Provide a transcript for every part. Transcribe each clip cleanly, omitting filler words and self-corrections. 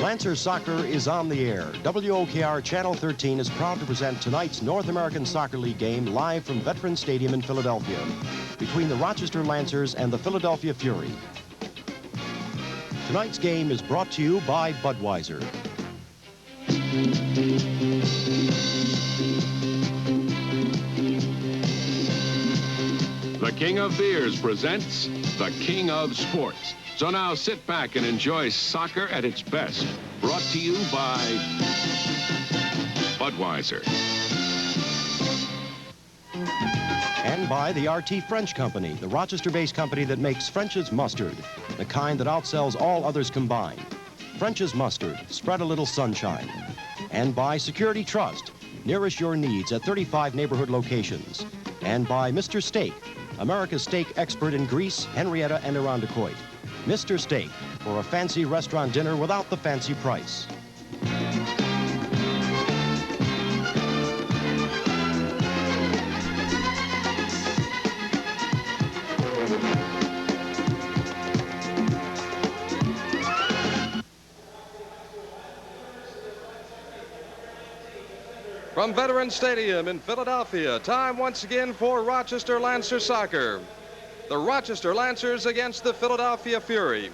Lancers Soccer is on the air. WOKR Channel 13 is proud to present tonight's North American Soccer League game live from Veterans Stadium in Philadelphia between the Rochester Lancers and the Philadelphia Fury. Tonight's game is brought to you by Budweiser. The King of Beers presents the King of Sports. So now sit back and enjoy soccer at its best. Brought to you by Budweiser. And by the RT French Company, the Rochester-based company that makes French's mustard, the kind that outsells all others combined. French's mustard, spread a little sunshine. And by Security Trust, nearest your needs at 35 neighborhood locations. And by Mr. Steak, America's steak expert in Greece, Henrietta, and Irondequoit. Mr. Steak, for a fancy restaurant dinner without the fancy price. From Veterans Stadium in Philadelphia, time once again for Rochester Lancer Soccer. The Rochester Lancers against the Philadelphia Fury.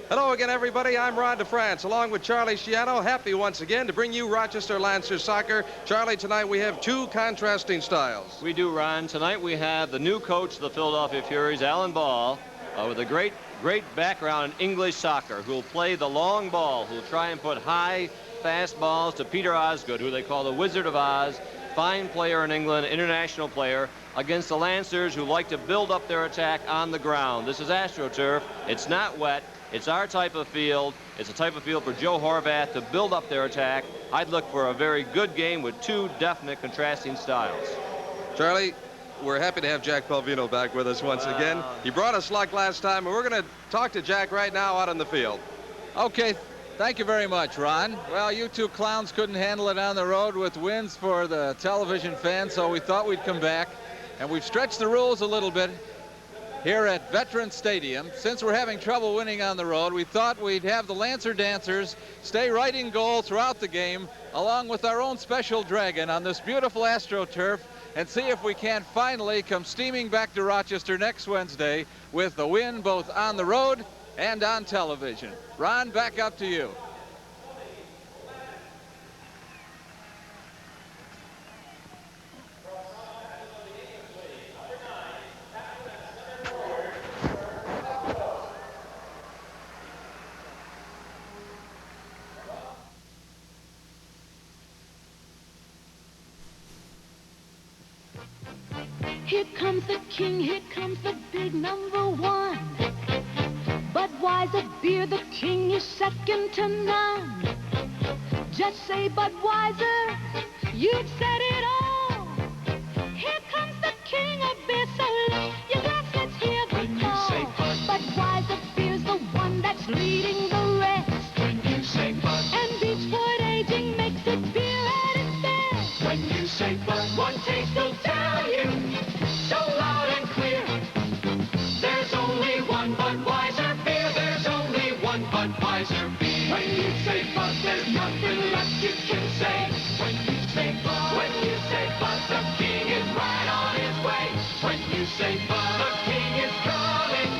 Hello again, everybody. I'm Ron DeFrance, along with Charlie Schiano. Happy once again to bring you Rochester Lancers Soccer. Charlie, tonight we have two contrasting styles. We do, Ron. Tonight we have the new coach of the Philadelphia Furies, Alan Ball, with a great background in English soccer, who'll play the long ball, who'll try and put high, fast balls to Peter Osgood, who they call the Wizard of Oz, fine player in England, international player, against the Lancers, who like to build up their attack on the ground. This is AstroTurf. It's not wet. It's our type of field. It's a type of field for Joe Horvath to build up their attack. I'd look for a very good game with two definite contrasting styles. Charlie, we're happy to have Jack Pelvino back with us once again. He brought us luck last time, and we're going to talk to Jack right now out on the field. Okay. Thank you very much, Ron. Well, you two clowns couldn't handle it on the road with wins for the television fans, so we thought we'd come back. And we've stretched the rules a little bit here at Veterans Stadium. Since we're having trouble winning on the road, we thought we'd have the Lancer Dancers stay right in goal throughout the game, along with our own special dragon on this beautiful AstroTurf, and see if we can't finally come steaming back to Rochester next Wednesday with the win both on the road and on television. Ron, back up to you. Here comes the king, here comes the big number one. Budweiser beer, the king is second to none. Just say Budweiser, you've said it all. Here comes the king of beer, so lift your glass, let's hear the call. Budweiser beer's the one that's leading the rest. When you say Bud, and Beechwood aging makes it beer at its best. when you say Bud, one taste will tell you so loud and clear. There's only one Budweiser beer. There's only one Budweiser beer. When you say Bud, there's nothing left you can say. When you say Bud, the king is right on his way. When you say Bud, the king is coming.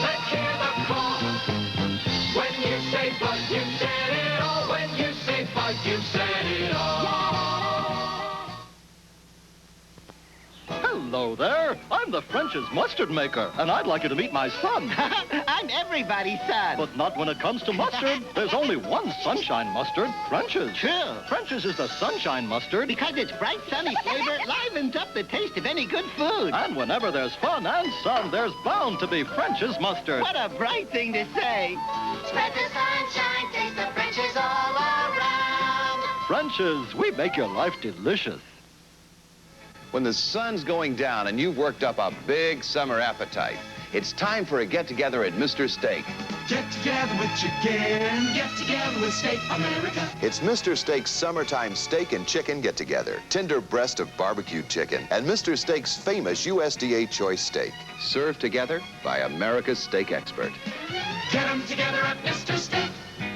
Let's hear the call. When you say Bud, you've said it all. When you say Bud, you've said it all. Hello there. I'm the French's mustard maker, and I'd like you to meet my son. I'm everybody's son. But not when it comes to mustard. There's only one sunshine mustard, French's. True. French's is the sunshine mustard. Because its bright, sunny flavor livens up the taste of any good food. And whenever there's fun and sun, there's bound to be French's mustard. What a bright thing to say. Spread the sunshine, taste the French's all around. French's, we make your life delicious. When the sun's going down and you've worked up a big summer appetite, it's time for a get-together at Mr. Steak. Get together with chicken. Get together with Steak America. It's Mr. Steak's summertime steak and chicken get-together. Tender breast of barbecued chicken and Mr. Steak's famous USDA choice steak. Served together by America's steak expert. Get them together at Mr. Steak.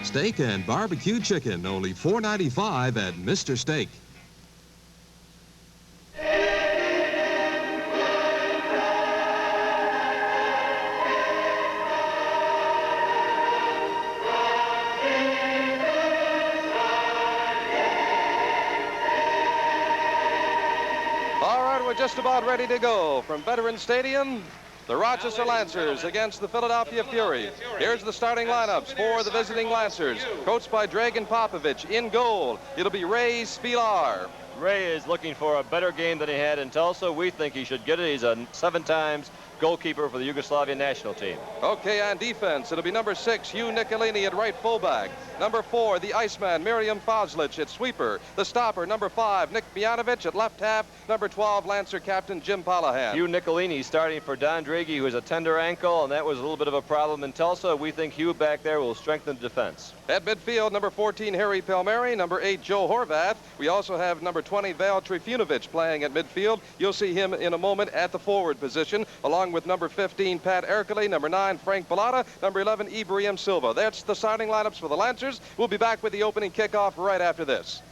Steak and barbecue chicken, only $4.95 at Mr. Steak. All right, we're just about ready to go from Veterans Stadium. The Rochester Lancers against the Philadelphia Fury. Here's the starting lineups for the visiting Lancers. Coached by Dragan Popovich. In goal, it'll be Ray Spilar. Ray is looking for a better game than he had in Tulsa. We think he should get it. He's a 7 times goalkeeper for the Yugoslavian national team. Okay, on defense, it'll be number 6, Hugh Nicolini at right fullback. Number 4, the Iceman, Miriam Foslich at sweeper. The stopper, number 5, Nick Mijanovic at left half. Number 12, Lancer captain Jim Palahan. Hugh Nicolini starting for Don Draghi, who has a tender ankle, and that was a little bit of a problem in Tulsa. We think Hugh back there will strengthen the defense. At midfield, number 14, Harry Palmieri. Number 8, Joe Horvath. We also have number 20, Val Trifunovic playing at midfield. You'll see him in a moment at the forward position, along with number 15, Pat Ercole. Number 9, Frank Bolota. Number 11, Ibrahim Silva. That's the starting lineups for the Lancers. We'll be back with the opening kickoff right after this.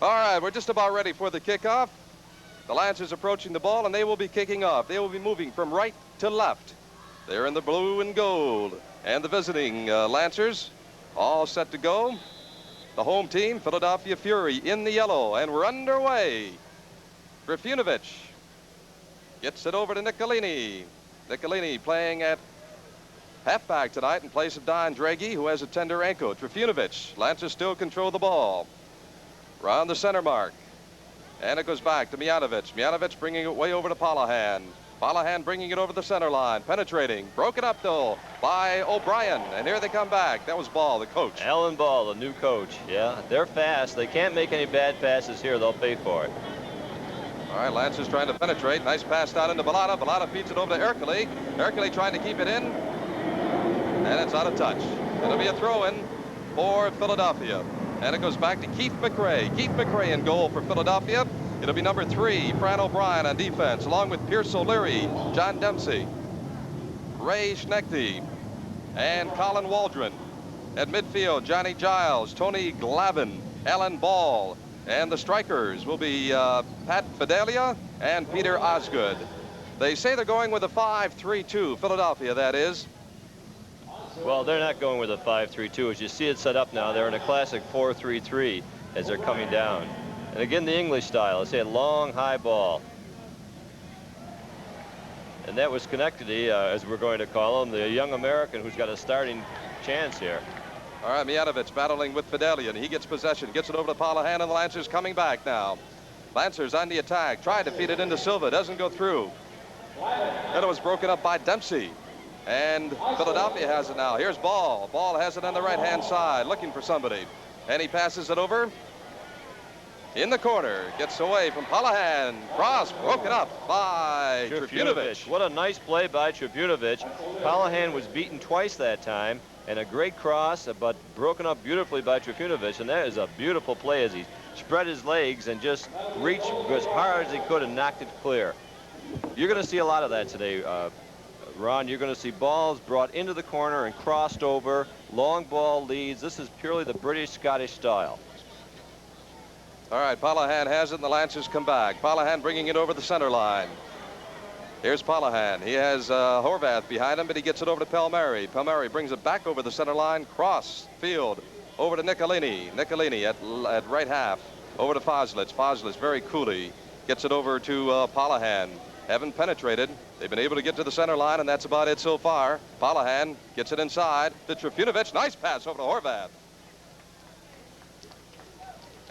All right, we're just about ready for the kickoff. The Lancers approaching the ball, and they will be kicking off. They will be moving from right to left. They're in the blue and gold. And the visiting Lancers all set to go. The home team, Philadelphia Fury, in the yellow, and we're underway. Trifunovic gets it over to Nicolini. Nicolini playing at halfback tonight in place of Don Draghi, who has a tender ankle. Trifunovic, Lancers still control the ball. Round the center mark. And it goes back to Mijanovic. Mijanovic bringing it way over to Palahan. Palahan bringing it over the center line. Penetrating. Broken up, though, by O'Brien. And here they come back. That was Ball, the coach. Alan Ball, the new coach. Yeah, they're fast. They can't make any bad passes here. They'll pay for it. All right, Lancers trying to penetrate. Nice pass down into Bolota. Bolota feeds it over to Ercole. Ercole trying to keep it in. And it's out of touch. It'll be a throw-in for Philadelphia. And it goes back to Keith McRae. Keith McRae in goal for Philadelphia. It'll be number 3, Fran O'Brien on defense, along with Pierce O'Leary, John Dempsey, Ray Schnechte, and Colin Waldron. At midfield, Johnny Giles, Tony Glavin, Alan Ball. And the strikers will be Pat Fidelia and Peter Osgood. They say they're going with a 5-3-2, Philadelphia, that is. Well, they're not going with a 5-3-2. As you see it set up now, they're in a classic 4-3-3 as they're coming down. And again, the English style. It's a long, high ball. And that was Schenectady, as we're going to call him, the young American who's got a starting chance here. All right, Mijanovic battling with Fidelia, and he gets possession. Gets it over to Palahan, and the Lancers coming back now. Lancers on the attack. Tried to feed it into Silva. Doesn't go through. Then it was broken up by Dempsey. And Philadelphia has it now. Here's Ball. Ball has it on the right-hand side, looking for somebody. And he passes it over. In the corner, gets away from Palahan. Cross broken up by Trifunovic. What a nice play by Trifunovic. Palahan was beaten twice that time, and a great cross, but broken up beautifully by Trifunovic. And that is a beautiful play as he spread his legs and just reached as hard as he could and knocked it clear. You're going to see a lot of that today, Ron. You're going to see balls brought into the corner and crossed over, long ball leads. This is purely the British-Scottish style. All right, Palahan has it, and the Lancers come back. Palahan bringing it over the center line. Here's Palahan. He has Horvath behind him, but he gets it over to Palmieri. Palmieri brings it back over the center line, cross field, over to Nicolini. Nicolini at right half, over to Foslich. Foslich very coolly gets it over to Palahan. Haven't penetrated. They've been able to get to the center line, and that's about it so far. Palahan gets it inside to Trifunovic. Nice pass over to Horvath.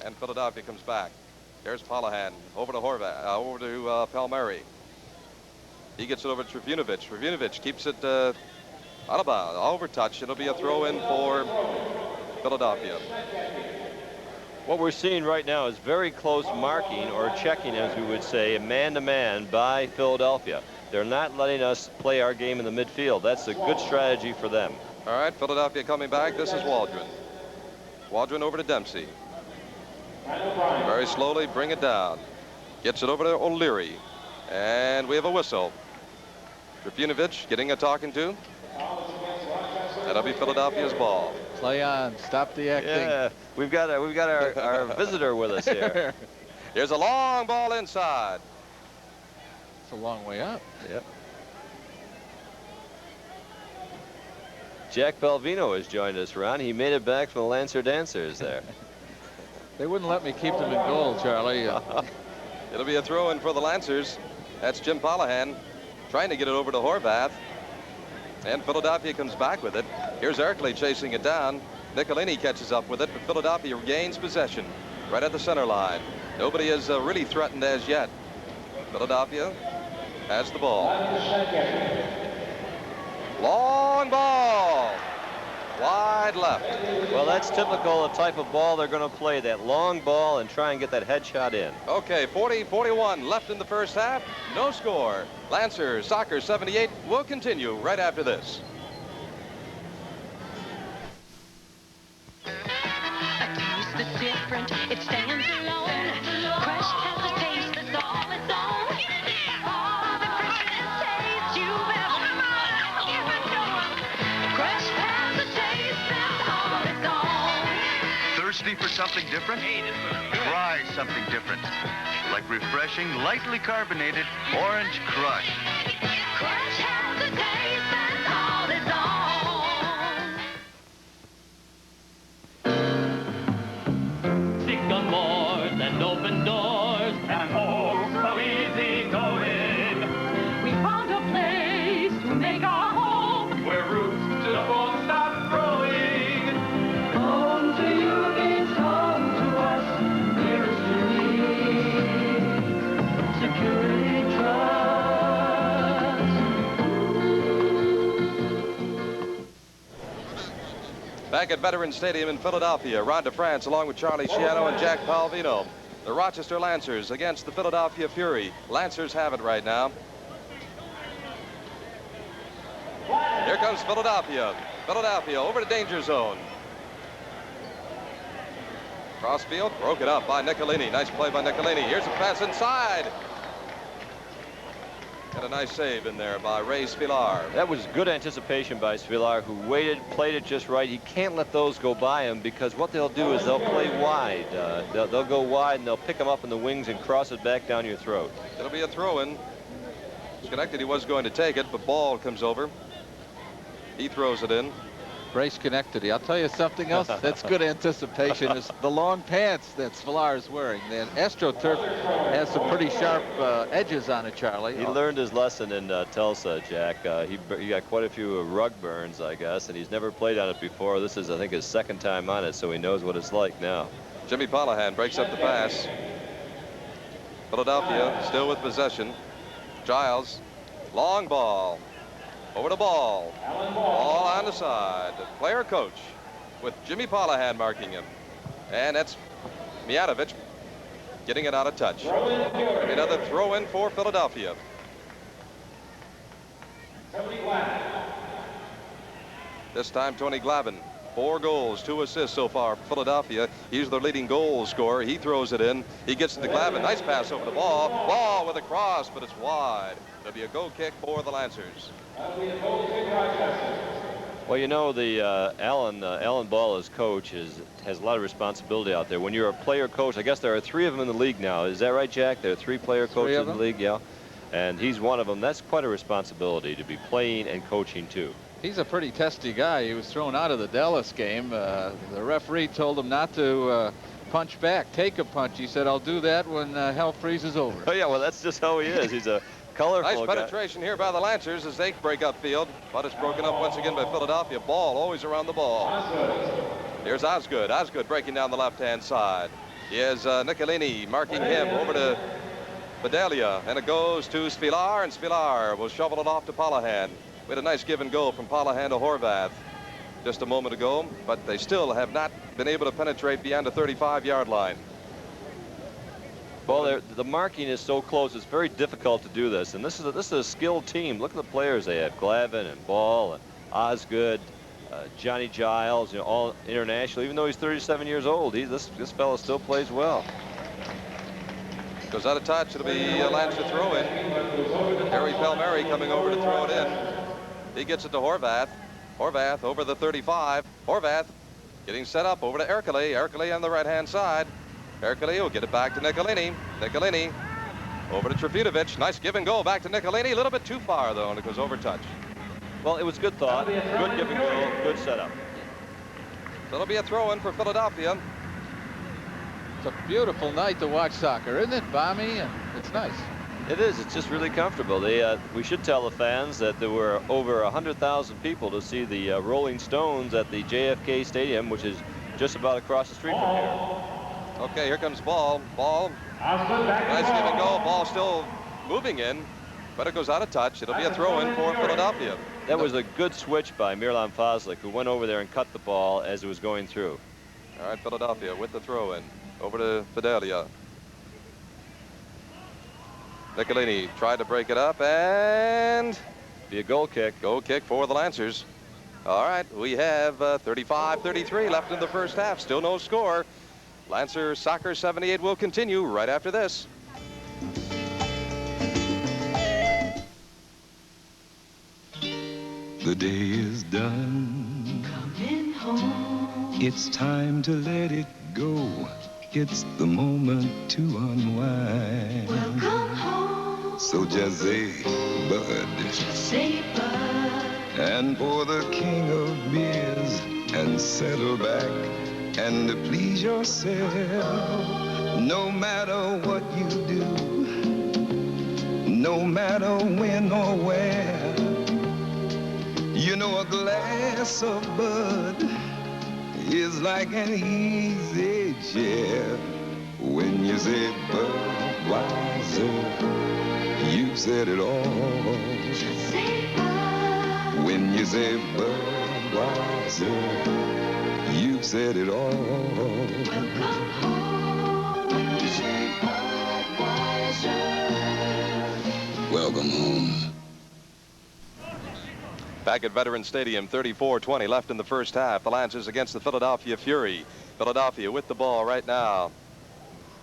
And Philadelphia comes back. There's Palahan over to Horvath, over to Palmieri. He gets it over to Trifunovic. Trifunovic keeps it out of bounds, over touch. It'll be a throw-in for Philadelphia. What we're seeing right now is very close marking, or checking, as we would say, man-to-man by Philadelphia. They're not letting us play our game in the midfield. That's a good strategy for them. All right, Philadelphia coming back. This is Waldron. Waldron over to Dempsey. Very slowly bring it down. Gets it over to O'Leary. And we have a whistle. Trifunovic getting a talking to. That'll be Philadelphia's ball. Play on. Stop the acting. Yeah, we've got our visitor with us here. Here's a long ball inside. It's a long way up. Yep. Jack Palvino has joined us, Ron. He made it back from the Lancer Dancers there. They wouldn't let me keep them in goal, Charlie. It'll be a throw in for the Lancers. That's Jim Polahan trying to get it over to Horvath. And Philadelphia comes back with it. Here's Erkley chasing it down. Nicolini catches up with it, but Philadelphia regains possession right at the center line. Nobody has really threatened as yet. Philadelphia has the ball. Long ball. Wide left. Well, that's typical of the type of ball they're going to play, that long ball and try and get that headshot in. Okay, 40-41 left in the first half. No score. Lancers Soccer 78 will continue right after this. A taste that's different, it stands alone. Crush has a taste that's all its own. All the freshest taste you've ever known. Give it to 'em. Crush has a taste that's all its own. Thirsty for something different? Try something different. Like refreshing, lightly carbonated Orange Crush. Crush has a taste that's all its own. Sycamores and open doors and oh, so easy going. We found a place to make our home where roots just won't stop growing. Home to you means home to us. Here's to me. Security trust. Back at Veterans Stadium in Philadelphia, Ron DeFrance along with Charlie Schiano and Jack Palvino. The Rochester Lancers against the Philadelphia Fury. Lancers have it right now. Here comes Philadelphia. Philadelphia over to danger zone. Crossfield broken up by Nicolini. Nice play by Nicolini. Here's a pass inside. And a nice save in there by Ray Spilar. That was good anticipation by Spilar, who waited, played it just right. He can't let those go by him, because what they'll do is they'll play wide. They'll go wide and they'll pick him up in the wings and cross it back down your throat. It'll be a throw-in. Schenectady was going to take it, but ball comes over. He throws it in. Brace Schenectady. I'll tell you something else that's good anticipation is the long pants that Spilar is wearing. The AstroTurf has some pretty sharp edges on it, Charlie. He learned his lesson in Tulsa, Jack. He got quite a few rug burns, I guess, and he's never played on it before. This is, I think, his second time on it, so he knows what it's like now. Jimmy Polahan breaks up the pass. Philadelphia still with possession. Giles, long ball. Over the ball. Ball on the side. Player coach with Jimmy Polahan marking him. And that's Mijatovic getting it out of touch. Another throw in for Philadelphia. This time Tony Glavin. 4 goals, 2 assists so far for Philadelphia. He's their leading goal scorer. He throws it in. He gets it to Glavin. Nice pass over the ball. Ball with a cross, but it's wide. There'll be a goal kick for the Lancers. Well, you know, the Alan Ball as coach has a lot of responsibility out there. When you're a player coach, I guess there are 3 of them in the league now. Is that right, Jack? There are 3 player coaches in the league, yeah. And he's one of them. That's quite a responsibility to be playing and coaching too. He's a pretty testy guy. He was thrown out of the Dallas game. The referee told him not to punch back, take a punch. He said, I'll do that when hell freezes over. Oh, yeah, well, that's just how he is. He's a colorful nice penetration here by the Lancers as they break up field, but it's broken up once again by Philadelphia. Ball always around the ball. Here's Osgood. Osgood breaking down the left-hand side. Here's Nicolini marking him over to Bedelia, and it goes to Spilar, and Spilar will shovel it off to Polahan. We had a nice give and go from Polahan to Horvath just a moment ago, but they still have not been able to penetrate beyond the 35-yard line. Well, the marking is so close, it's very difficult to do this. And this is a skilled team. Look at the players they have: Glavin and Ball and Osgood, Johnny Giles, you know, all international. Even though he's 37 years old, this fellow still plays well. Goes out of touch. It'll be a Lancer throw in. Harry Palmieri coming over to throw it in. He gets it to Horvath. Horvath over the 35. Horvath getting set up over to Ercole. Ercole on the right-hand side. Ercole will get it back to Nicolini. Nicolini over to Trifunovic. Nice give and go back to Nicolini. A little bit too far, though, and it goes over touch. Well, it was good thought. Good give and go. Good setup. So it'll be a throw-in for Philadelphia. It's a beautiful night to watch soccer, isn't it? Balmy, and it's nice. It is. It's just really comfortable. We should tell the fans that there were over 100,000 people to see the Rolling Stones at the JFK Stadium, which is just about across the street from here. Okay, here comes Ball. Ball. Nice give and go. Ball still moving in, but it goes out of touch. It'll be a throw-in for Philadelphia. That was a good switch by Mirlan Foslick, who went over there and cut the ball as it was going through. All right, Philadelphia with the throw-in. Over to Fidelia. Nicolini tried to break it up, and be a goal kick. Goal kick for the Lancers. All right, we have 35-33 left in the first half. Still no score. Lancer Soccer 78 will continue right after this. The day is done. Coming home. It's time to let it go. It's the moment to unwind. Welcome home. So just say bud. Just say bud. And pour the king of beers and settle back and please yourself. No matter what you do, no matter when or where, you know a glass of bud is like an easy chair. When you say Budweiser, you've said it all. Just say bud. When you say Budweiser, you've said it all. Welcome home. When you say Budweiser. Welcome home. Back at Veterans Stadium, 34-20 left in the first half. The Lancers against the Philadelphia Fury. Philadelphia with the ball right now.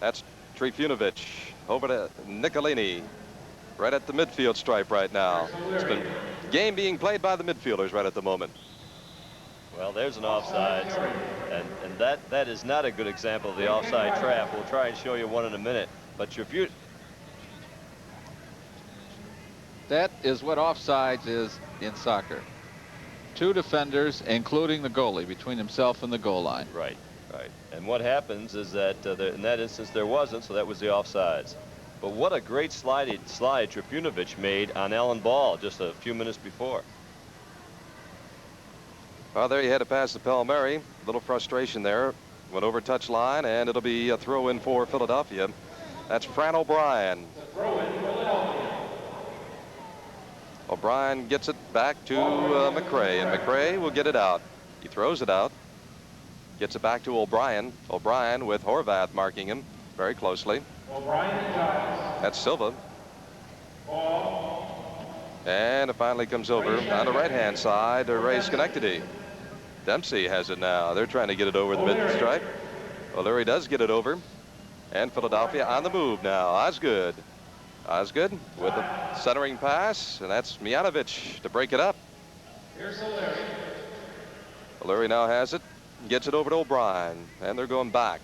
That's Trifunovic over to Nicolini. Right at the midfield stripe right now. It's been game being played by the midfielders right at the moment. Well, there's an offside, and that is not a good example of the offside trap. We'll try and show you one in a minute. But Trifunovic. That is what offsides is in soccer. Two defenders, including the goalie, between himself and the goal line. Right, right. And what happens is that in that instance there wasn't, so that was the offsides. But what a great slide Trifunovic made on Alan Ball just a few minutes before. Well, there you had to pass to Palmieri. A little frustration there. Went over touch line, and it'll be a throw in for Philadelphia. That's Fran O'Brien. O'Brien gets it back to McRae, and McRae will get it out. He throws it out. Gets it back to O'Brien. O'Brien with Horvath marking him very closely. That's Silva. And it finally comes over on the right-hand side to Ray Schenectady. Dempsey has it now. They're trying to get it over the mid-stripe. O'Leary does get it over. And Philadelphia on the move now. Osgood. Osgood with a centering pass, and that's Mijanovic to break it up. Here's O'Leary. O'Leary now has it, gets it over to O'Brien, and they're going back.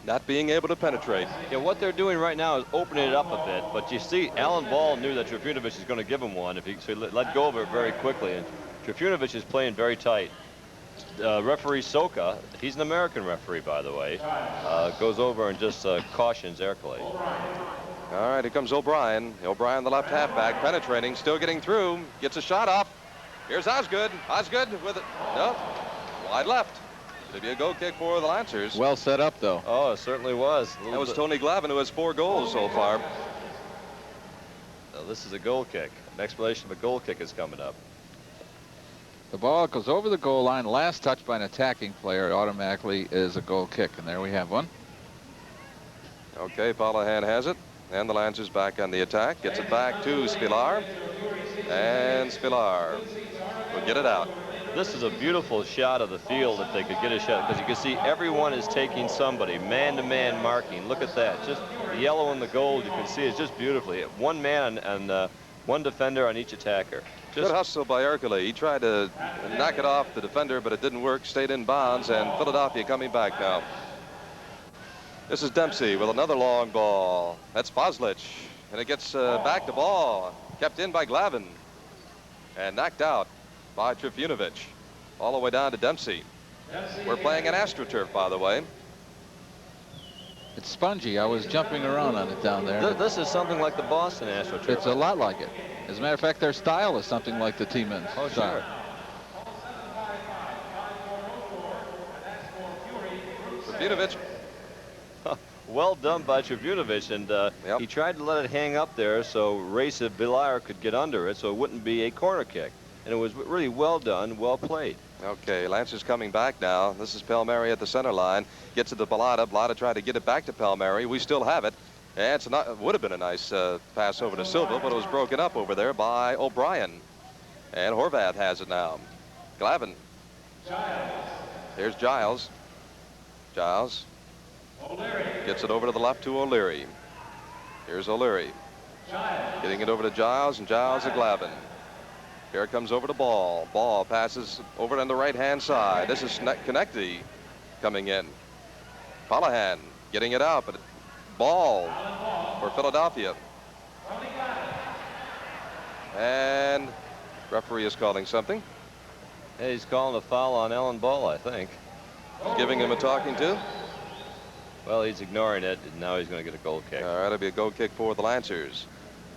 Not being able to penetrate. Yeah, what they're doing right now is opening it up a bit, but you see Alan Ball knew that Trifunovic is going to give him one if he let go of it very quickly, and Trifunovic is playing very tight. Referee Soka, he's an American referee, by the way, goes over and just cautions Ercole. All right, here comes O'Brien. O'Brien, the left halfback, penetrating, still getting through, gets a shot off. Here's Osgood. Osgood with it. No, wide left. It'll be a goal kick for the Lancers. Well set up, though. Oh, it certainly was. That was Tony Glavin, who has 4 goals so far. This is a goal kick. An explanation of a goal kick is coming up. The ball goes over the goal line. Last touch by an attacking player automatically is a goal kick, and there we have one. Okay, Palahan has it. And the Lancers back on the attack. Gets it back to Spilar. And Spilar will get it out. This is a beautiful shot of the field if they could get a shot, because you can see everyone is taking somebody, man-to-man marking. Look at that. Just the yellow and the gold, you can see it's just beautifully. One man and one defender on each attacker. Good hustle by Ercole. He tried to knock it off the defender, but it didn't work. Stayed in bounds, and Philadelphia coming back now. This is Dempsey with another long ball. That's Foslich, and it gets back to ball. Kept in by Glavin, and knocked out by Trifunovic. All the way down to Dempsey. We're playing an AstroTurf, by the way. It's spongy. I was jumping around on it down there. This is something like the Boston AstroTurf. It's a lot like it. As a matter of fact, their style is something like the T-Men's. Oh, sure. Trifunovic. Well done by Trifunovic, and he tried to let it hang up there so Race Villar could get under it so it wouldn't be a corner kick. And it was really well done, well played. Okay, Lancer's coming back now. This is Palmieri at the center line. Gets it to Bolota. Bolota tried to get it back to Palmieri. We still have it. And it would have been a nice pass over to Silva, but it was broken up over there by O'Brien. And Horvath has it now. Glavin. Here's Giles. Giles. Gets it over to the left to O'Leary. Here's O'Leary. Getting it over to Giles, and Giles to Glavin. Here it comes over to Ball. Ball passes over on the right-hand side. This is Konechny coming in. Callahan getting it out, but Ball for Philadelphia. And referee is calling something. Hey, he's calling a foul on Alan Ball, I think. He's giving him a talking to. Well, he's ignoring it, and now he's going to get a goal kick. All right, it'll be a goal kick for the Lancers.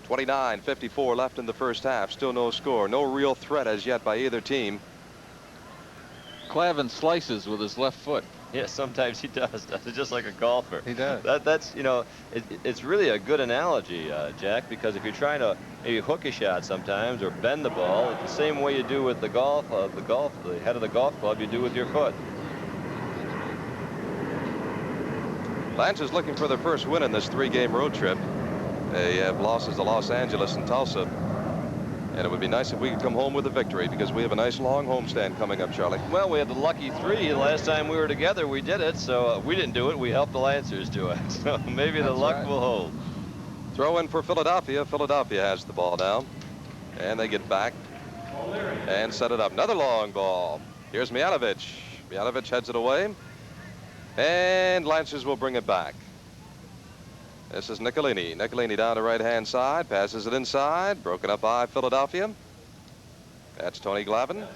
29:54 left in the first half. Still no score. No real threat as yet by either team. Glavin slices with his left foot. Yeah, sometimes he does. Just like a golfer. He does. That's you know, it's really a good analogy, Jack, because if you're trying to maybe hook a shot sometimes or bend the ball, it's the same way you do with the the head of the golf club, you do with your foot. Lancers looking for their first win in this 3-game road trip. They have losses to Los Angeles and Tulsa. And it would be nice if we could come home with a victory, because we have a nice long homestand coming up, Charlie. Well, we had the lucky 3. Last time we were together, we did it. So we didn't do it. We helped the Lancers do it. So maybe the luck will hold. Throw in for Philadelphia. Philadelphia has the ball now. And they get back and set it up. Another long ball. Here's Mijalovic. Mijalovic heads it away. And Lancers will bring it back. This is Nicolini. Nicolini down the right-hand side. Passes it inside. Broken up by Philadelphia. That's Tony Glavin.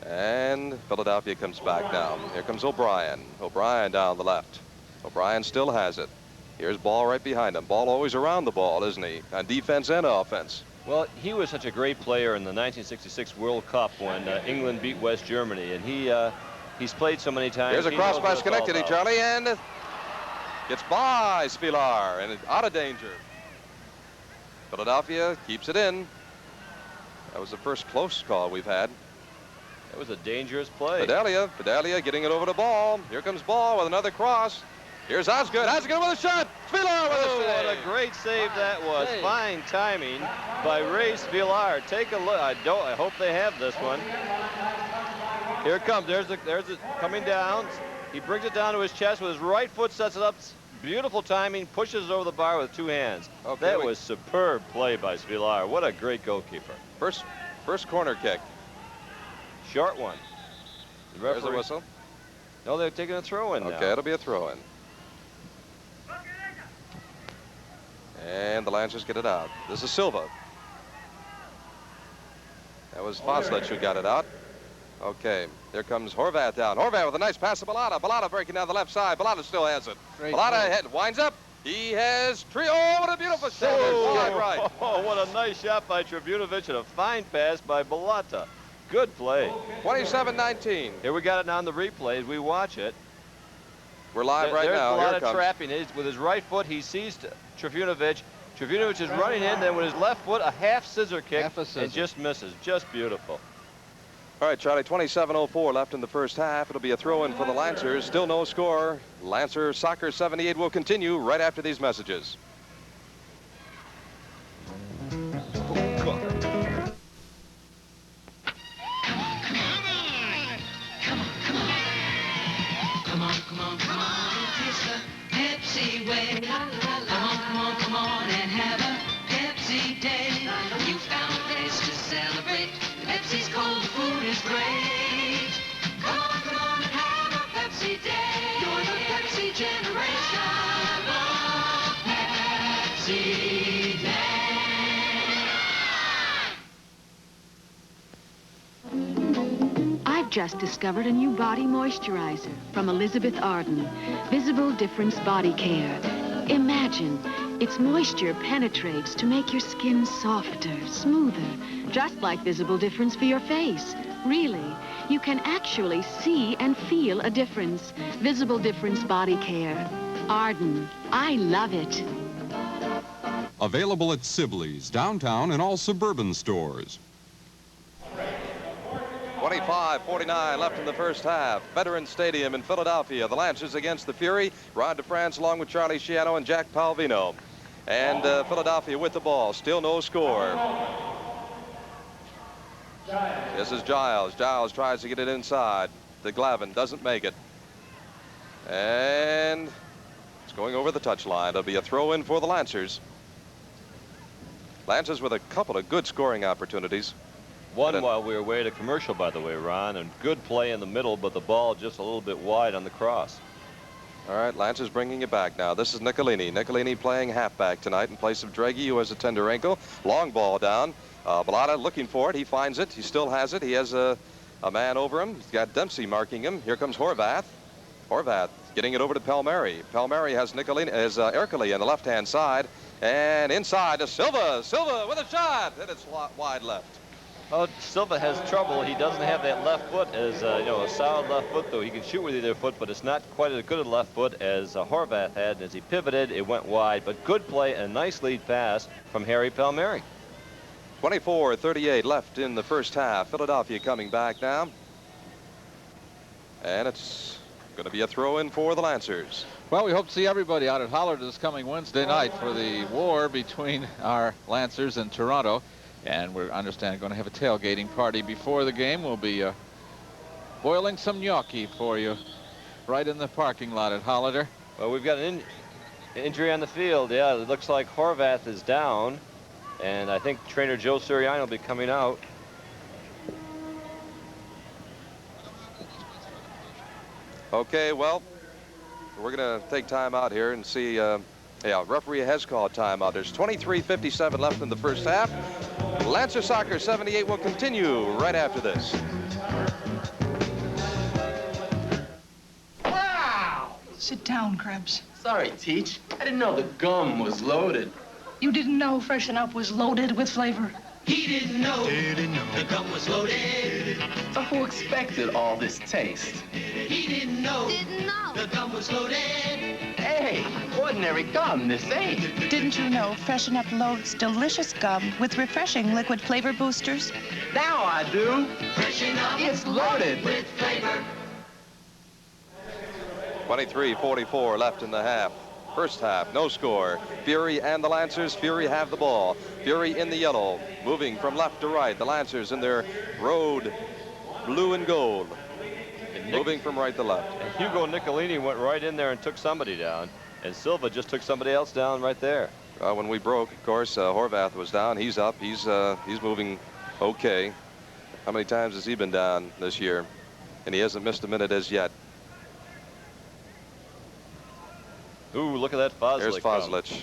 And Philadelphia comes back now. Here comes O'Brien. O'Brien down the left. O'Brien still has it. Here's Ball right behind him. Ball always around the ball, isn't he? On defense and offense. Well, he was such a great player in the 1966 World Cup when England beat West Germany. And he's played so many times. Here's a cross by Schenectady, Charlie, and gets by Spilar and out of danger. Philadelphia keeps it in. That was the first close call we've had. That was a dangerous play. Fidelia getting it over to Ball. Here comes Ball with another cross. Here's Osgood. Osgood with a shot. Spilar with a save. What a great save that was. Fine timing by Ray Villar. Take a look. I hope they have this one. Here it comes. There's it coming down. He brings it down to his chest with his right foot, sets it up. Beautiful timing, pushes it over the bar with 2 hands. Okay, that was superb play by Spilar. What a great goalkeeper. First corner kick. Short one. There's a whistle. No, they're taking a throw-in now. Okay, it'll be a throw-in. And the Lancers get it out. This is Silva. That was Foslich who got it out. Okay, here comes Horvath down. Horvath with a nice pass to Bolota. Bolota breaking down the left side. Bolota still has it. Bolota winds up. He has trio. Oh, what a beautiful shot. Right. Oh, what a nice shot by Trifunovic and a fine pass by Bolota. Good play. 27-19. Here we got it now on the replays. We watch it. We're live right now. There's Bolota trapping. With his right foot, he sees Trifunovic. Trifunovic is running in. Then with his left foot, a half scissor kick. And just misses. Just beautiful. All right, Charlie, 27:04 left in the first half. It'll be a throw-in for the Lancers. Still no score. Lancer Soccer 78 will continue right after these messages. Pepsi Day. You found a place to celebrate. Pepsi's cold food is great. Come on and have a Pepsi Day. You're the Pepsi generation. Pepsi Day. I've just discovered a new body moisturizer from Elizabeth Arden. Visible Difference Body Care. Imagine, its moisture penetrates to make your skin softer, smoother, just like Visible Difference for your face. Really, you can actually see and feel a difference. Visible Difference Body Care. Arden. I love it. Available at Sibley's, downtown, and all suburban stores. 25-49 left in the first half. Veterans Stadium in Philadelphia. The Lancers against the Fury. Ron DeFrance along with Charlie Schiano and Jack Palvino. And Philadelphia with the ball. Still no score. This is Giles. Giles tries to get it inside. To Glavin. Doesn't make it. And it's going over the touchline. It'll be a throw-in for the Lancers. Lancers with a couple of good scoring opportunities. One while we were away at a commercial, by the way, Ron, and good play in the middle, but the ball just a little bit wide on the cross. All right, Lancers bringing it back now. This is Nicolini. Nicolini playing halfback tonight in place of Draghi, who has a tender ankle. Long ball down. Bolota looking for it. He finds it. He still has it. He has a man over him. He's got Dempsey marking him. Here comes Horvath. Horvath getting it over to Palmieri. Palmieri has Nicolini, has Ercoli on the left-hand side. And inside to Silva. Silva with a shot. And it's wide left. Oh, Silva has trouble. He doesn't have that left foot as, you know, a solid left foot, though. He can shoot with either foot, but it's not quite as good a left foot as Horvath had. And as he pivoted, it went wide. But good play and a nice lead pass from Harry Palmieri. 24-38 left in the first half. Philadelphia coming back now. And it's going to be a throw-in for the Lancers. Well, we hope to see everybody out at Hollard this coming Wednesday night for the war between our Lancers and Toronto. And we're, understand, going to have a tailgating party before the game. We'll be boiling some gnocchi for you right in the parking lot at Hollander. Well, we've got an injury on the field. Yeah, it looks like Horvath is down. And I think trainer Joe Sirianni will be coming out. Okay, well, we're going to take time out here and see. Yeah, referee has called timeout. There's 23:57 left in the first half. Lancer Soccer 78 will continue right after this. Wow! Sit down, Krebs. Sorry, Teach. I didn't know the gum was loaded. You didn't know Freshen Up was loaded with flavor? He didn't know the gum was loaded. So who expected all this taste? He didn't know the gum was loaded. Hey, ordinary gum, this ain't. Didn't you know Freshen Up loads delicious gum with refreshing liquid flavor boosters? Now I do. Freshen Up, it's loaded with flavor. 23-44 left in the half. First half, no score. Fury and the Lancers. Fury have the ball. Fury in the yellow, moving from left to right. The Lancers in their road blue and gold, moving from right to left. And Hugo Nicolini went right in there and took somebody down. And Silva just took somebody else down right there. When we broke, of course, Horvath was down. He's up. He's moving okay. How many times has he been down this year? And he hasn't missed a minute as yet. Ooh, look at that Foslick. There's Foslick.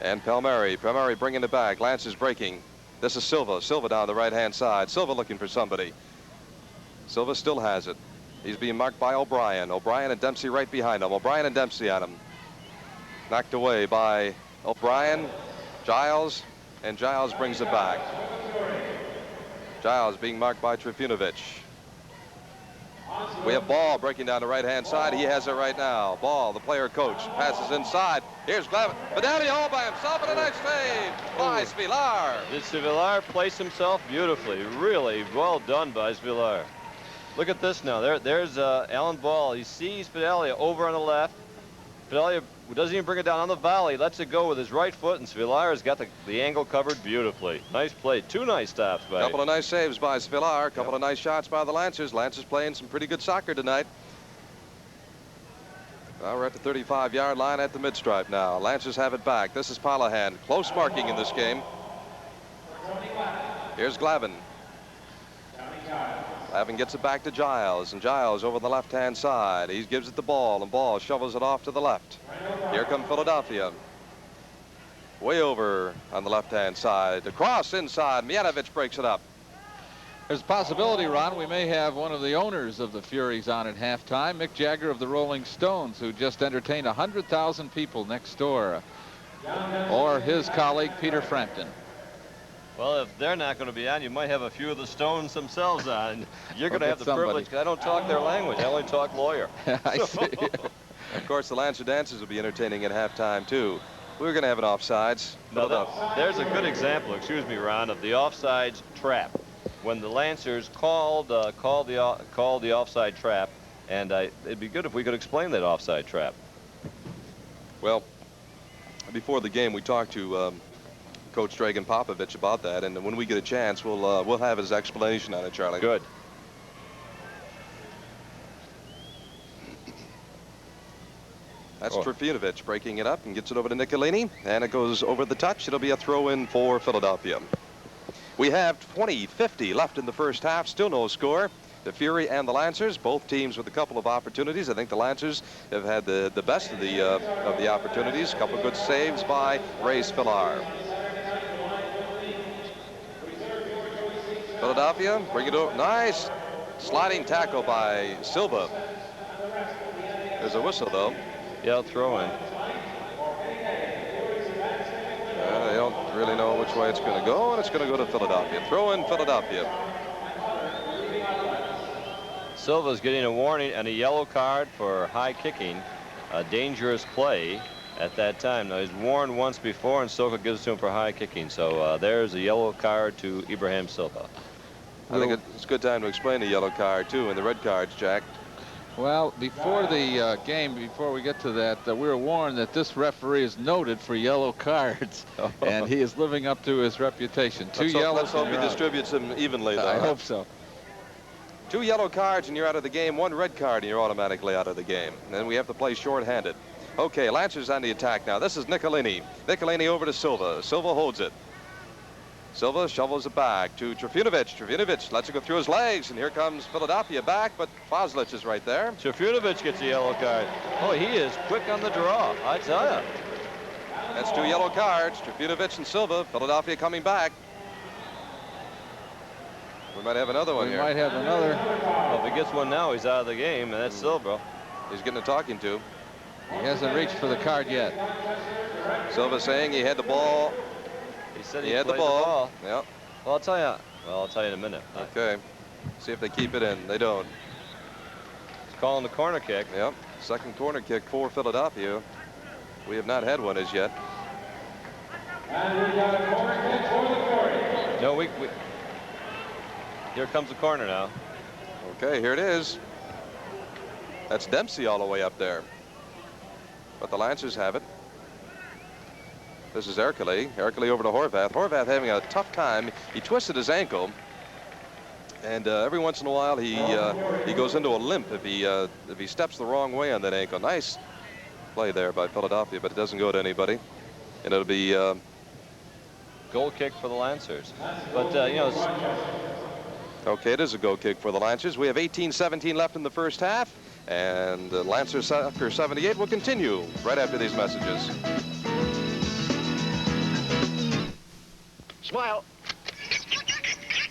And Palmieri. Palmieri bringing it back. Lance is breaking. This is Silva. Silva down the right-hand side. Silva looking for somebody. Silva still has it. He's being marked by O'Brien. O'Brien and Dempsey right behind him. O'Brien and Dempsey on him. Knocked away by O'Brien, Giles, and Giles brings it back. Giles being marked by Trifunovic. We have Ball breaking down the right-hand side. He has it right now. Ball, the player coach, passes inside. Here's Glavin. Vidali all by himself, and a nice save by Svilar. This Svilar placed himself beautifully. Really well done by Svilar. Look at this now. There's Alan Ball. He sees Fidelia over on the left. Fidelia doesn't even bring it down on the volley. Lets it go with his right foot, and Svilar has got the angle covered beautifully. Nice play. Two nice stops by Couple of nice saves by Svilar. Couple of nice shots by the Lancers. Lancers playing some pretty good soccer tonight. Well, we're at the 35-yard line at the mid-stripe now. Lancers have it back. This is Palahan. Close marking in this game. Here's Glavin. Glavin gets it back to Giles, and Giles over the left-hand side. He gives it the ball, and Ball shovels it off to the left. Here come Philadelphia. Way over on the left-hand side. Across inside. Mijanovic breaks it up. There's a possibility, Ron, we may have one of the owners of the Furies on at halftime, Mick Jagger of the Rolling Stones, who just entertained 100,000 people next door, or his colleague Peter Frampton. Well, if they're not going to be on, you might have a few of the Stones themselves on. You're going to have the privilege. I don't talk their language. I only talk lawyer. I see. Of course, the Lancer Dancers will be entertaining at halftime, too. We're going to have an offsides. No, there's a good example, excuse me, Ron, of the offsides trap. When the Lancers called the offside trap, and it'd be good if we could explain that offside trap. Well, before the game, we talked to Coach Dragan Popovich about that, and when we get a chance, we'll have his explanation on it, Charlie. Good. That's Trifunovic breaking it up and gets it over to Nicolini, and it goes over the touch. It'll be a throw-in for Philadelphia. We have 20:50 left in the first half. Still no score. The Fury and the Lancers, both teams with a couple of opportunities. I think the Lancers have had the best of the opportunities. A couple of good saves by Ray Spillar. Philadelphia, bring it over. Nice sliding tackle by Silva. There's a whistle, though. Yeah, throw in. They don't really know which way it's going to go, and it's going to go to Philadelphia. Throw in Philadelphia. Silva's getting a warning and a yellow card for high kicking, a dangerous play at that time. Now, he's warned once before, and Soka gives it to him for high kicking. So there's a yellow card to Ibrahim Silva. I think it's a good time to explain the yellow card, too, and the red cards, Jack. Well, before the game, before we get to that, we were warned that this referee is noted for yellow cards, and he is living up to his reputation. Two yellows. Let's hope he distributes them evenly, though. I hope so. 2 yellow cards and you're out of the game. 1 red card and you're automatically out of the game. And then we have to play short-handed. Okay, Lancers on the attack now. This is Nicolini. Nicolini over to Silva. Silva holds it. Silva shovels it back to Trifunovic. Trifunovic lets it go through his legs, and here comes Philadelphia back, but Foslich is right there. Trifunovic gets a yellow card. Oh, he is quick on the draw, I tell you. That's 2 yellow cards. Trifunovic and Silva. Philadelphia coming back. We might have another one here. We might have another. Well, if he gets one now, he's out of the game, and that's Silva. He's getting a talking to. He hasn't reached for the card yet. Silva saying he had the ball. He said he had the ball. Yep. Well, I'll tell you. Well, I'll tell you in a minute. Okay. See if they keep it in. They don't. He's calling the corner kick. Yep. Second corner kick for Philadelphia. We have not had one as yet. And we got a corner kick for the 40. No, here comes the corner now. Okay, here it is. That's Dempsey all the way up there. But the Lancers have it. This is Ercole. Ercole over to Horvath. Horvath having a tough time. He twisted his ankle. And every once in a while he goes into a limp if he steps the wrong way on that ankle. Nice play there by Philadelphia, but it doesn't go to anybody. And it'll be goal kick for the Lancers. But you know. Okay, it is a goal kick for the Lancers. We have 18-17 left in the first half, and Lancer Soccer 78 will continue right after these messages. Smile.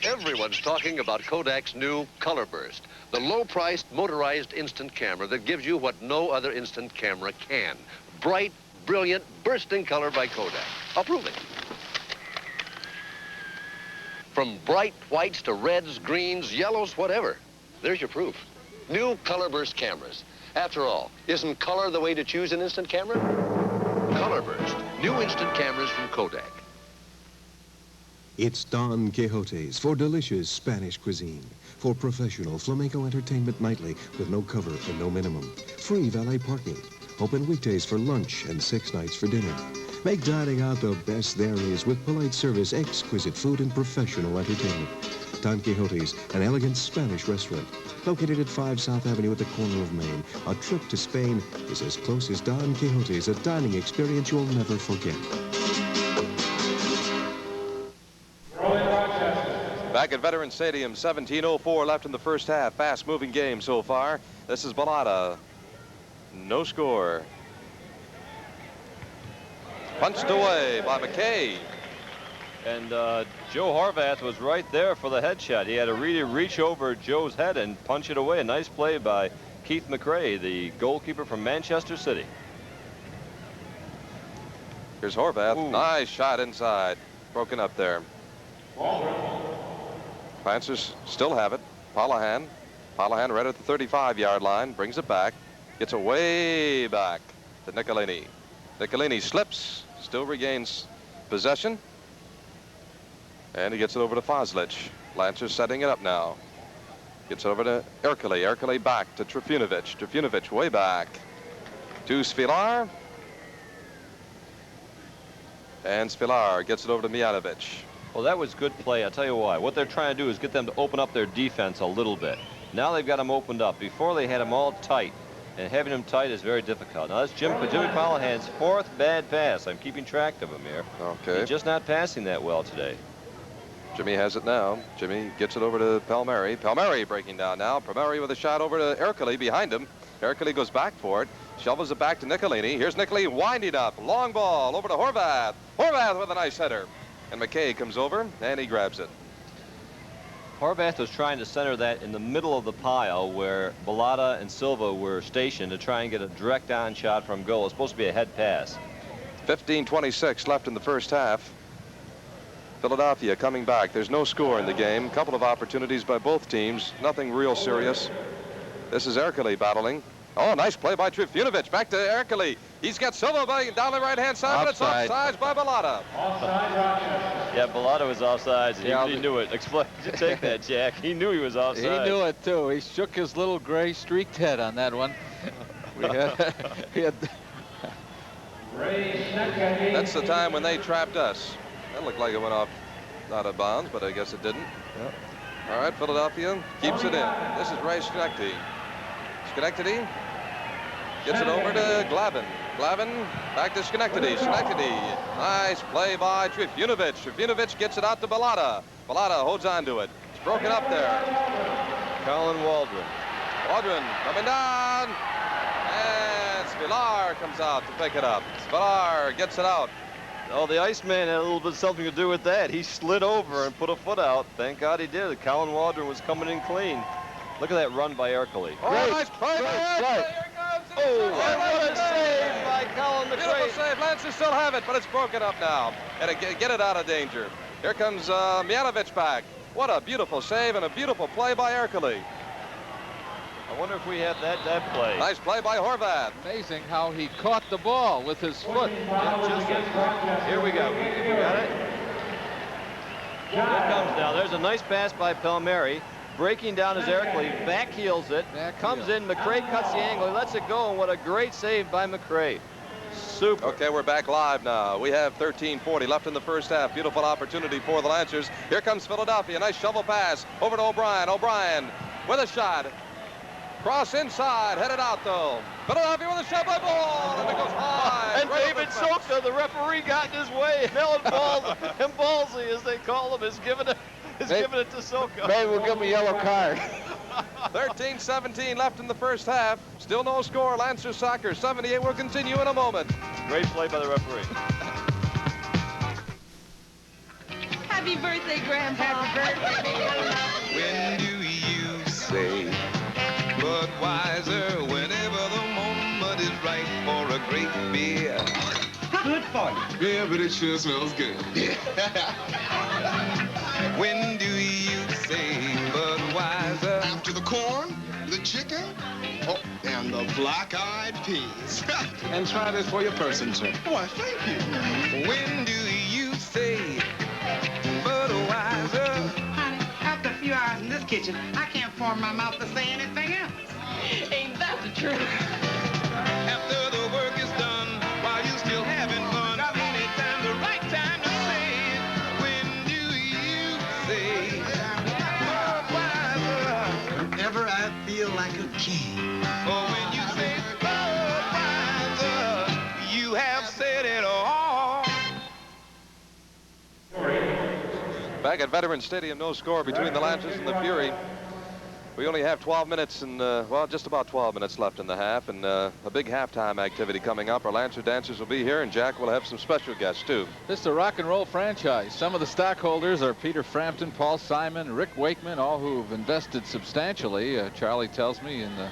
Everyone's talking about Kodak's new Color Burst, the low-priced motorized instant camera that gives you what no other instant camera can. Bright, brilliant, bursting color by Kodak. Approve it. From bright whites to reds, greens, yellows, whatever. There's your proof. New Color Burst cameras. After all, isn't color the way to choose an instant camera? Color Burst. New instant cameras from Kodak. It's Don Quixote's for delicious Spanish cuisine. For professional flamenco entertainment nightly with no cover and no minimum. Free valet parking. Open weekdays for lunch and 6 nights for dinner. Make dining out the best there is with polite service, exquisite food, and professional entertainment. Don Quixote's, an elegant Spanish restaurant. Located at 5 South Avenue at the corner of Main, a trip to Spain is as close as Don Quixote's, a dining experience you'll never forget. Back at Veterans Stadium, 17:04 left in the first half. Fast-moving game so far. This is Bolota. No score. Punched away by McKay. And Joe Horvath was right there for the headshot. He had to really reach over Joe's head and punch it away. A nice play by Keith McRae, the goalkeeper from Manchester City. Here's Horvath. Ooh. Nice shot inside. Broken up there. Lancers still have it. Polahan right at the 35-yard line. Brings it back. Gets away back to Nicolini. Nicolini slips. Still regains possession. And he gets it over to Foslich. Lancers setting it up now. Gets over to Ercole. Ercole back to Trifunovic. Trifunovic way back to Svilar. And Svilar gets it over to Mijanovic. Well, that was good play. I'll tell you why. What they're trying to do is get them to open up their defense a little bit. Now they've got them opened up. Before they had them all tight. And having them tight is very difficult. Now that's Jimmy Polahan's 4th bad pass. I'm keeping track of him here. Okay. He's just not passing that well today. Jimmy has it now. Jimmy gets it over to Palmieri. Palmieri breaking down now. Palmieri with a shot over to Ercole behind him. Ercole goes back for it. Shovels it back to Nicolini. Here's Nicolini winding up. Long ball over to Horvath. Horvath with a nice header. And McKay comes over and he grabs it. Horvath was trying to center that in the middle of the pile where Bolota and Silva were stationed to try and get a direct on shot from goal. It's supposed to be a head pass. 15:26 left in the first half. Philadelphia coming back. There's no score in the game. Couple of opportunities by both teams. Nothing real serious. This is Ercole battling. Oh, nice play by Trifunovic. Back to Ercole. He's got Silva down the right-hand side, but it's offsides by Bolota. Yeah, Bolota was offsides. He knew it. Explain. Take that, Jack. He knew he was offsides. He knew it, too. He shook his little gray streaked head on that one. That's the time when they trapped us. That looked like it went off out of bounds, but I guess it didn't. Yep. All right, Philadelphia keeps it in. This is Ray Schenectady. Schenectady gets it over to Glavin. Glavin back to Schenectady. Schenectady. Nice play by Trifunovic. Trifunovic gets it out to Bolota. Bolota holds on to it. It's broken up there. Colin Waldron. Waldron coming down. And Svilar comes out to pick it up. Svilar gets it out. Oh, the Iceman had a little bit something to do with that. He slid over and put a foot out. Thank God he did. Colin Waldron was coming in clean. Look at that run by Ercole. Oh, nice play by Ercole. Oh, what a save by Colin McRae. Beautiful save. Lancers still have it, but it's broken up now. And get it out of danger. Here comes Mijanovic back. What a beautiful save and a beautiful play by Ercole. I wonder if we have that play. Nice play by Horvath. Amazing how he caught the ball with his foot. Here we go. We got it. Here it comes now. There's a nice pass by Palmieri. Breaking down his Ercole, back heels it, comes in, McRae cuts the angle, he lets it go, and what a great save by McRae. Super. Okay, we're back live now. We have 13:40 left in the first half. Beautiful opportunity for the Lancers. Here comes Philadelphia. Nice shovel pass over to O'Brien. O'Brien with a shot. Cross inside, headed out though. Philadelphia with a shot by ball, and it goes high. And David Soka, the referee, got in his way. Alan Ballsy, as they call him, is giving it to Soka. Maybe we'll give him a yellow card. 13:17 left in the first half. Still no score. Lancers soccer 78 will continue in a moment. Great play by the referee. Happy birthday, Grandpa. Happy birthday. When do you say Budweiser whenever the moment is right for a great beer? Good for you. Yeah, but it sure smells good. When do you say Budweiser? After the corn, the chicken, and the black-eyed peas. And try this for your person, sir. Why, thank you. When do you say Budweiser? Honey, after a few hours in this kitchen, I can't form my mouth to say anything else. Ain't that the truth? After the work is done, while you still having fun, anytime the right time to say it. When do you say the king. Oh, when you say Budweiser, you have said it all. Back at Veterans Stadium, no score between the Lancers and the Fury. We only have 12 minutes and, well, just about 12 minutes left in the half, and a big halftime activity coming up. Our Lancer dancers will be here, and Jack will have some special guests, too. This is a rock and roll franchise. Some of the stockholders are Peter Frampton, Paul Simon, Rick Wakeman, all who have invested substantially, Charlie tells me, in the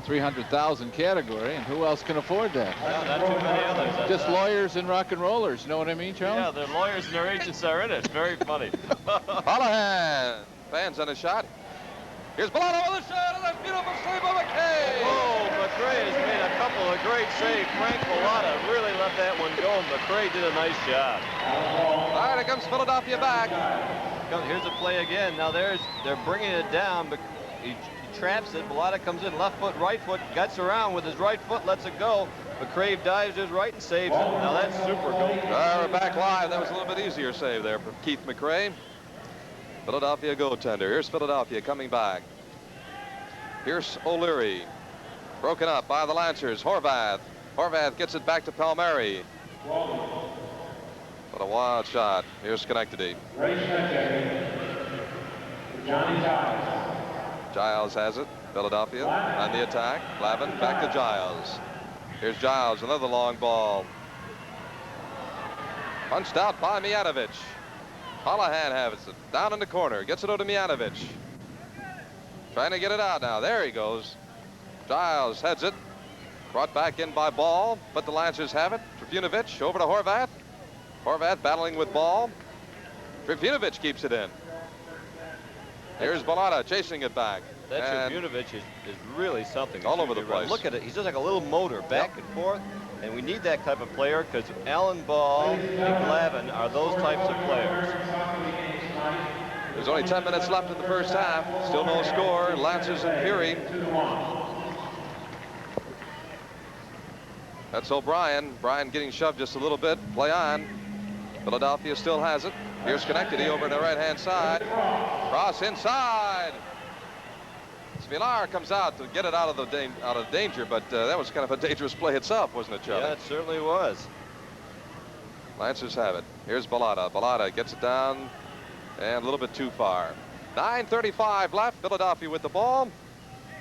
300,000 category, and who else can afford that? Not too many others. Just lawyers and rock and rollers, you know what I mean, Charlie? Yeah, the lawyers and their agents are in it. Very funny. Holohan, fans on a shot. Here's Bolota with a shot, and a beautiful save by McKay. Oh, McRae has made a couple of great saves. Frank Bolota really let that one go, and McRae did a nice job. All right, here comes Philadelphia back. Here's a play again. Now they're bringing it down, but he traps it. Bolota comes in, left foot, right foot, guts around with his right foot, lets it go. McRae dives to his right and saves it. Now that's super goal. We're back live. That was a little bit easier save there for Keith McRae. Philadelphia goaltender. Here's Philadelphia coming back. Here's O'Leary. Broken up by the Lancers. Horvath. Horvath gets it back to Palmieri. What a wild shot. Here's Schenectady. Giles has it. Philadelphia on the attack. Lavin back to Giles. Here's Giles. Another long ball. Punched out by Mijatovic. Holohan has it down in the corner. Gets it over to Mijatovic. Trying to get it out now. There he goes. Giles heads it. Brought back in by Ball, but the Lancers have it. Trifunovic over to Horvath. Horvath battling with Ball. Trifunovic keeps it in. Here's Bolota chasing it back. That Trifunovic is really something. All over the place. Look at it. He's just like a little motor back and forth. And we need that type of player because Alan Ball and Glavin are those types of players. There's only 10 minutes left in the first half. Still no score. Lancers and Fury. That's O'Brien. Bryan getting shoved just a little bit. Play on. Philadelphia still has it. Here's Schenectady over to the right-hand side. Cross inside. Villar comes out to get it out of danger, but that was kind of a dangerous play itself, wasn't it, Charlie? Yeah, it certainly was. Lancers have it. Here's Bolota. Bolota gets it down and a little bit too far. 9:35 left. Philadelphia with the ball.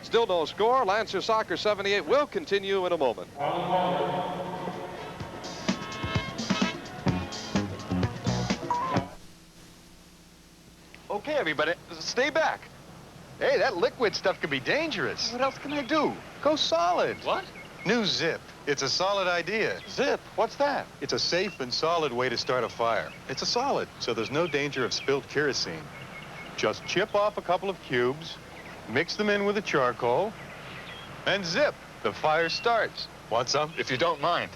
Still no score. Lancer Soccer 78 will continue in a moment. Okay, everybody, stay back. Hey, that liquid stuff can be dangerous. What else can I do? Go solid. What? New Zip. It's a solid idea. Zip? What's that? It's a safe and solid way to start a fire. It's a solid, so there's no danger of spilled kerosene. Just chip off a couple of cubes, mix them in with the charcoal, and zip. The fire starts. Want some? If you don't mind.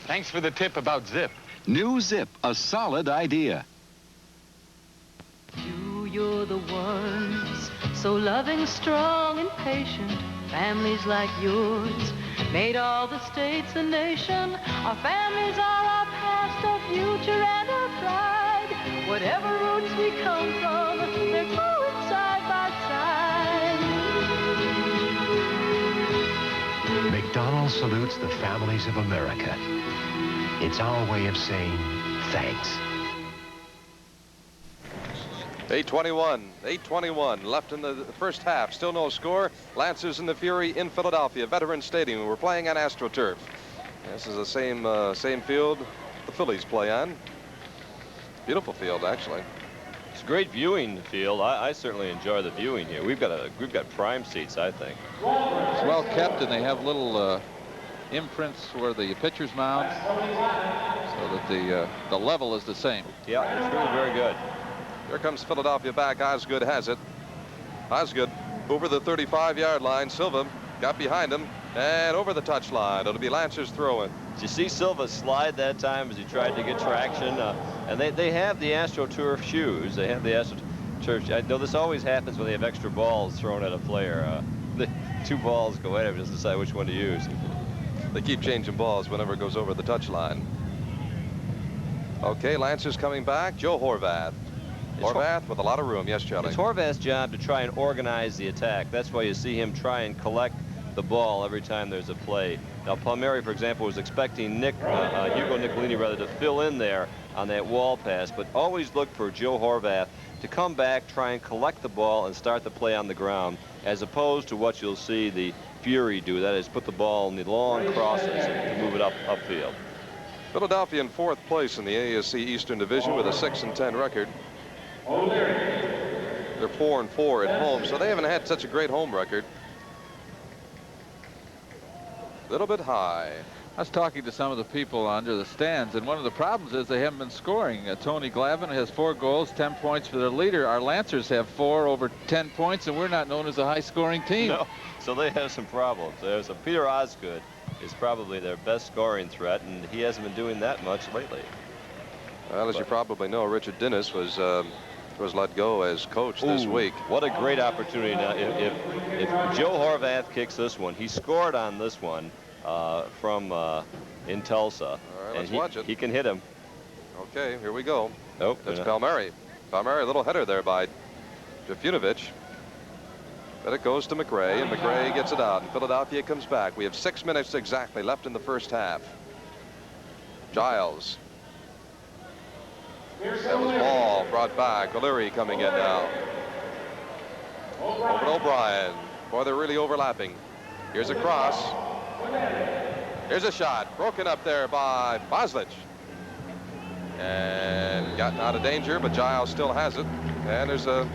Thanks for the tip about Zip. New Zip, a solid idea. You're the ones, so loving, strong, and patient. Families like yours made all the states a nation. Our families are our past, our future, and our pride. Whatever roots we come from, they're growing side by side. McDonald's salutes the families of America. It's our way of saying thanks. 8:21 left in the first half. Still no score. Lancers and the Fury in Philadelphia, Veterans Stadium. We're playing on AstroTurf. This is the same field the Phillies play on. Beautiful field, actually. It's a great viewing field. I certainly enjoy the viewing here. We've got prime seats, I think. It's well kept, and they have little imprints where the pitchers mount, so that the level is the same. Yeah, it's really very good. Here comes Philadelphia back. Osgood has it. Osgood over the 35-yard line. Silva got behind him and over the touchline. It'll be Lancers throwing. Did you see Silva slide that time as he tried to get traction? And they have the AstroTurf shoes. They have the AstroTurf. I know this always happens when they have extra balls thrown at a player. The two balls go at him, just decide which one to use. They keep changing balls whenever it goes over the touchline. Okay, Lancers coming back. Joe Horvath. Horvath with a lot of room. Yes, Charlie. It's Horvath's job to try and organize the attack. That's why you see him try and collect the ball every time there's a play. Now, Palmieri, for example, was expecting Hugo Nicolini rather to fill in there on that wall pass, but always look for Joe Horvath to come back, try and collect the ball and start the play on the ground, as opposed to what you'll see the Fury do, that is put the ball in the long crosses to move it upfield. Philadelphia in 4th place in the ASC Eastern Division with a 6-10 record. They're 4-4 at home, so they haven't had such a great home record. A little bit high. I was talking to some of the people under the stands, and one of the problems is they haven't been scoring. Tony Glavin has 4 goals, 10 points for their leader. Our Lancers have 4 over 10 points, and we're not known as a high-scoring team. No, so they have some problems. There's a Peter Osgood is probably their best scoring threat, and he hasn't been doing that much lately. Well, as you probably know, Richard Dennis was let go as coach this week. What a great opportunity. Now, if Joe Horvath kicks this one, he scored on this one from in Tulsa. All right, let's and watch it. He can hit him. Okay, here we go. Nope. That's Palmieri. Palmieri, a little header there by Trifunovic. But it goes to McRae, and McRae gets it out, and Philadelphia comes back. We have 6 minutes exactly left in the first half. Giles. That was ball brought back. O'Leary coming in now. Over to O'Brien. Boy, they're really overlapping. Here's a cross. Here's a shot. Broken up there by Boslich. And gotten out of danger, but Giles still has it. And there's a...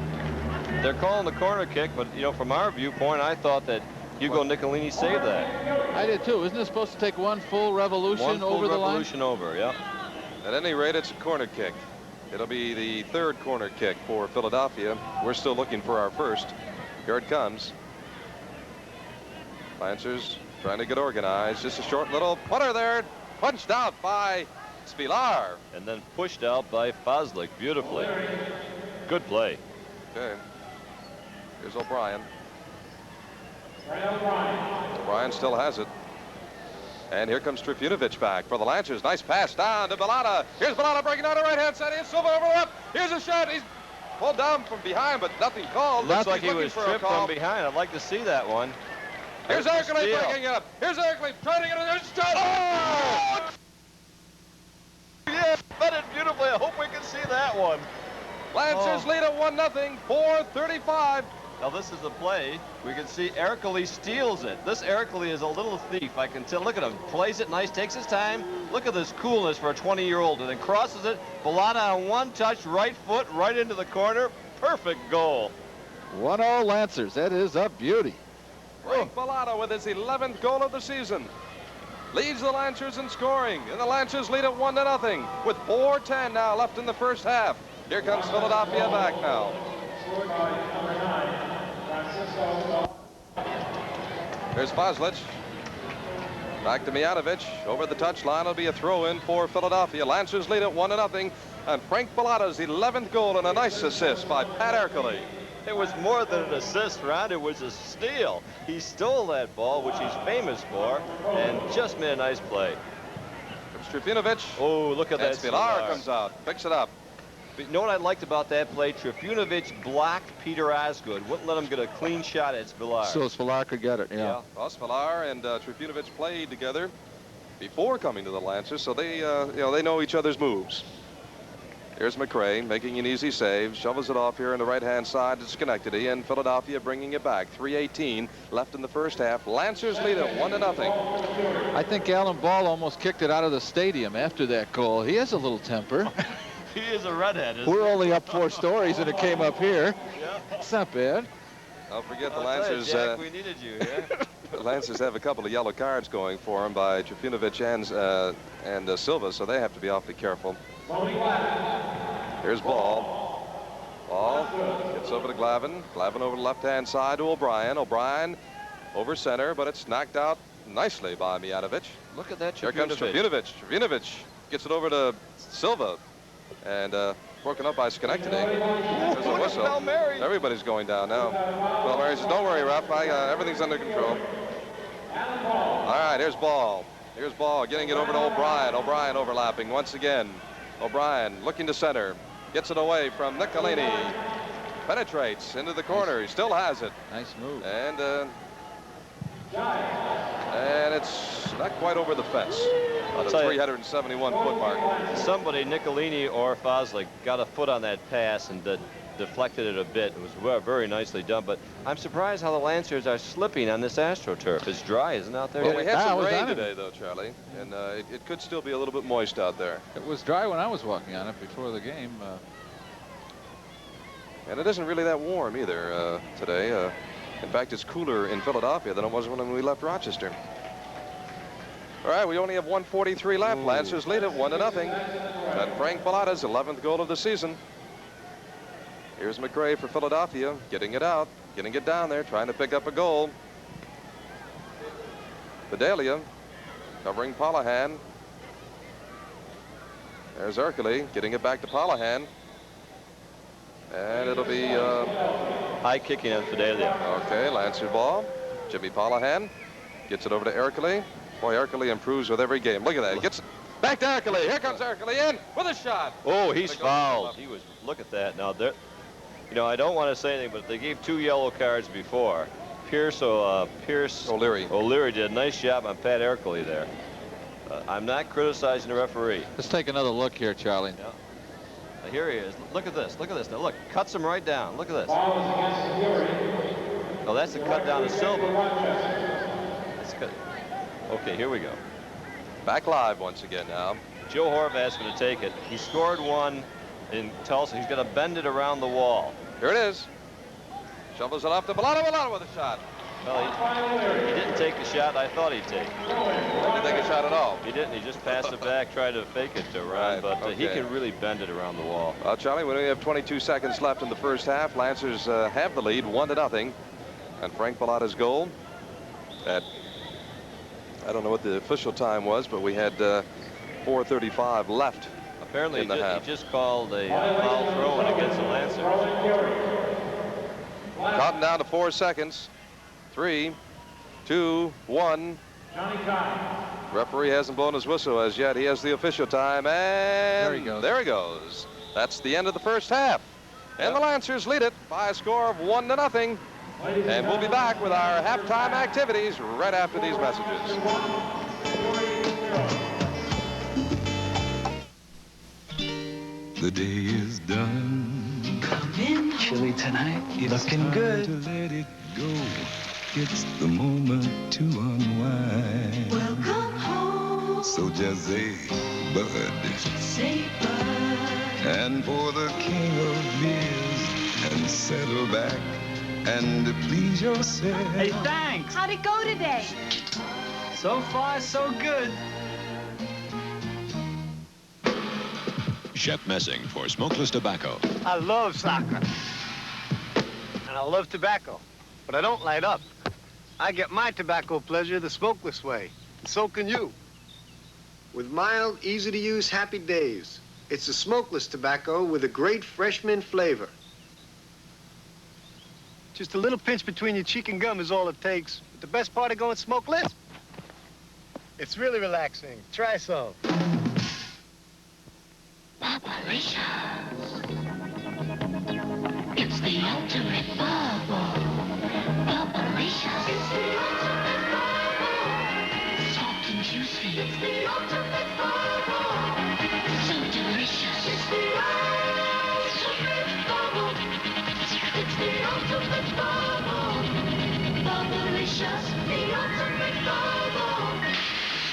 They're calling the corner kick, but, you know, from our viewpoint, I thought that Hugo Nicolini saved that. I did, too. Isn't it supposed to take one full revolution over the line? One full revolution over, yeah. At any rate, it's a corner kick. It'll be the 3rd corner kick for Philadelphia. We're still looking for our first. Here it comes. Lancers trying to get organized. Just a short little putter there. Punched out by Spilar. And then pushed out by Foslick beautifully. Good play. Okay. Here's O'Brien. O'Brien still has it. And here comes Trifunovic back for the Lancers. Nice pass down to Bolota. Here's Bolota breaking on the right-hand side. Here's Silva over the left. Here's a shot. He's pulled down from behind, but nothing called. Looks like he was tripped from behind. I'd like to see that one. Here's Ercole breaking it up. Here's Ercole trying to get it. There's a shot. Oh! Yeah, fed it beautifully. I hope we can see that one. Lancers lead at 1-0. 4:35. Now this is the play. We can see Ercole steals it. This Ercole is a little thief. I can tell. Look at him. Plays it nice. Takes his time. Look at this coolness for a 20-year-old. And then crosses it. Bolota on one touch. Right foot. Right into the corner. Perfect goal. 1-0 Lancers. That is a beauty. Frank Bolota with his 11th goal of the season. Leads the Lancers in scoring. And the Lancers lead at 1-0 with 4:10 now left in the first half. Here comes Philadelphia back now. Here's Boslich. Back to Mijatovic. Over the touchline. It'll be a throw-in for Philadelphia. Lancers lead at 1-0. And Frank Bolota's 11th goal and a nice assist by Pat Ercole. It was more than an assist, Ron. It was a steal. He stole that ball, which he's famous for, and just made a nice play. Comes Trifunovic. Oh, look at that. Spilar comes out. Picks it up. But you know what I liked about that play? Trifunovic blocked Peter Osgood. Wouldn't let him get a clean shot at Spilar. So Spilar could get it, yeah. Well, Spilar and Trifunovic played together before coming to the Lancers, so they, they know each other's moves. Here's McRae making an easy save, shovels it off here on the right-hand side to Schenectady, and Philadelphia bringing it back. 3:18 left in the first half. Lancers lead at 1-0. I think Alan Ball almost kicked it out of the stadium after that goal. He has a little temper. He is a redhead. We're only up 4 stories, and it came up here. Yeah. It's not bad. Don't forget the Lancers. Jack, we needed you. Yeah. The Lancers have a couple of yellow cards going for them by Trifunovic and Silva, so they have to be awfully careful. Here's Ball. Ball gets over to Glavin. Glavin over the left-hand side to O'Brien. O'Brien over center, but it's knocked out nicely by Mijatovic. Look at that. Here comes Trifunovic. Trifunovic gets it over to Silva. And broken up by Schenectady. There's a whistle. Everybody's going down now. Palmieri says, don't worry, ref. Everything's under control. All right, here's Ball. Here's Ball getting it over to O'Brien. O'Brien overlapping once again. O'Brien looking to center. Gets it away from Nicolini. Penetrates into the corner. He still has it. Nice move. And it's not quite over the fence. The 371-foot mark. Somebody, Nicolini or Foslick, got a foot on that pass and deflected it a bit. It was very nicely done, but I'm surprised how the Lancers are slipping on this AstroTurf. It's dry, isn't it, out there? Well, we had some rain today, though, Charlie, and it could still be a little bit moist out there. It was dry when I was walking on it before the game. And it isn't really that warm either today. In fact, it's cooler in Philadelphia than it was when we left Rochester. All right, we only have 1:43 left. Lancers lead it 1-0. And Frank Bollota's 11th goal of the season. Here's McRae for Philadelphia, getting it out, getting it down there, trying to pick up a goal. Bedelia covering Polahan. There's Ercole getting it back to Polahan. And it'll be high kicking on Fidelia. Okay, Lancer ball. Jimmy Polahan gets it over to Ercole. Boy, Ercole improves with every game. Look at that. He gets it back to Ercole. Here comes Ercole in with a shot. Oh, he's fouled. He was. Look at that. Now, there. You know, I don't want to say anything, but they gave 2 yellow cards before. Pierce O'Leary did a nice job on Pat Ercole there. I'm not criticizing the referee. Let's take another look here, Charlie. Yeah. Now, here he is. Look at this. Look at this. Now, look. Cuts him right down. Look at this. Oh, that's a cut down to Silva. That's good. Okay, here we go. Back live once again now. Joe Horvath's going to take it. He scored one in Tulsa. He's going to bend it around the wall. Here it is. Shovels it off to Bolota with a shot. Well, he didn't take the shot I thought he'd take. He didn't take a shot at all. He didn't. He just passed it back, tried to fake it to Ron, but he can really bend it around the wall. Well, Charlie, we only have 22 seconds left in the first half. Lancers have the lead, 1-0. And Frank Bollota's goal at, I don't know what the official time was, but we had 4:35 left. Apparently, in the half. He just called a foul throw-in against the Lancers. Counting down to 4 seconds. 3, 2, 1. Referee hasn't blown his whistle as yet. He has the official time, and there he goes. That's the end of the first half. And the Lancers lead it by a score of 1-0. And we'll be back with our halftime activities right after these messages. The day is done. Come in. Chilly tonight. Looking good. To let it go. It's the moment to unwind. Welcome home. So just say bud. Say bud. And pour the king of beers and settle back and please yourself. Hey, thanks. How'd it go today? So far, so good. Chef Messing for smokeless tobacco. I love soccer. And I love tobacco. But I don't light up. I get my tobacco pleasure the smokeless way. And so can you. With mild, easy-to-use Happy Days. It's a smokeless tobacco with a great fresh mint flavor. Just a little pinch between your cheek and gum is all it takes. But the best part of going smokeless? It's really relaxing. Try some. Bubblicious. It's the ultimate bubble. Bubblicious. It's the ultimate bubble. Soft and juicy. It's the ultimate bubble. So delicious. It's the ultimate bubble. It's the ultimate bubble. Bubblicious. The ultimate bubble.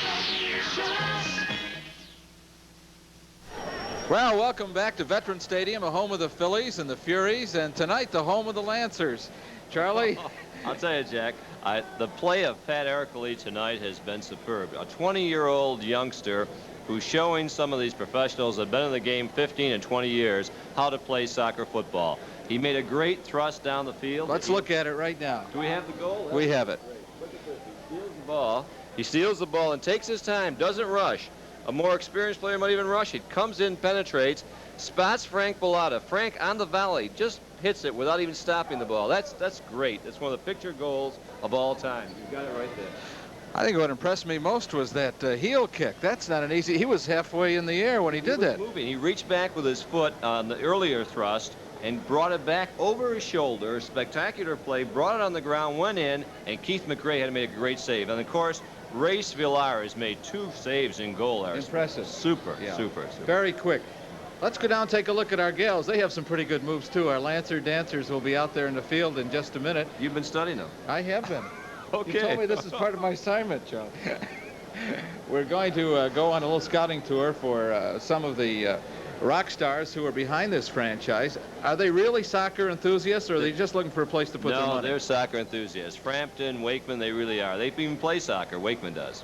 Bubblicious. Well, welcome back to Veterans Stadium, a home of the Phillies and the Furies, and tonight the home of the Lancers. Charlie? I'll tell you, Jack, the play of Pat Ercole tonight has been superb. A 20-year-old youngster who's showing some of these professionals that have been in the game 15 and 20 years how to play soccer football. He made a great thrust down the field. Let's look at it right now. Do we have the goal? We have it. Look at this. He steals the ball. He steals the ball and takes his time, doesn't rush. A more experienced player might even rush it. Comes in, penetrates, spots Frank Bolota. Frank on the volley, just hits it without even stopping the ball. That's great. That's one of the picture goals of all time. You've got it right there. I think what impressed me most was that heel kick. That's not an easy. He was halfway in the air when he did that. Moving. He reached back with his foot on the earlier thrust and brought it back over his shoulder. Spectacular play. Brought it on the ground, went in, and Keith McRae had to make a great save. And of course, Race Villar has made 2 saves in goal there. Impressive. Super, Yeah. super. Very quick. Let's go down and take a look at our gals. They have some pretty good moves, too. Our Lancer dancers will be out there in the field in just a minute. You've been studying them. I have been. Okay. You told me this is part of my assignment, Joe. We're going to go on a little scouting tour for some of the rock stars who are behind this franchise. Are they really soccer enthusiasts, or are they just looking for a place to put their money? No, they're soccer enthusiasts. Frampton, Wakeman, they really are. They even play soccer. Wakeman does.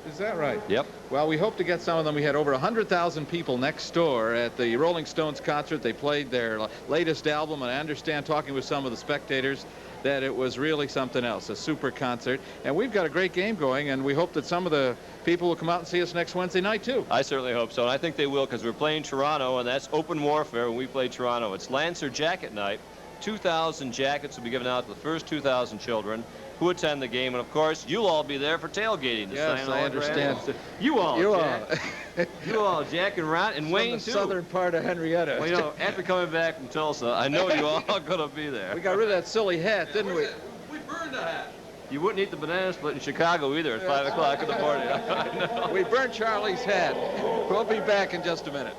Is that right? Yep. Well, we hope to get some of them. We had over 100,000 people next door at the Rolling Stones concert. They played their latest album, and I understand, talking with some of the spectators, that it was really something else, a super concert. And we've got a great game going, and we hope that some of the people will come out and see us next Wednesday night, too. I certainly hope so, and I think they will, because we're playing Toronto, and that's open warfare when we play Toronto. It's Lancer Jacket Night. 2,000 jackets will be given out to the first 2,000 children who attend the game, and of course, you'll all be there for tailgating. To Yes, sign I autographs. understand. You all, You Jack. You all, Jack and Ron, and Wayne, From the too. southern part of Henrietta. Well, you know, after coming back from Tulsa, I know you all are going to be there. We got rid of that silly hat, didn't we? We burned the hat. You wouldn't eat the banana split in Chicago either at 5 o'clock in the morning. I know. We burned Charlie's hat. We'll be back in just a minute.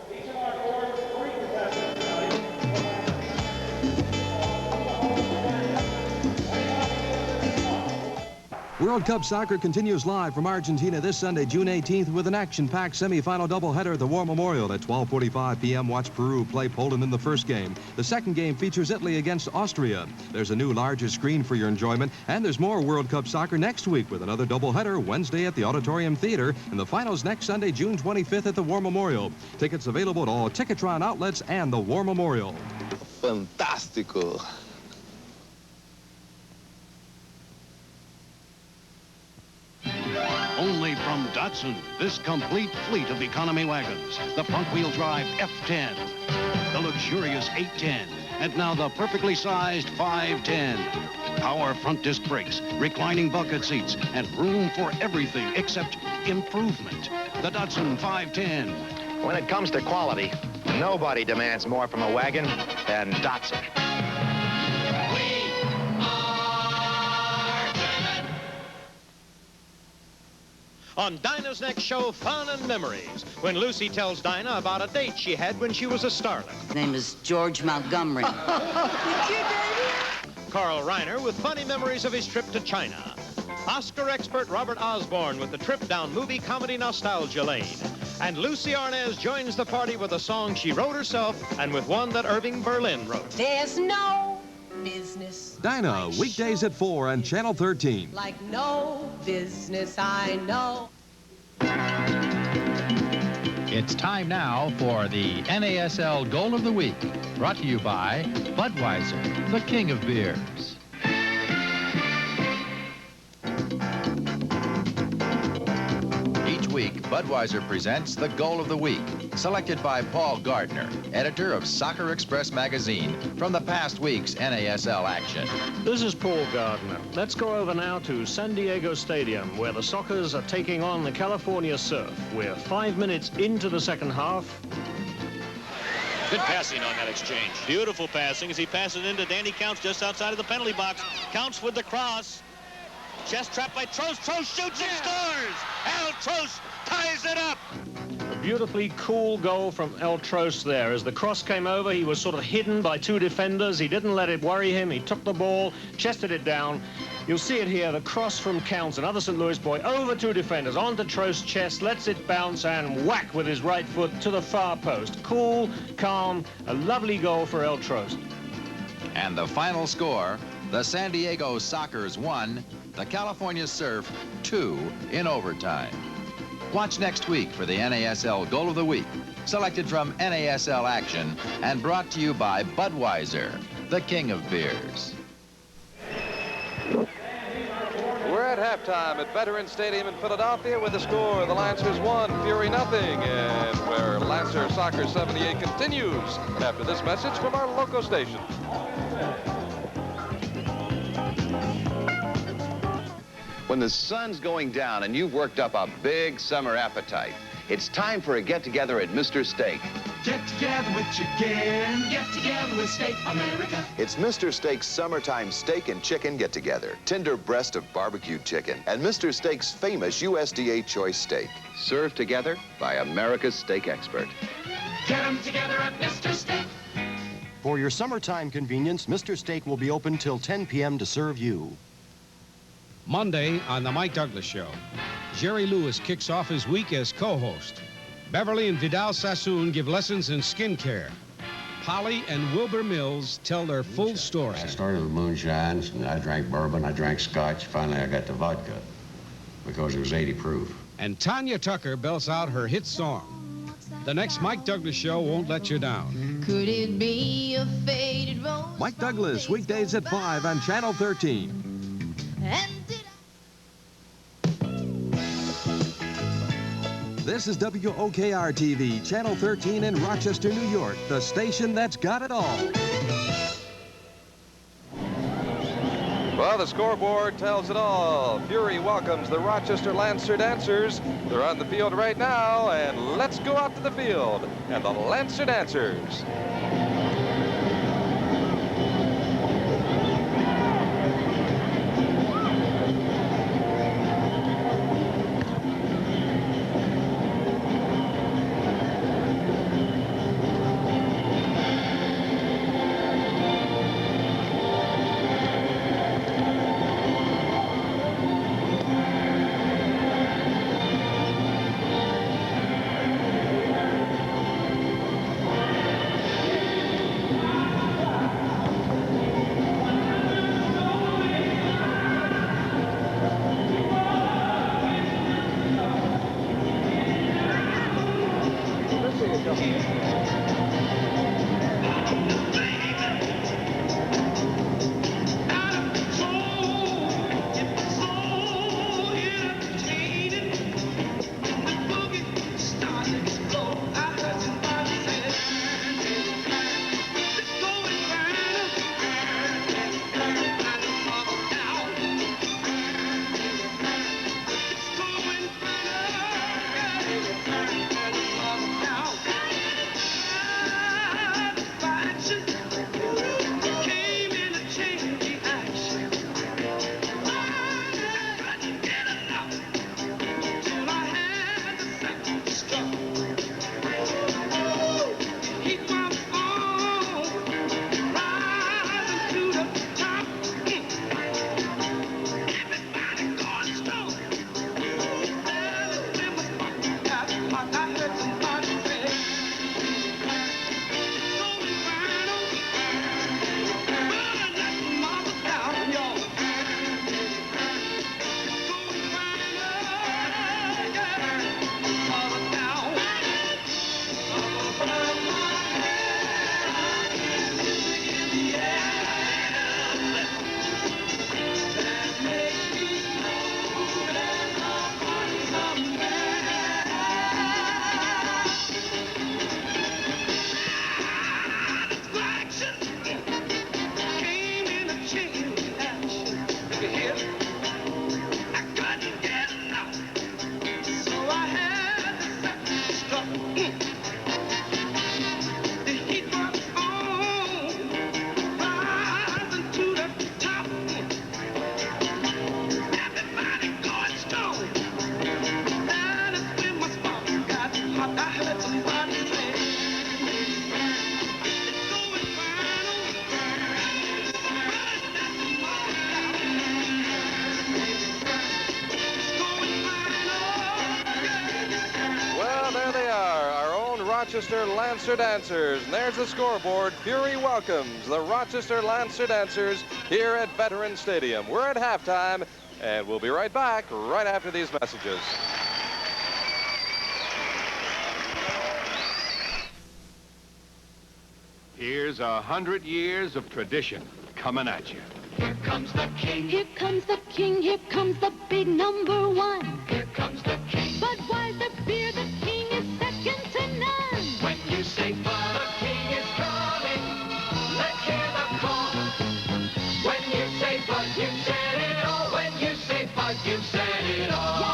World Cup Soccer continues live from Argentina this Sunday, June 18th, with an action-packed semifinal doubleheader at the War Memorial. At 12:45 p.m., watch Peru play Poland in the first game. The second game features Italy against Austria. There's a new, larger screen for your enjoyment, and there's more World Cup Soccer next week with another doubleheader Wednesday at the Auditorium Theater, and the finals next Sunday, June 25th at the War Memorial. Tickets available at all Ticketron outlets and the War Memorial. Fantástico. Only from Datsun, this complete fleet of economy wagons. The front-wheel drive F10, the luxurious 810, and now the perfectly sized 510. Power front disc brakes, reclining bucket seats, and room for everything except improvement. The Datsun 510. When it comes to quality, nobody demands more from a wagon than Datsun. On Dinah's next show, Fun and Memories, when Lucy tells Dinah about a date she had when she was a starlet. His name is George Montgomery. Carl Reiner with funny memories of his trip to China. Oscar expert Robert Osborne with the trip down movie comedy nostalgia lane. And Lucy Arnaz joins the party with a song she wrote herself and with one that Irving Berlin wrote. There's no business Dinah, weekdays at 4 on Channel 13. like no business I know. It's time now for the NASL Goal of the Week, brought to you by Budweiser, the king of beers. Each week, Budweiser presents the Goal of the Week, selected by Paul Gardner, editor of Soccer Express magazine, from the past week's NASL action. This is Paul Gardner. Let's go over now to San Diego Stadium, where the Sockers are taking on the California Surf. We're 5 minutes into the second half. Good passing on that exchange. Beautiful passing as he passes into Danny Counts just outside of the penalty box. Counts with the cross. Chest trapped by Trost. Trost shoots and scores! Al Trost ties it up! A beautifully cool goal from El Trost there. As the cross came over, he was sort of hidden by 2 defenders. He didn't let it worry him. He took the ball, chested it down. You'll see it here, the cross from Counts, another St. Louis boy, over 2 defenders, onto Trost's chest, lets it bounce, and whack with his right foot to the far post. Cool, calm, a lovely goal for El Trost. And the final score, the San Diego Sockers 1, the California Surf 2 in overtime. Watch next week for the NASL Goal of the Week, selected from NASL Action and brought to you by Budweiser, the king of beers. We're at halftime at Veterans Stadium in Philadelphia with the score, the Lancers 1, Fury nothing, and where Lancer Soccer 78 continues after this message from our local station. When the sun's going down and you've worked up a big summer appetite, it's time for a get-together at Mr. Steak. Get together with chicken. Get together with Steak America. It's Mr. Steak's summertime steak and chicken get-together. Tender breast of barbecued chicken and Mr. Steak's famous USDA choice steak. Served together by America's steak expert. Get them together at Mr. Steak. For your summertime convenience, Mr. Steak will be open till 10 p.m. to serve you. Monday on The Mike Douglas Show, Jerry Lewis kicks off his week as co-host. Beverly and Vidal Sassoon give lessons in skincare. Polly and Wilbur Mills tell their full story. I started with moonshine, and I drank bourbon, I drank scotch. Finally, I got to vodka because it was 80 proof. And Tanya Tucker belts out her hit song. The next Mike Douglas Show won't let you down. Could it be a faded rose? Mike Douglas, weekdays at 5 on Channel 13. This is WOKR-TV, Channel 13 in Rochester, New York, the station that's got it all. Well, the scoreboard tells it all. Fury welcomes the Rochester Lancer Dancers. They're on the field right now, and let's go out to the field and the Lancer Dancers. Rochester Lancer Dancers. And there's the scoreboard. Fury welcomes the Rochester Lancer Dancers here at Veterans Stadium. We're at halftime, and we'll be right back right after these messages. Here's 100 years of tradition coming at you. Here comes the king. Here comes the king. Here comes the big number one. Here comes the king. Budweiser beer, the king is second to none. When you say Bud, the king is coming. Let's hear the call. When you say Bud, you said it all. When you say Bud, You said it all.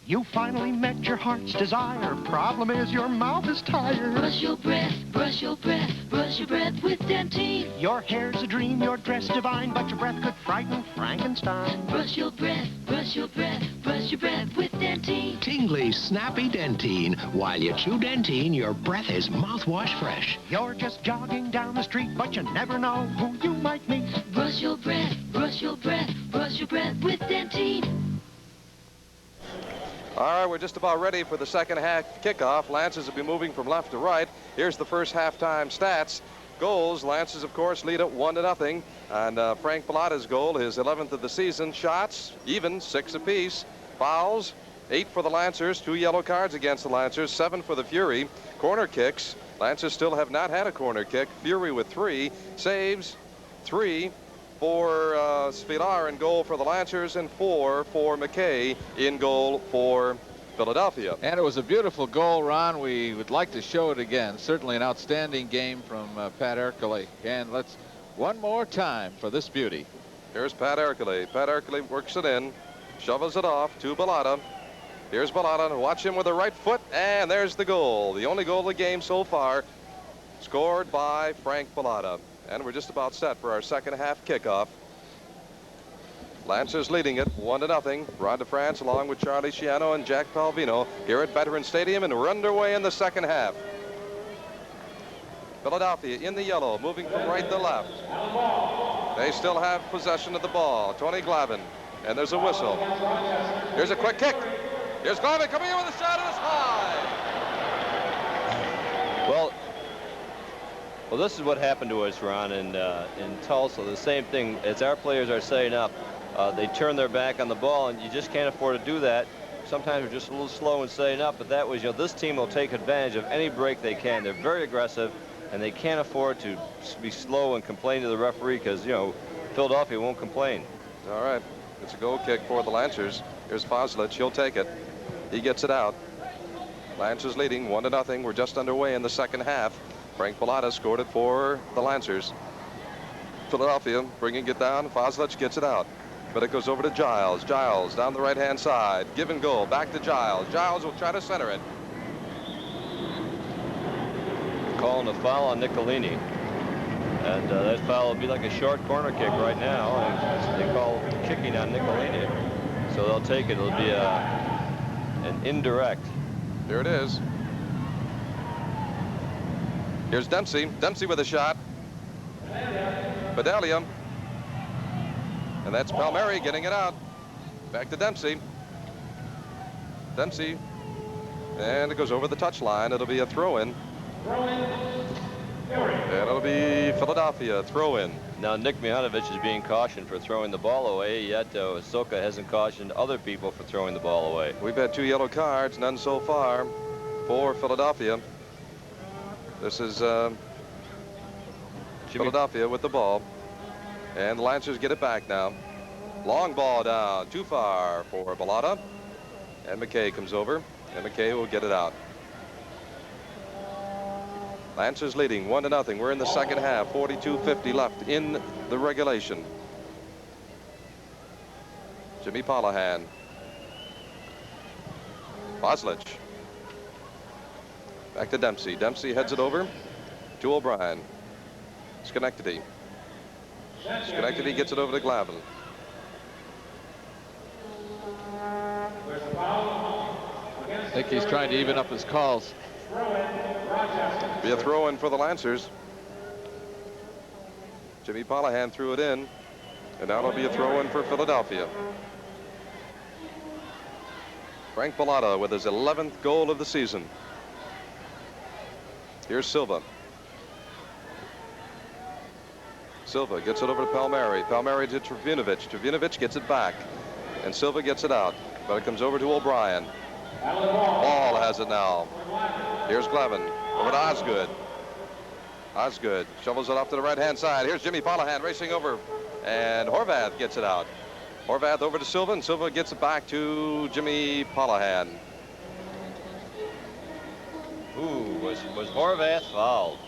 You finally met your heart's desire. Problem is your mouth is tired. Brush your breath, brush your breath, brush your breath with Dentine. Your hair's a dream, your dress divine, but your breath could frighten Frankenstein. Brush your breath, brush your breath, brush your breath with Dentine. Tingly, snappy Dentine. While you chew Dentine, your breath is mouthwash fresh. You're just jogging down the street, but you never know who you might meet. Brush your breath, brush your breath, brush your breath with Dentine. All right, we're just about ready for the second half kickoff. Lancers will be moving from left to right. Here's the first halftime stats. Goals, Lancers, of course, lead it 1-0. And Frank Bollota's goal, his 11th of the season. Shots, even, 6 apiece. Fouls, 8 for the Lancers. 2 yellow cards against the Lancers, 7 for the Fury. Corner kicks, Lancers still have not had a corner kick. Fury with 3. Saves, 3. For Svilar in goal for the Lancers, and 4 for McKay in goal for Philadelphia. And it was a beautiful goal, Ron. We would like to show it again. Certainly an outstanding game from Pat Ercole. And let's one more time for this beauty. Here's Pat Ercole. Pat Ercole works it in, shovels it off to Bolota. Here's Bolota. Watch him with the right foot, and there's the goal. The only goal of the game so far, scored by Frank Bolota. And we're just about set for our second half kickoff. Lancers leading it 1-0. Ron DeFrance along with Charlie Schiano and Jack Palvino here at Veterans Stadium, and we're underway in the second half. Philadelphia in the yellow, moving from right to left. They still have possession of the ball. Tony Glavin, and there's a whistle. Here's a quick kick. Here's Glavin coming in with a shot, and it's high. Well, this is what happened to us, Ron, in Tulsa. The same thing as our players are setting up. They turn their back on the ball, and you just can't afford to do that. Sometimes we're just a little slow in setting up, but that was, this team will take advantage of any break they can. They're very aggressive, and they can't afford to be slow and complain to the referee because, Philadelphia won't complain. All right, it's a goal kick for the Lancers. Here's Foslich. He'll take it. He gets it out. Lancers leading 1-0. We're just underway in the second half. Frank Bolota scored it for the Lancers. Philadelphia bringing it down. Foslich gets it out. But it goes over to Giles. Giles down the right-hand side. Give and go. Back to Giles. Giles will try to center it. Calling a foul on Nicolini. And that foul will be like a short corner kick right now. And they call kicking on Nicolini. So they'll take it. It'll be an indirect. Here it is. Here's Dempsey. Dempsey with a shot. Bedelia. And that's Palmieri getting it out. Back to Dempsey. Dempsey. And it goes over the touchline. It'll be a throw-in. And it'll be Philadelphia throw-in. Now Nick Mihanovic is being cautioned for throwing the ball away, yet Soka hasn't cautioned other people for throwing the ball away. We've had 2 yellow cards, none so far for Philadelphia. This is Philadelphia with the ball. And the Lancers get it back now. Long ball down, too far for Bolota. And McKay comes over, and McKay will get it out. Lancers leading 1-0. We're in the second half, 42:50 left in the regulation. Jimmy Polahan. Foslich. Back to Dempsey. Dempsey heads it over to O'Brien. Schenectady. Schenectady gets it over to Glavin. I think he's trying to even up his calls. Be a throw-in for the Lancers. Jimmy Polahan threw it in, and now it'll be a throw-in for Philadelphia. Frank Bolota with his 11th goal of the season. Here's Silva. Silva gets it over to Palmieri. Palmieri to Trivinovic. Trivinovic gets it back, and Silva gets it out, but it comes over to O'Brien. Ball has it now. Here's Glavin over to Osgood. Osgood shovels it off to the right-hand side. Here's Jimmy Polahan racing over, and Horvath gets it out. Horvath over to Silva, and Silva gets it back to Jimmy Polahan. Ooh, was Horvath fouled?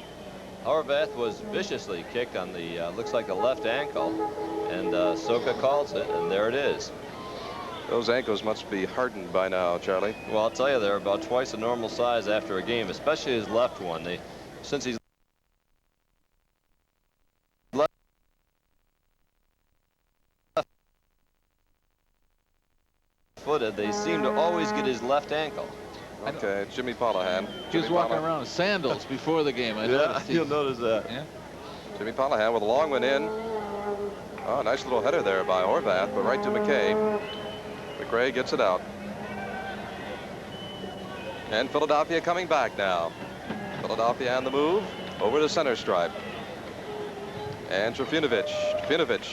Horvath was viciously kicked on the, looks like the left ankle, and Soka calls it, and there it is. Those ankles must be hardened by now, Charlie. Well, I'll tell you, they're about twice the normal size after a game, especially his left one. Since he's left-footed, they seem to always get his left ankle. Okay, Jimmy Polahan. He was walking around with sandals before the game. I noticed. You'll notice that. Yeah. Jimmy Polahan with a long one in. Oh, nice little header there by Horvath, but right to McKay. McRae gets it out. And Philadelphia coming back now. Philadelphia on the move over the center stripe. And Trifunovic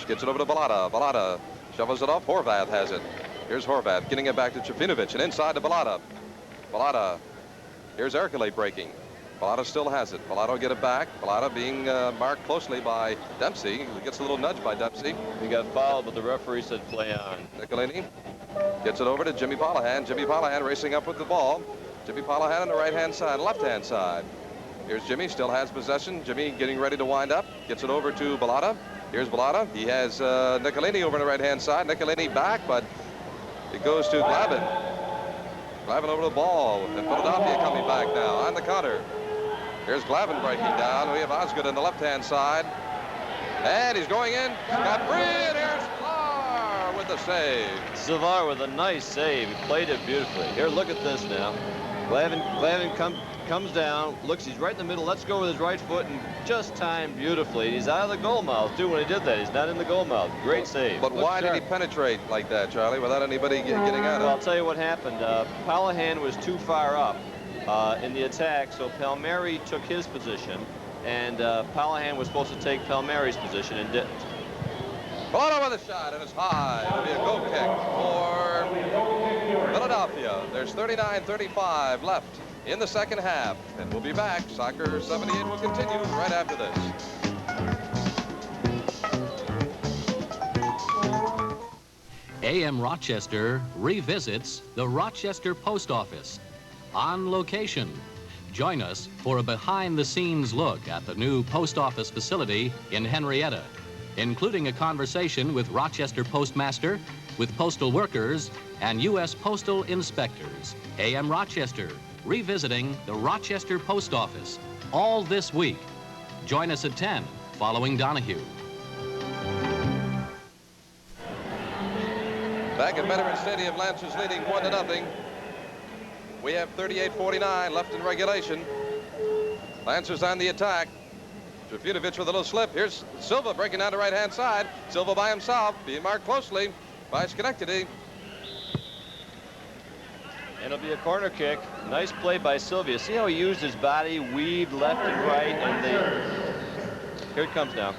gets it over to Bolota. Bolota shovels it off. Horvath has it. Here's Horvath getting it back to Trifunovic and inside to Bolota. Bolota. Here's Ercole breaking. Bolota still has it. Bolota will get it back. Bolota being marked closely by Dempsey. He gets a little nudge by Dempsey. He got fouled, but the referee said play on. Nicolini gets it over to Jimmy Polahan. Jimmy Polahan racing up with the ball. Jimmy Polahan on the right-hand side, left-hand side. Here's Jimmy, still has possession. Jimmy getting ready to wind up. Gets it over to Bolota. Here's Bolota. He has Nicolini over on the right-hand side. Nicolini back, but it goes to Glavin. Glavin over the ball, and Philadelphia coming back now on the counter. Here's Glavin breaking down. We have Osgood on the left-hand side. And he's going in. Got free, and here's Savar with the save. Savar with a nice save. He played it beautifully. Here, look at this now. Glavin comes down, looks, he's right in the middle, lets go with his right foot, and just timed beautifully. He's out of the goal mouth, too, when he did that. He's not in the goal mouth. Great save. But why did he penetrate like that, Charlie, without anybody getting at him? Well, I'll tell you what happened. Polahan was too far up in the attack, so Palmieri took his position, and Polahan was supposed to take Palmieri's position and didn't. Bolota with a shot, and it's high. It'll be a goal kick for Philadelphia. There's 39-35 left in the second half, and we'll be back. Soccer 78 will continue right after this. AM Rochester revisits the Rochester Post Office on location. Join us for a behind-the-scenes look at the new post office facility in Henrietta, including a conversation with Rochester Postmaster, with postal workers, and U.S. postal inspectors. AM Rochester, revisiting the Rochester Post Office, all this week. Join us at 10, following Donahue. Back at Veterans Stadium, Lancers leading 1-0. We have 38-49 left in regulation. Lancers on the attack. Trifunovic with a little slip. Here's Silva breaking down the right-hand side. Silva by himself, being marked closely by Schenectady. And it'll be a corner kick. Nice play by Sylvia. See how he used his body, weaved left and right, and here it comes now.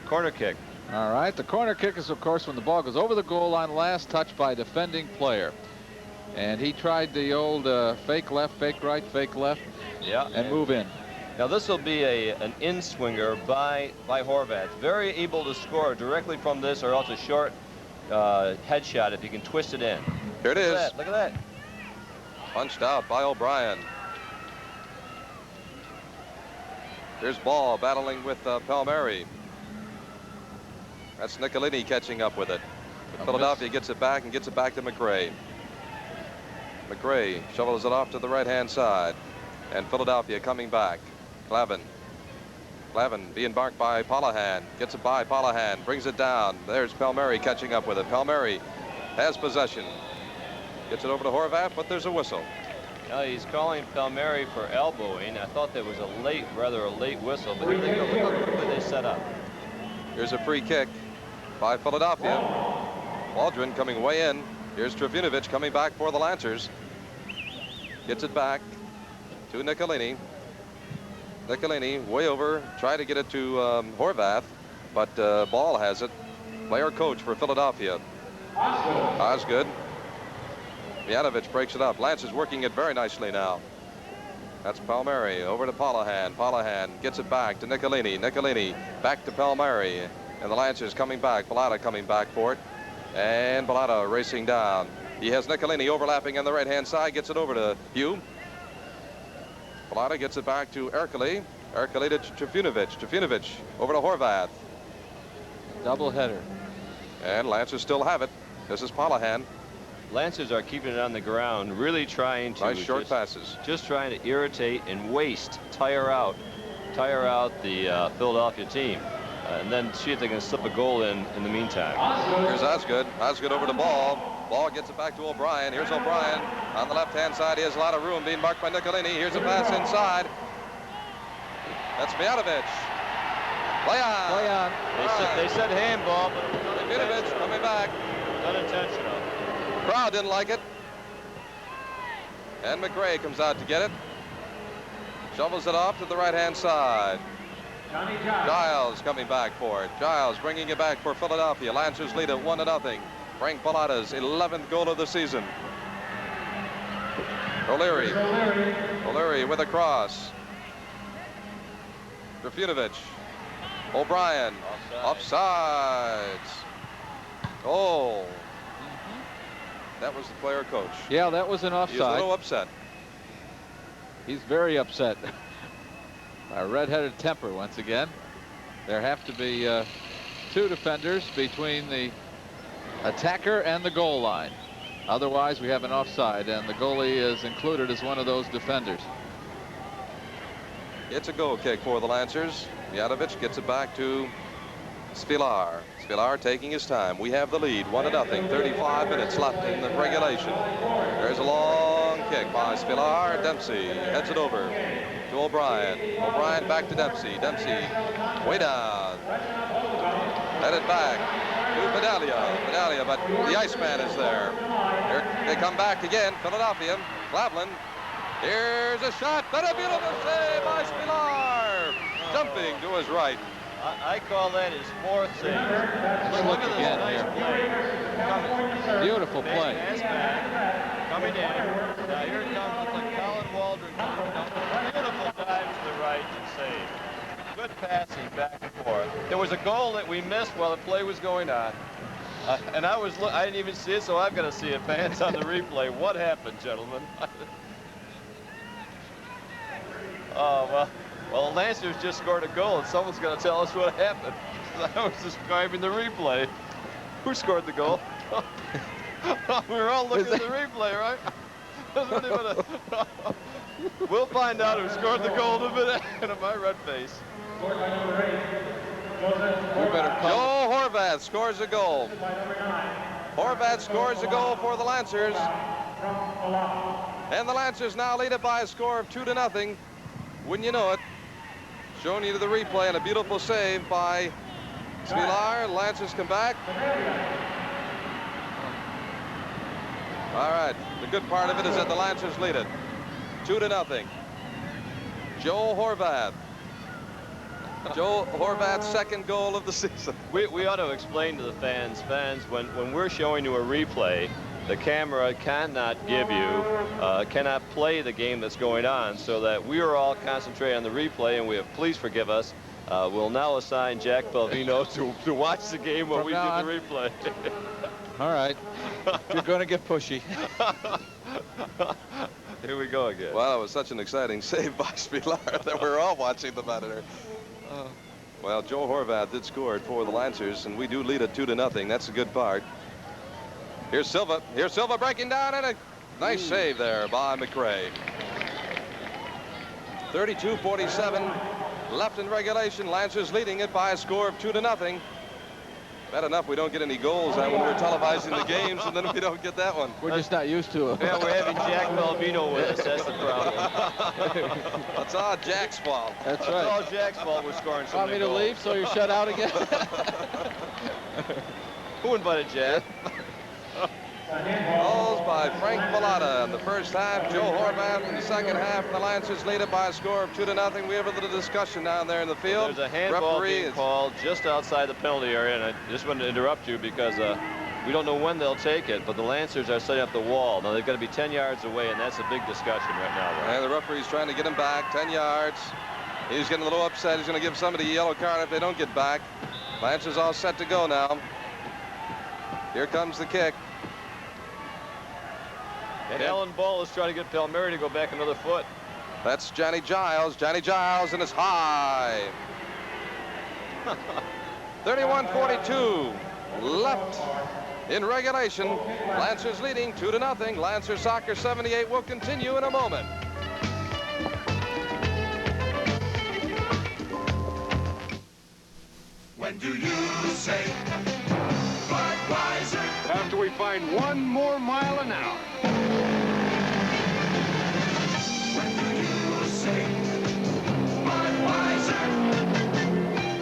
Corner kick. All right, the corner kick is, of course, when the ball goes over the goal line, last touch by a defending player. And he tried the old fake left, fake right, fake left, and move in. Now this will be an in-swinger by Horvath. Very able to score directly from this, or else a short headshot if he can twist it in. Here it is. Look at that. Punched out by O'Brien. Here's Ball battling with Palmieri. That's Nicolini catching up with it. But Philadelphia gets it back and gets it back to McRae. McRae shovels it off to the right-hand side. And Philadelphia coming back. Glavin being marked by Polahan. Gets it by Polahan. Brings it down. There's Palmieri catching up with it. Palmieri has possession. Gets it over to Horvath, but there's a whistle. Now he's calling Palmieri for elbowing. I thought that was rather a late whistle, but here they go. Look how quickly they set up. Here's a free kick by Philadelphia. Waldron coming way in. Here's Trifunovic coming back for the Lancers. Gets it back to Nicolini. Nicolini way over, trying to get it to Horvath, but Ball has it. Player coach for Philadelphia. Osgood. Mijanovic breaks it up. Lance is working it very nicely now. That's Palmieri over to Polahan. Polahan gets it back to Nicolini. Nicolini back to Palmieri. And the Lancers coming back. Bolota coming back for it. And Bolota racing down. He has Nicolini overlapping on the right-hand side. Gets it over to Hugh. Bolota gets it back to Ercole. Arkalita Trifunovic. Trifunovic over to Horvath. Double header. And Lancers still have it. This is Polahan. Lancers are keeping it on the ground, really trying to nice short passes. Just trying to irritate and tire out the Philadelphia team, and then see if they can slip a goal in the meantime. Here's Osgood. Osgood over the ball. Ball gets it back to O'Brien. Here's O'Brien on the left-hand side. He has a lot of room, being marked by Nicolini. Here's a pass inside. That's Mijatovic. Play on. Play on. They said handball, but Trifunovic coming back. Unintentional. Crowd didn't like it. And McRae comes out to get it. Shovels it off to the right-hand side. Giles coming back for it. Giles bringing it back for Philadelphia. Lancers lead it 1-0. Frank Bolota's 11th goal of the season. O'Leary. O'Leary with a cross. Trifunovic. O'Brien. Offsides. Oh. That was the player coach. Yeah, that was an offside. He's a little upset. He's very upset. A red-headed temper once again. There have to be 2 defenders between the attacker and the goal line. Otherwise, we have an offside, and the goalie is included as one of those defenders. It's a goal kick for the Lancers. Mijatovic gets it back to Spilar. Spilar taking his time. We have the lead, 1-0. 35 minutes left in the regulation. There's a long kick by Spilar. Dempsey heads it over to O'Brien. O'Brien back to Dempsey. Dempsey way down. Headed back to Vidalia. Vidalia, but the Iceman is there. Here they come back again. Philadelphia. Clavlin. Here's a shot, but a beautiful save by Spilar. Jumping to his right. I call that his 4th save. Look at this nice play. Beautiful play. Coming in. Now here it comes with like Colin Waldron coming down. Beautiful dive to the right and save. Good passing back and forth. There was a goal that we missed while the play was going on. And I didn't even see it, so I've got to see it. Fans on the replay. What happened, gentlemen? Oh, well, the Lancers just scored a goal, and someone's going to tell us what happened. I was describing the replay. Who scored the goal? We were all looking at the replay, right? We'll find out who scored the goal in a minute. And my red face. Joe Horvath scores a goal. Horvath scores a goal for the Lancers. And the Lancers now lead it by a score of 2-0. Wouldn't you know it? Showing you to the replay, and a beautiful save by Spilar. Lancers come back. All right. The good part of it is that the Lancers lead it 2-0. Joe Horvath. Joe Horvath's 2nd goal of the season. We ought to explain to the fans, when we're showing you a replay, the camera cannot cannot play the game that's going on, so that we are all concentrating on the replay, and please forgive us. We'll now assign Jack Belvino to watch the game while we do the replay. All right. You're going to get pushy. Here we go again. Well, it was such an exciting save by Spilar that we're all watching the monitor. Well, Joe Horvath did score it for the Lancers, and we do lead it 2-0. That's a good part. Here's Silva. Here's Silva breaking down, and a nice save there by McRae. 32-47 left in regulation. Lancers leading it by a score of 2-0. Bad enough we don't get any goals when we're televising the games, and then we don't get that one. We're just not used to it. Yeah, we're having Jack Belvino with us. That's the problem. That's all Jack's fault. That's right. It's all Jack's fault we're scoring so Want many me to goals. leave so you're shut out again? Who invited Jack? Goals by Frank Bolota in the first half. Joe Horvath in the second half. The Lancers lead it by a score of 2-0. We have a little discussion down there in the field. There's a handball being called just outside the penalty area, and I just wanted to interrupt you because we don't know when they'll take it, but the Lancers are setting up the wall. Now they've got to be 10 yards away, and that's a big discussion right now. Right? And the referee's trying to get him back 10 yards. He's getting a little upset. He's going to give somebody a yellow card if they don't get back. Lancers all set to go now. Here comes the kick. And Alan Ball is trying to get Palmieri to go back another foot. That's Johnny Giles. Johnny Giles, and it's high. 31-42 left in regulation. Lancers leading 2-0. Lancer Soccer 78 will continue in a moment. When do you say Budweiser? After we find 1 more mile an hour. When do you say Budweiser?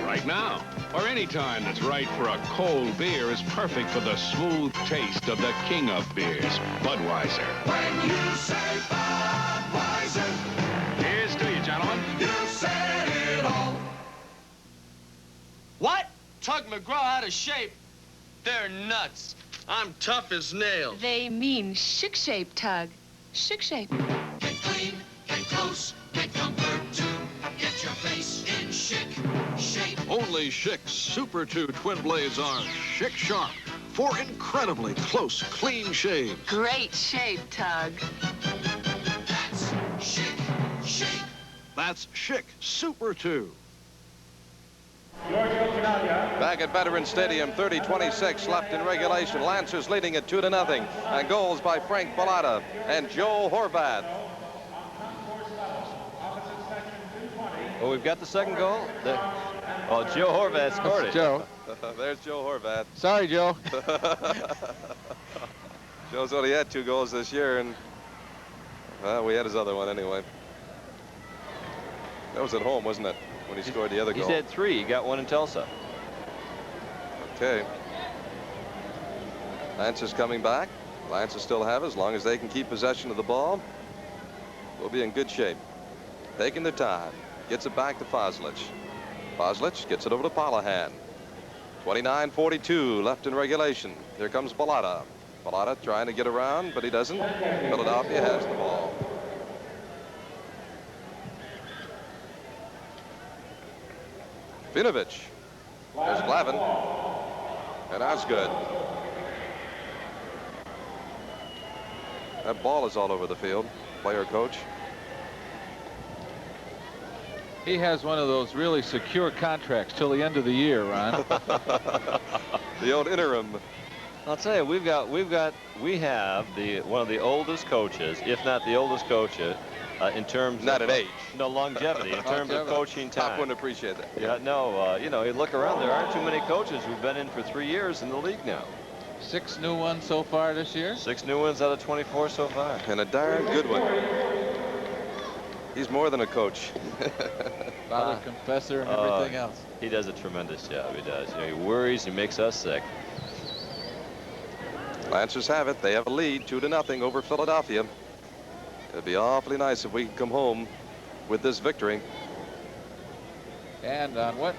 Right now, or any time that's right for a cold beer is perfect for the smooth taste of the king of beers, Budweiser. When you say Budweiser, here's to you, gentlemen. You said it all. What? Tug McGraw out of shape? They're nuts. I'm tough as nails. They mean chic shape, Tug. Chic shape. Get clean, get close, get comfort too. Get your face in chic shape. Only Schick's Super 2 twin blades are Schick Sharp for incredibly close, clean shaves. Great shape, Tug. That's chic shape. That's Schick Super 2. Back at Veterans Stadium, 30-26 left in regulation. Lancers leading at 2-0. And goals by Frank Bolota and Joe Horvath. Well, we've got the second goal. Oh, Joe Horvath scored it. Joe. There's Joe Horvath. Sorry, Joe. Joe's only had 2 goals this year, and well, we had his other one anyway. That was at home, wasn't it, when he scored the other goal? He's had 3. He got 1 in Tulsa. Okay. Lancers coming back. Lancers still have it. As long as they can keep possession of the ball, we'll be in good shape. Taking their time. Gets it back to Foslich. Foslich gets it over to Polahan. 29-42 left in regulation. Here comes Bolota. Bolota trying to get around, but he doesn't. Philadelphia has the ball. Vinovich. There's Glavin. And that's good. That ball is all over the field. Player coach. He has one of those really secure contracts till the end of the year, Ron. The old interim. I'll tell you, we have one of the oldest coaches, if not the oldest coach, in terms not of at age. No, longevity in terms of coaching time. I wouldn't appreciate that. Yeah, no, you know, you look around, there aren't too many coaches who've been in for 3 years in the league now. 6 new ones so far this year? 6 new ones out of 24 so far. And a darn good one. He's more than a coach. Father, confessor, and everything else. He does a tremendous job. He does. You know, he worries. He makes us sick. Lancers have it. They have a lead, 2-0 over Philadelphia. It'd be awfully nice if we could come home with this victory. And on what?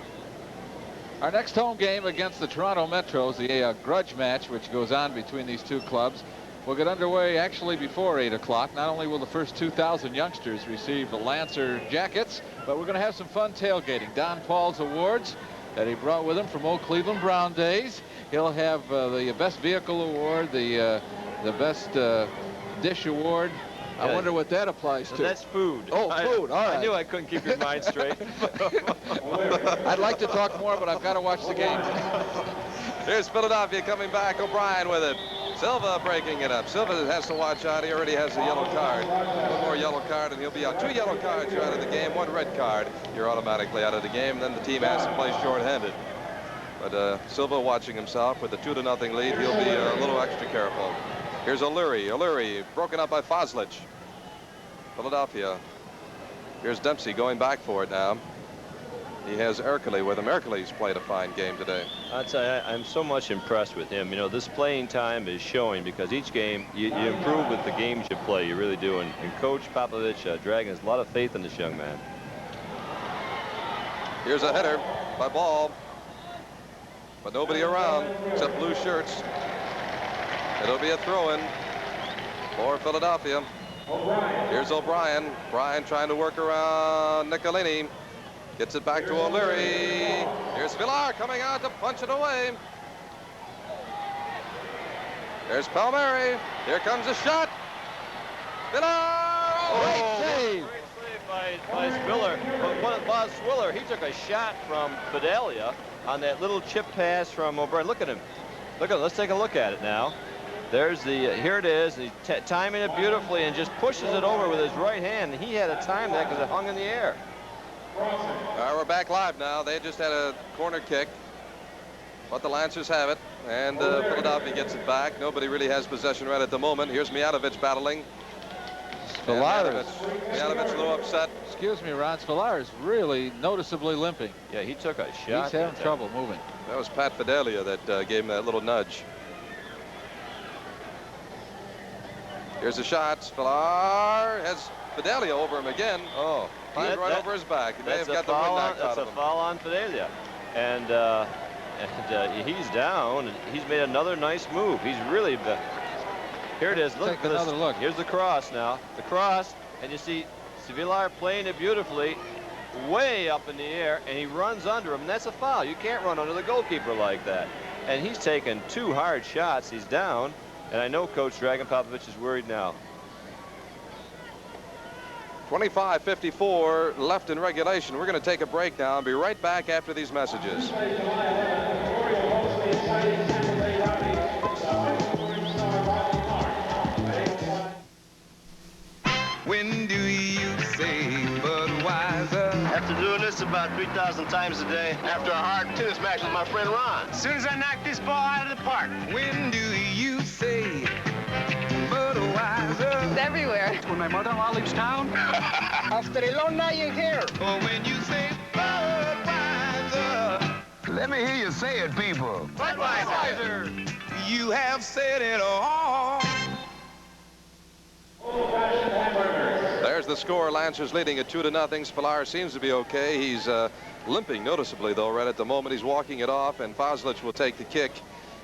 Our next home game against the Toronto Metros, the grudge match, which goes on between these 2 clubs, will get underway actually before 8 o'clock. Not only will the first 2,000 youngsters receive the Lancer jackets, but we're going to have some fun tailgating. Don Paul's awards that he brought with him from old Cleveland Brown days. He'll have the Best Vehicle Award, the Best Dish Award. I wonder what that applies to. That's food. Oh, food. All right. I knew I couldn't keep your mind straight. I'd like to talk more, but I've got to watch the game. Here's Philadelphia coming back. O'Brien with it. Silva breaking it up. Silva has to watch out. He already has a yellow card. 1 more yellow card, and he'll be out. 2 yellow cards, you're out of the game. 1 red card, you're automatically out of the game. Then the team has to play shorthanded. But Silva watching himself with a 2-0 lead. He'll be a little extra careful. Here's O'Leary. O'Leary broken up by Foslich. Philadelphia. Here's Dempsey going back for it now. He has Ercole with him. Ercole's played a fine game today. I'll tell you, I'm so much impressed with him. You know, this playing time is showing because each game you improve with the games you play. You really do. And Coach Popovich dragging a lot of faith in this young man. Here's a header by Ball. But nobody around except blue shirts. It'll be a throw-in for Philadelphia. Here's O'Brien. Bryan trying to work around Nicolini. Gets it back to O'Leary. Here's Villar coming out to punch it away. There's Palmieri. Here comes a shot. Villar! Oh, Great save. Bob Swiller, he took a shot from Fidelia on that little chip pass from O'Brien. Look at him. Look at it. Let's take a look at it now. There's the, here it is. He's timing it beautifully and just pushes it over with his right hand. He had to time that because it hung in the air. We're back live now. They just had a corner kick, but the Lancers have it, and Philadelphia gets it back. Nobody really has possession right at the moment. Here's Mijatovic battling. Mijatovic a little upset. Excuse me, Ron. Spillar is really noticeably limping. Yeah, he took a shot. He's having trouble moving. That was Pat Fidelia that gave him that little nudge. Here's a shot. Spillar has Fidelia over him again. Oh, right over his back. He may have got the wind knocked out of him. That's a foul on Fidelia. And he's down. And he's made another nice move. He's really... Here it is. Look at another look. Here's the cross now. The cross. And you see Villar playing it beautifully way up in the air. And he runs under him. And that's a foul. You can't run under the goalkeeper like that. And he's taken 2 hard shots. He's down. And I know Coach Dragan Popovich is worried now. 25:54 left in regulation. We're going to take a break now and be right back after these messages. When do you say Budweiser? After doing this about 3,000 times a day. After a hard tennis match with my friend Ron. As soon as I knock this ball out of the park. When do you say Budweiser? It's everywhere. When my mother-in-law leaves town. After a long night in here. Or when you say Budweiser. Let me hear you say it, people. Budweiser. You have said it all. There's the score. Lancers leading at 2-0. Spillar seems to be okay. He's limping noticeably, though, right at the moment. He's walking it off, and Foslich will take the kick,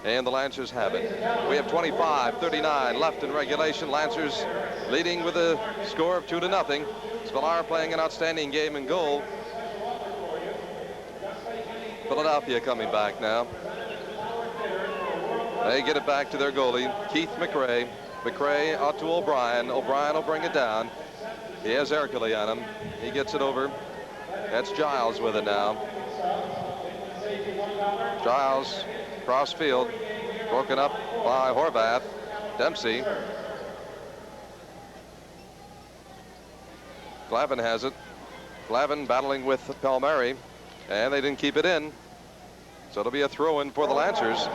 and the Lancers have it. We have 25:39 left in regulation. Lancers leading with a score of 2-0. Spillar playing an outstanding game in goal. Philadelphia coming back now. They get it back to their goalie, Keith McRae. McRae out to O'Brien. O'Brien will bring it down. He has Ercole on him. He gets it over. That's Giles with it now. Giles cross field, broken up by Horvath. Dempsey. Glavin has it. Glavin battling with Palmieri, and they didn't keep it in. So it'll be a throw-in for the Lancers.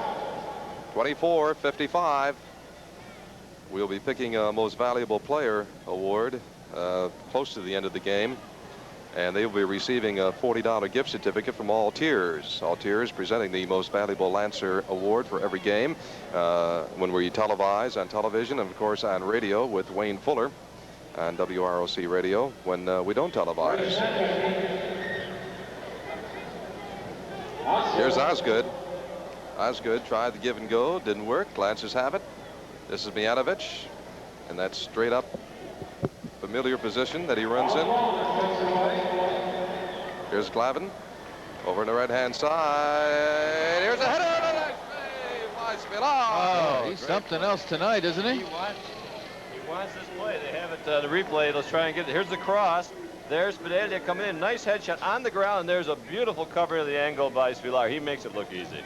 24:55. We'll be picking a Most Valuable Player award close to the end of the game. And they will be receiving a $40 gift certificate from All Tiers. All Tiers presenting the Most Valuable Lancer award for every game when we televise on television and, of course, on radio with Wayne Fuller on WROC radio when we don't televise. Here's Osgood. Osgood tried the give and go. Didn't work. Lancers have it. This is Mijatovic, and that's straight up familiar position that he runs in. Here's Glavin over on the right-hand side. Here's a header and a nice save by Spillar. Oh, he's something else tonight, isn't he? He wants this play. They have it the replay. Let's try and get it. Here's the cross. There's Fidelia coming in. Nice headshot on the ground. And there's a beautiful cover of the angle by Spillar. He makes it look easy.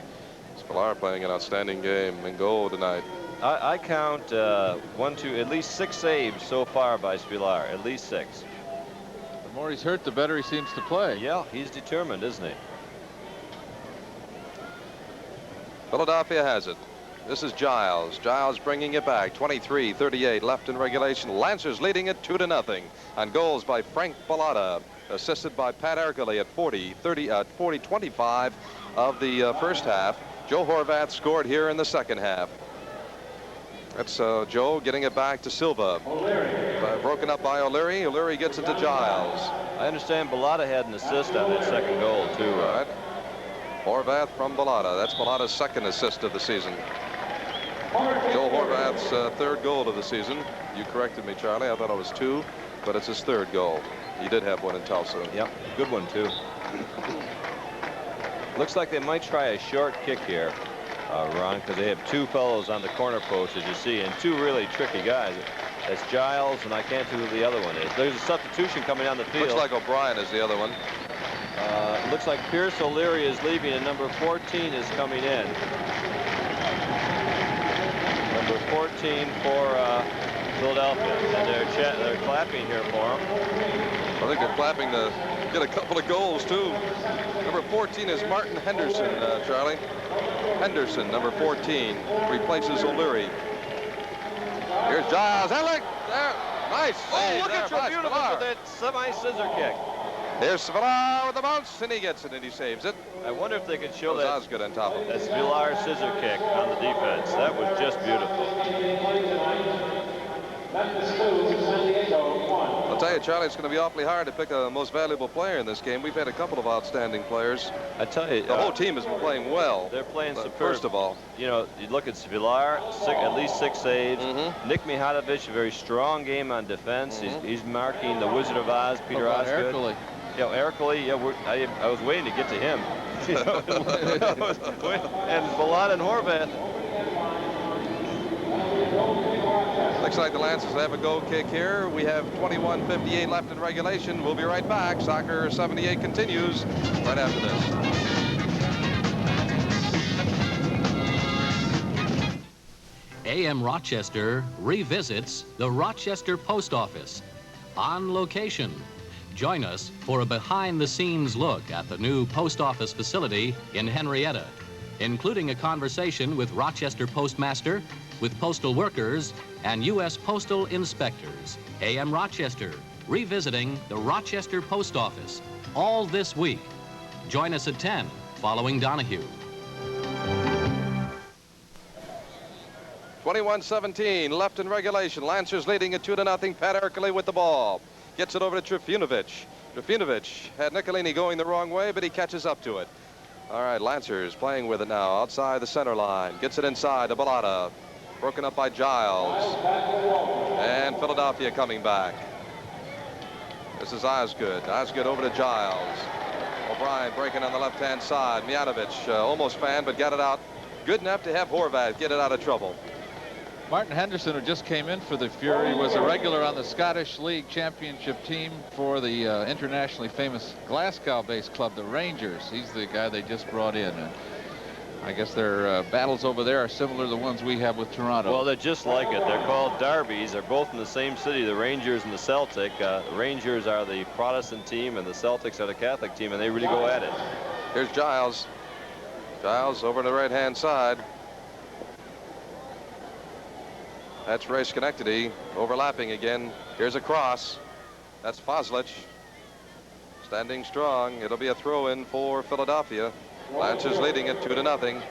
Spillar playing an outstanding game in goal tonight. I count 1, 2, at least 6 saves so far by Spillar. At least 6. The more he's hurt, the better he seems to play. Yeah, he's determined, isn't he? Philadelphia has it. This is Giles. Giles bringing it back. 23:38 left in regulation. Lancers leading it 2-0 on goals by Frank Bolota, assisted by Pat Ercole at 40-25 of the first half. Joe Horvath scored here in the second half. That's Joe getting it back to Silva. Broken up by O'Leary. O'Leary gets it to Giles. I understand Bolota had an assist on that second goal, too. Right. Horvath from Bolota. That's Bolota's second assist of the season. Joe Horvath's third goal of the season. You corrected me, Charlie. I thought it was 2, but it's his third goal. He did have one in Tulsa. Yep, good one, too. Looks like they might try a short kick here, Ron, because they have 2 fellows on the corner post, as you see, and 2 really tricky guys. That's Giles, and I can't see who the other one is. There's a substitution coming down the field. Looks like O'Brien is the other one. Looks like Pierce O'Leary is leaving, and number 14 is coming in. Number 14 for Philadelphia, and they're clapping here for him. I think they're clapping to get a couple of goals, too. Number 14 is Martin Henderson, Charlie. Henderson, number 14, replaces O'Leary. Here's Giles. There. Nice. Oh, look at you, beautiful with that semi-scissor kick. Here's Villar with the bounce, and he gets it, and he saves it. I wonder if they could show that. Osgood on top of him. That's Villar scissor kick on the defense. That was just beautiful. I'll tell you, Charlie, it's going to be awfully hard to pick a most valuable player in this game. We've had a couple of outstanding players. I tell you, the whole team has been playing well. They're playing superb. First of all, you know, you look at Villar, at least 6 saves. Nick Mihajlovic, a very strong game on defense. He's marking the Wizard of Oz, Peter Osgood. Yeah, Ercole, yeah, I was waiting to get to him. And Bolota and Horvath. Looks like the Lancers have a goal kick here. We have 21:58 left in regulation. We'll be right back. Soccer 78 continues right after this. AM Rochester revisits the Rochester Post Office on location. Join us for a behind-the-scenes look at the new post office facility in Henrietta, including a conversation with Rochester Postmaster, with postal workers, and U.S. postal inspectors. AM Rochester, revisiting the Rochester Post Office, all this week. Join us at 10, following Donahue. 21:17 left in regulation. Lancers leading it 2-0. Pat Ercole with the ball. Gets it over to Trifunovic. Trifunovic had Nicolini going the wrong way, but he catches up to it. All right, Lancers playing with it now outside the center line. Gets it inside to Bolota. Broken up by Giles. And Philadelphia coming back. This is Osgood. Osgood over to Giles. O'Brien breaking on the left-hand side. Mihajlovic almost fanned, but got it out. Good enough to have Horvath get it out of trouble. Martin Henderson, who just came in for the Fury, was a regular on the Scottish League Championship team for the internationally famous Glasgow-based club, the Rangers. He's the guy they just brought in. And I guess their battles over there are similar to the ones we have with Toronto. Well, they're just like it. They're called derbies. They're both in the same city, the Rangers and the Celtic. The Rangers are the Protestant team, and the Celtics are the Catholic team, and they really go at it. Here's Giles. Giles over to the right-hand side. That's Ray Schenectady overlapping again. Here's a cross. That's Foslich standing strong. It'll be a throw-in for Philadelphia. Lancers leading it 2-0.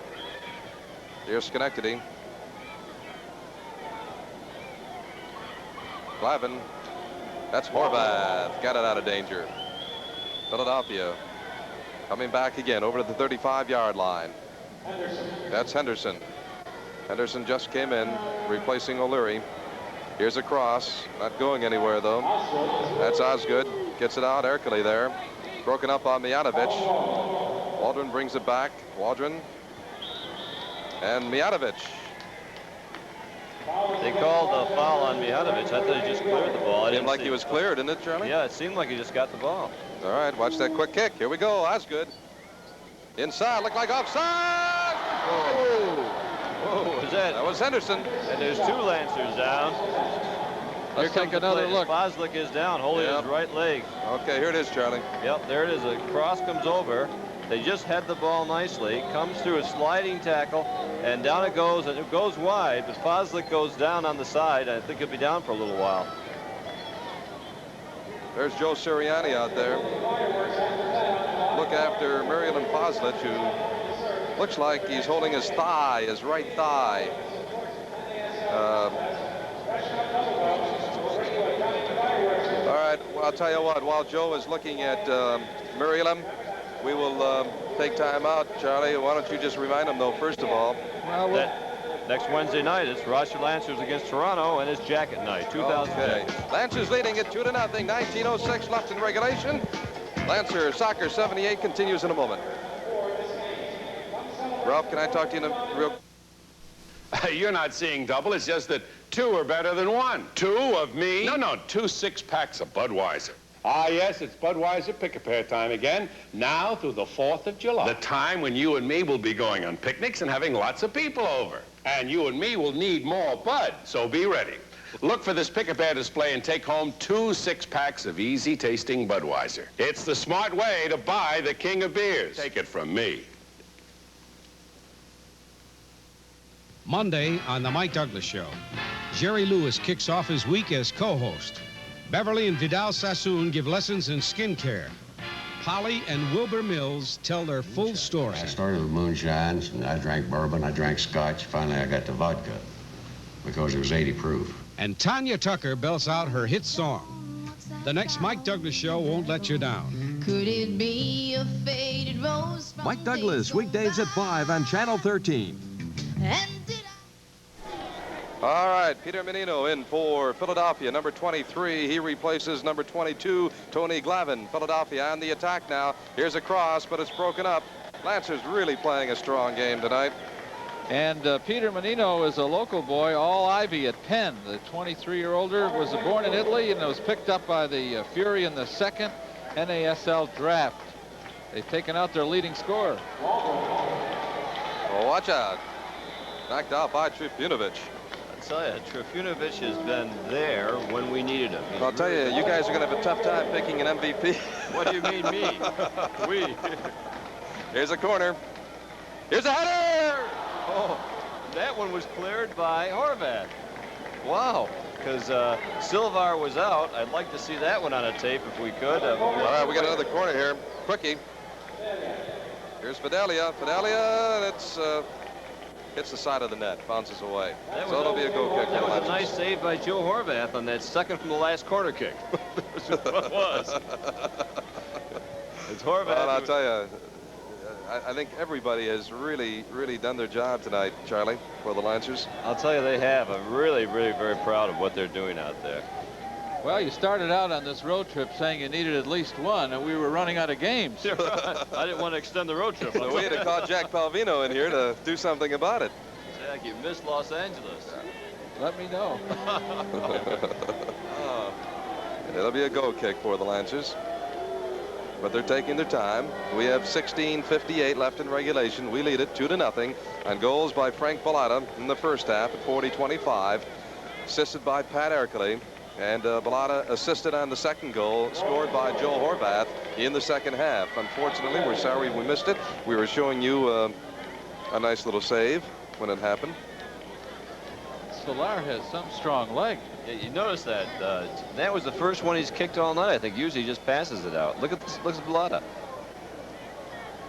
Here's Schenectady. Glavin. That's Horvath. Got it out of danger. Philadelphia coming back again over to the 35-yard line. That's Henderson. Henderson just came in, replacing O'Leary. Here's a cross, not going anywhere though. That's Osgood, gets it out. Ercole there, broken up on Mihajlovic. Waldron brings it back. Waldron and Mihajlovic. They called a foul on Mihajlovic. I thought he just cleared the ball. It seemed like he was cleared, didn't it, Charlie? Yeah, it seemed like he just got the ball. All right, watch that quick kick. Here we go. Osgood inside, looked like offside. Oh. Whoa, was that? That was Henderson. And there's 2 Lancers down. Here, take another look. Foslich is down, holding his right leg. Okay, here it is, Charlie. Yep, there it is. A cross comes over. They just head the ball nicely. Comes through a sliding tackle, and down it goes, and it goes wide, but Foslich goes down on the side. I think he'll be down for a little while. There's Joe Sirianni out there. Look after Maryland Foslich, who looks like he's holding his thigh, his right thigh. All right, well, I'll tell you what, while Joe is looking at Miriam, we will take time out. Charlie, why don't you just remind him, though, first of all. Well, next Wednesday night, it's Rochester Lancers against Toronto, and it's jacket night, 2010. Okay. Lancers leading it 2-0, 19:06 left in regulation. Lancer Soccer 78 continues in a moment. Ralph, can I talk to you in a real... You're not seeing double. It's just that Two are better than one. Two of me? No, 2 6-packs of Budweiser. Ah, yes, it's Budweiser pick-a-pear time again, now through the 4th of July. The time when you and me will be going on picnics and having lots of people over. And you and me will need more Bud. So be ready. Look for this pick-a-pear display and take home 2 6-packs of easy-tasting Budweiser. It's the smart way to buy the king of beers. Take it from me. Monday on The Mike Douglas Show, Jerry Lewis kicks off his week as co-host. Beverly and Vidal Sassoon give lessons in skincare. Polly and Wilbur Mills tell their full story. I started with moonshines, and I drank bourbon, I drank scotch. Finally, I got to vodka because it was 80 proof. And Tanya Tucker belts out her hit song. The next Mike Douglas Show won't let you down. Could it be a faded rose? Mike Douglas, weekdays at 5 on Channel 13. All right, Peter Menino in for Philadelphia, number 23. He replaces number 22, Tony Glavin. Philadelphia on the attack now. Here's a cross, but it's broken up. Lancers really playing a strong game tonight. And Peter Menino is a local boy, all Ivy at Penn. The 23-year-older was born in Italy and was picked up by the Fury in the second NASL draft. They've taken out their leading scorer. Oh, watch out. Knocked out by Trifunovic. I tell you, Trifunovic has been there when we needed him. I'll tell you, you guys are going to have a tough time picking an MVP. What do you mean, me? We. Here's a corner. Here's a header! Oh, that one was cleared by Horvath. Wow, because Silvar was out. I'd like to see that one on a tape if we could. All right, we got another corner here. Quickie. Here's Fidelia. Fidelia, it's hits the side of the net, bounces away. So it'll be a goal kick. That was a nice save by Joe Horvath on that second from the last corner kick. That's what it was. It's Horvath. Well, I'll tell you, I think everybody has really done their job tonight, Charlie, for the Lancers. I'll tell you, they have. I'm really very proud of what they're doing out there. Well, you started out on this road trip saying you needed at least one, and we were running out of games. I didn't want to extend the road trip. So we had to call Jack Palvino in here to do something about it. Jack, you missed Los Angeles. Let me know. It'll be a goal kick for the Lancers. But they're taking their time. We have 16:58 left in regulation. We lead it 2-0 on goals by Frank Bolota in the first half at 40-25, assisted by Pat Ercole. And Bolota assisted on the second goal, scored by Joel Horvath in the second half. Unfortunately, we're sorry we missed it. We were showing you a nice little save when it happened. Solar has some strong leg. Yeah, you notice that. That was the first one he's kicked all night. I think usually he just passes it out. Look at this, look at Bolota.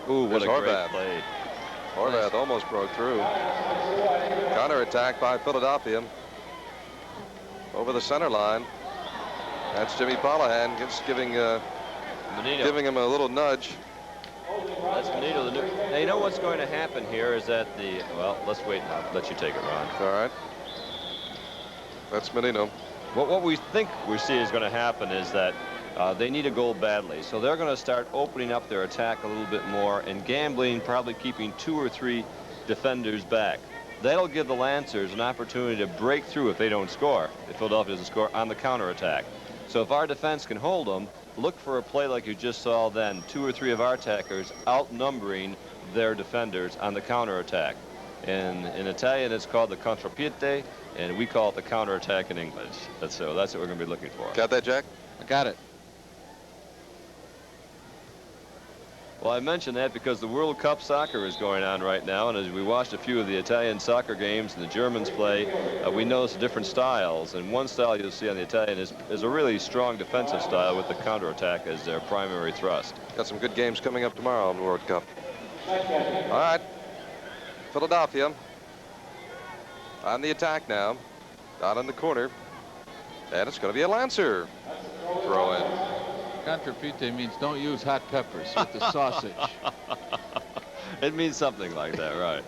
Ooh, what a great play. Horvath almost broke through. Counter-attack by Philadelphia. Over the center line. That's Jimmy Polahan just giving him a little nudge. That's Menino. Now, you know what's going to happen here is that well, let's wait and I'll let you take it, Ron. All right. That's Menino. What we think we see is going to happen is that they need a goal badly. So they're going to start opening up their attack a little bit more and gambling, probably keeping 2 or 3 defenders back. That'll give the Lancers an opportunity to break through if they don't score, if Philadelphia doesn't score, on the counterattack. So if our defense can hold them, look for a play like you just saw then, 2 or 3 of our attackers outnumbering their defenders on the counterattack. In Italian, it's called the contropiede, and we call it the counterattack in English. That's what we're going to be looking for. Got that, Jack? I got it. Well, I mentioned that because the World Cup soccer is going on right now, and as we watched a few of the Italian soccer games and the Germans play, we noticed different styles. And one style you'll see on the Italian is a really strong defensive style with the counterattack as their primary thrust. Got some good games coming up tomorrow in the World Cup. All right. Philadelphia on the attack now. Down in the corner. And it's going to be a Lancer throw in. Contrepite means don't use hot peppers with the sausage. It means something like that, right?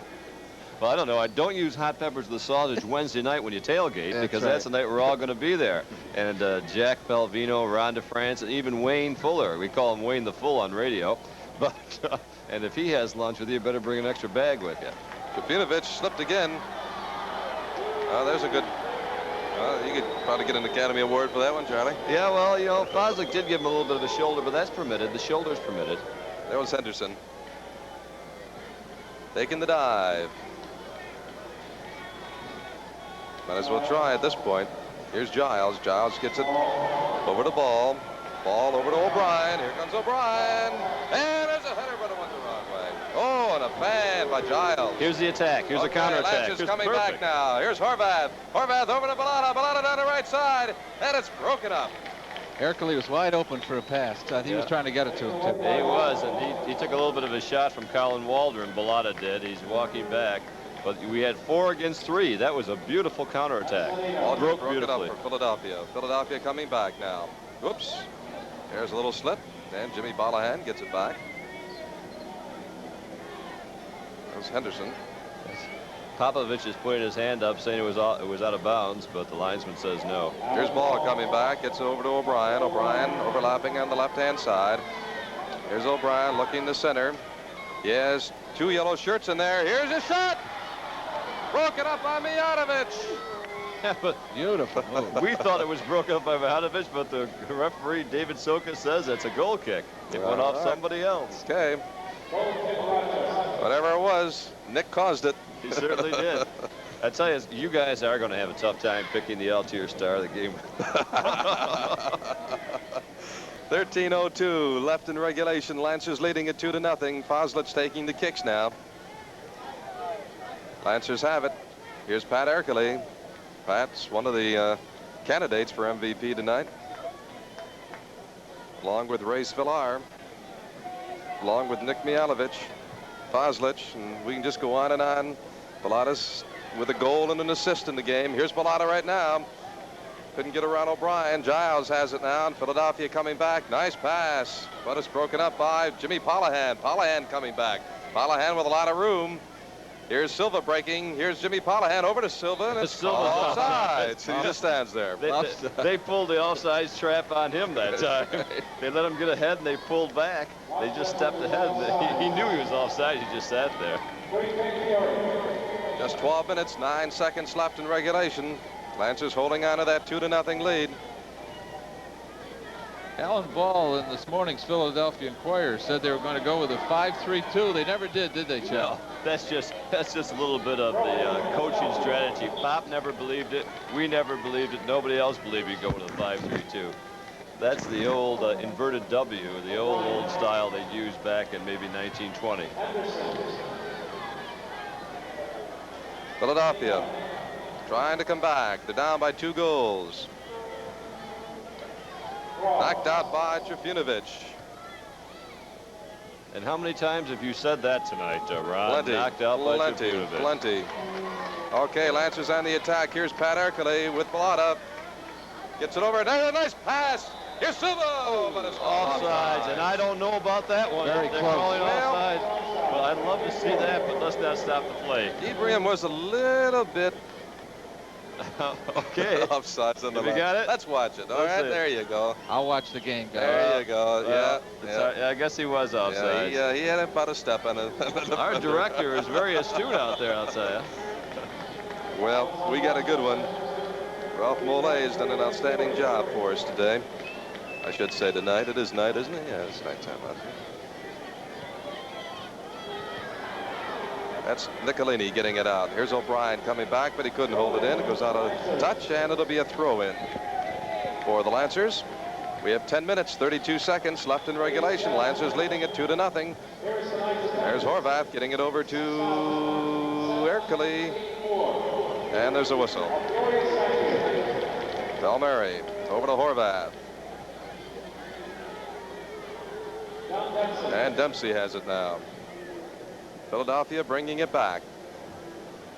Well, I don't know. I don't use hot peppers with the sausage Wednesday night when you tailgate, because that's the night we're all going to be there. And Jack Palvino, Ron DeFrance, and even Wayne Fuller. We call him Wayne the Full on radio. But and if he has lunch with you, you better bring an extra bag with you. Trifunovic slipped again. There's a good Well, you could probably get an Academy Award for that one, Charlie. Yeah, well, you know, Foslick did give him a little bit of a shoulder, but that's permitted. The shoulder's permitted. There was Henderson. Taking the dive. Might as well try at this point. Here's Giles. Giles gets it over the ball. Ball over to O'Brien. Here comes O'Brien. And there's a header, but it went the wrong way. Oh, and a fan by Giles. Here's the attack. Here's a counterattack. Lancers coming back now. Here's Horvath. Horvath over to Bolota. Bolota down the right side. And it's broken up. Ercole was wide open for a pass. I think he was trying to get it to him, too. He was, and he took a little bit of a shot from Colin Waldron. Bolota did. He's walking back. But we had 4 against 3. That was a beautiful counterattack. All broke beautifully. it up for Philadelphia. Philadelphia coming back now. Whoops. There's a little slip. And Jimmy Balahan gets it back. There's Henderson. Popovich is putting his hand up saying it was out of bounds, but the linesman says no. Here's Ball coming back. Gets it over to O'Brien. O'Brien overlapping on the left-hand side. Here's O'Brien looking to center. He has 2 yellow shirts in there. Here's a shot. Broken up by Mijatovic. But beautiful move. We thought it was broken up by Mijatovic, but the referee, David Soka, says it's a goal kick. It went off somebody else. Okay. Whatever it was, Nick caused it. He certainly did. I tell you, you guys are going to have a tough time picking the Altier star of the game. 13:02 left in regulation. Lancers leading it 2-0. Foslic taking the kicks now. Lancers have it. Here's Pat Ercole. Pat's one of the candidates for MVP tonight, along with Ray Villar, along with Nick Mijatovic, Foslic, and we can just go on and on. Bolota's with a goal and an assist in the game. Here's Bolota right now. Couldn't get around O'Brien. Giles has it now, and Philadelphia coming back. Nice pass, but it's broken up by Jimmy Polahan. Polahan coming back. Polahan with a lot of room. Here's Silva breaking. Here's Jimmy Polahan over to Silva, and it's offside. So he just stands there. They pulled the offsides trap on him that time. They let him get ahead, and they pulled back. They just stepped ahead. And he knew he was offside. He just sat there. Just 12 minutes, 9 seconds left in regulation. Lancers holding on to that 2-0 lead. Alan Ball in this morning's Philadelphia Inquirer said they were going to go with a 5-3-2. They never did they, Chuck? No, that's just a little bit of the coaching strategy. Pop never believed it. We never believed it. Nobody else believed you'd go with a 5-3-2. That's the old inverted W, the old style they used back in maybe 1920. Philadelphia trying to come back. They're down by 2 goals. Knocked out by Trifunovic. And how many times have you said that tonight, Ron? Plenty. Knocked out by Trifunovic. Plenty. Okay, Lancers on the attack. Here's Pat Ercole with Bolota. Gets it over. There's a nice pass. Here's Silva. But it's offsides, and I don't know about that one. Very They're close. calling offsides. Well, I'd love to see that, but let's not stop the play. Ibrahim was a little bit okay. offsides on the You got it? Let's watch it. All right, there you go. I'll watch the game, guys. There you go. I guess he was offside. Yeah, he had about a step on it. Our director is very astute out there, I'll tell you. Well, we got a good one. Ralph Molay has done an outstanding job for us today. I should say tonight. It is night, isn't it? Yeah, it's nighttime out here. That's Nicolini getting it out. Here's O'Brien coming back, but he couldn't hold it in. It goes out of touch, and it'll be a throw-in for the Lancers. We have 10 minutes, 32 seconds left in regulation. Lancers leading it 2-0. There's Horvath getting it over to Ercole. And there's a whistle. Belmary over to Horvath. And Dempsey has it now. Philadelphia bringing it back.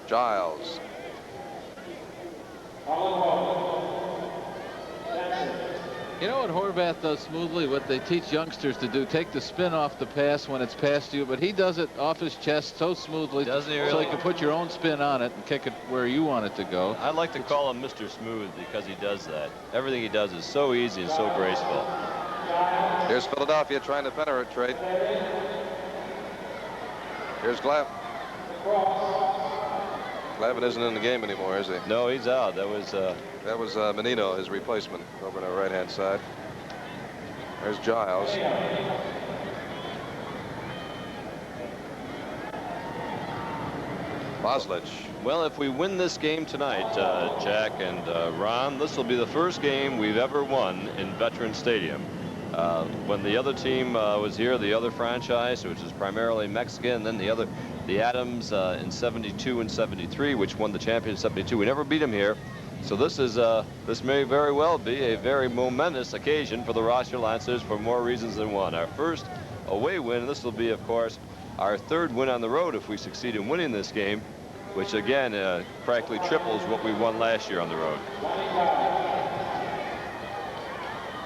Giles. You know what Horvath does smoothly? What they teach youngsters to do, take the spin off the pass when it's past you, but he does it off his chest so smoothly. Doesn't he really? So he can put your own spin on it and kick it where you want it to go. I like to call him Mr. Smooth because he does that. Everything he does is so easy and so graceful. Here's Philadelphia trying to penetrate. Here's Gleff. Clavin isn't in the game anymore, is he? No, he's out. That was Menino, his replacement, over on our right-hand side. There's Giles. Boslich. Well, if we win this game tonight, Jack and Ron, this will be the first game we've ever won in Veterans Stadium. When the other team was here, the other franchise, which is primarily Mexican, and then the Adams in 72 and 73, which won the championship in 72. We never beat them here. So this may very well be a very momentous occasion for the Rochester Lancers for more reasons than one. Our first away win, and this will be, of course, our third win on the road if we succeed in winning this game, which again practically triples what we won last year on the road.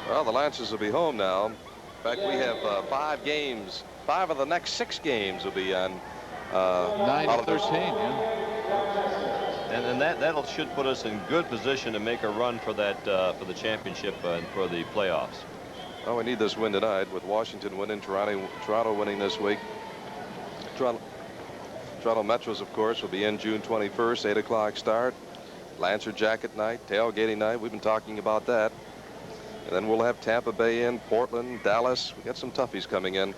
Well, the Lancers will be home now. In fact, we have 5 games. 5 of the next 6 games will be on 9-13. Yeah. And that should put us in good position to make a run for that for the championship and for the playoffs. Well, we need this win tonight with Washington winning, Toronto winning this week. Toronto Metros, of course, will be in June 21st, 8 o'clock start. Lancer Jacket night, tailgating night. We've been talking about that. And then we'll have Tampa Bay in, Portland, Dallas. We got some toughies coming in.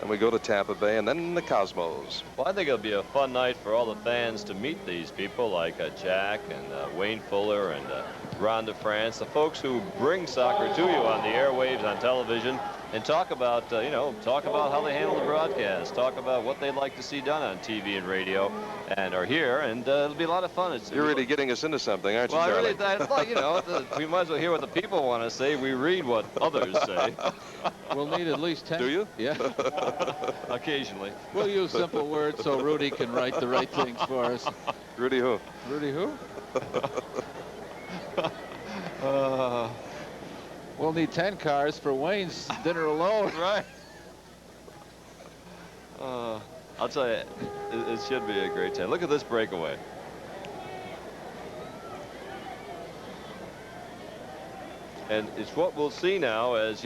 And we go to Tampa Bay and then the Cosmos. Well, I think it'll be a fun night for all the fans to meet these people like Jack and Wayne Fuller and Ron DeFrance, the folks who bring soccer to you on the airwaves, on television, and talk about, talk about how they handle the broadcast, talk about what they'd like to see done on TV and radio, and are here, and it'll be a lot of fun. You're really getting us into something, aren't you, well, Charlie? I thought, we might as well hear what the people want to say. We read what others say. We'll need at least 10. Do you? Yeah. Occasionally. We'll use simple words so Rudy can write the right things for us. Rudy who? Rudy who? We'll need 10 cars for Wayne's dinner alone. Right. I'll tell you, it should be a great time. Look at this breakaway. And it's what we'll see now as,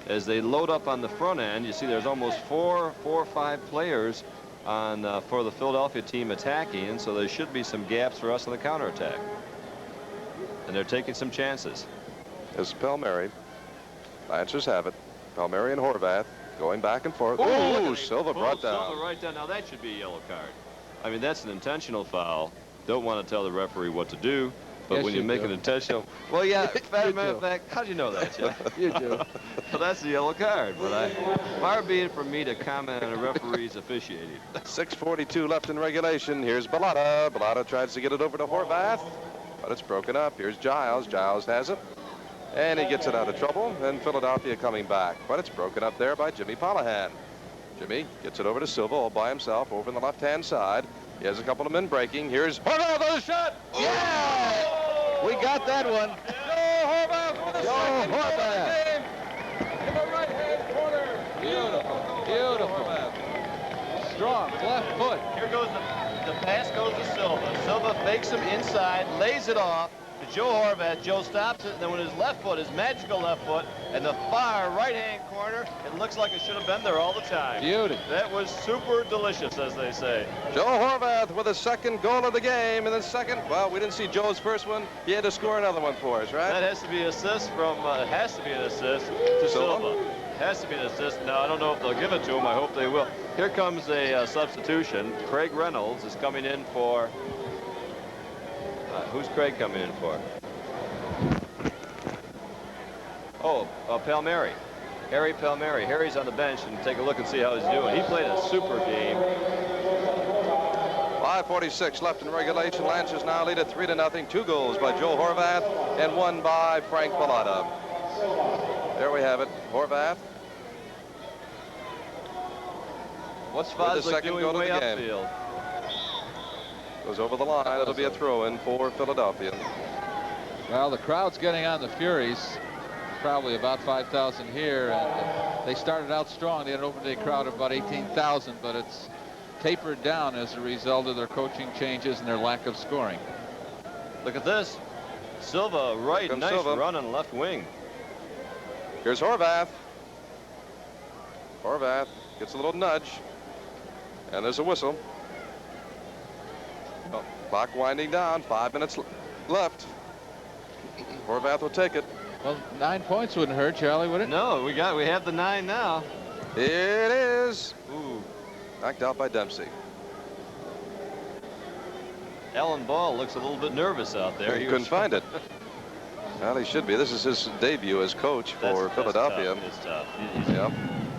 as they load up on the front end. You see there's almost four or five players on for the Philadelphia team attacking, and so there should be some gaps for us on the counterattack. And they're taking some chances. As Palmieri. Lancers have it. Palmieri and Horvath going back and forth. Ooh, Silva brought down. Silva right down. Now that should be a yellow card. I mean, that's an intentional foul. Don't want to tell the referee what to do. But yes, when you make an intentional, well, yeah. Matter of fact, how do you know that, Jeff? You do. Well, that's the yellow card. But far be it from me to comment on a referee's officiating. 6:42 left in regulation. Here's Bolota. Bolota tries to get it over to Horvath, but it's broken up. Here's Giles. Giles has it, and he gets it out of trouble. And Philadelphia coming back, but it's broken up there by Jimmy Polahan. Jimmy gets it over to Silva all by himself over on the left-hand side. He has a couple of men breaking. Here's Horvath with a shot. Yeah! We got that one. Joe Horvath with a second goal of the game in the right-hand corner. Beautiful, beautiful. Strong left foot. Here goes the pass goes to Silva. Silva fakes him inside, lays it off to Joe Horvath. Joe stops it, and then with his left foot, his magical left foot, and the far right-hand corner, it looks like it should have been there all the time. Beauty. That was super delicious, as they say. Joe Horvath with a second goal of the game, and then second, well, we didn't see Joe's first one. He had to score another one for us, right? That has to be assist from, it has to be an assist to Silva. Has to be an assist. Now, I don't know if they'll give it to him. I hope they will. Here comes a substitution. Craig Reynolds is coming in for, who's Craig coming in for? Oh, Palmieri. Harry Palmieri. Harry's on the bench, and take a look and see how he's doing. He played a super game. 5:46 left in regulation. Lancers now lead at 3-0. 2 goals by Joe Horvath and 1 by Frank Bolota. There we have it. Horvath. What's Foslick doing way upfield? Goes over the line. It'll be a throw-in for Philadelphia. Well, the crowd's getting on the Furies. Probably about 5,000 here, and they started out strong. They had an open day crowd of about 18,000, but it's tapered down as a result of their coaching changes and their lack of scoring. Look at this. Silva right, nice Silva. Run on left wing. Here's Horvath. Horvath gets a little nudge, and there's a whistle. Oh, Clock winding down. 5 minutes left. Horvath will take it. Well, 9 points wouldn't hurt, Charlie, would it? No, we have the 9 now. It is. Ooh, knocked out by Dempsey. Alan Ball looks a little bit nervous out there. He couldn't find it. Well, he should be. This is his debut as coach for Philadelphia. It's tough. He's a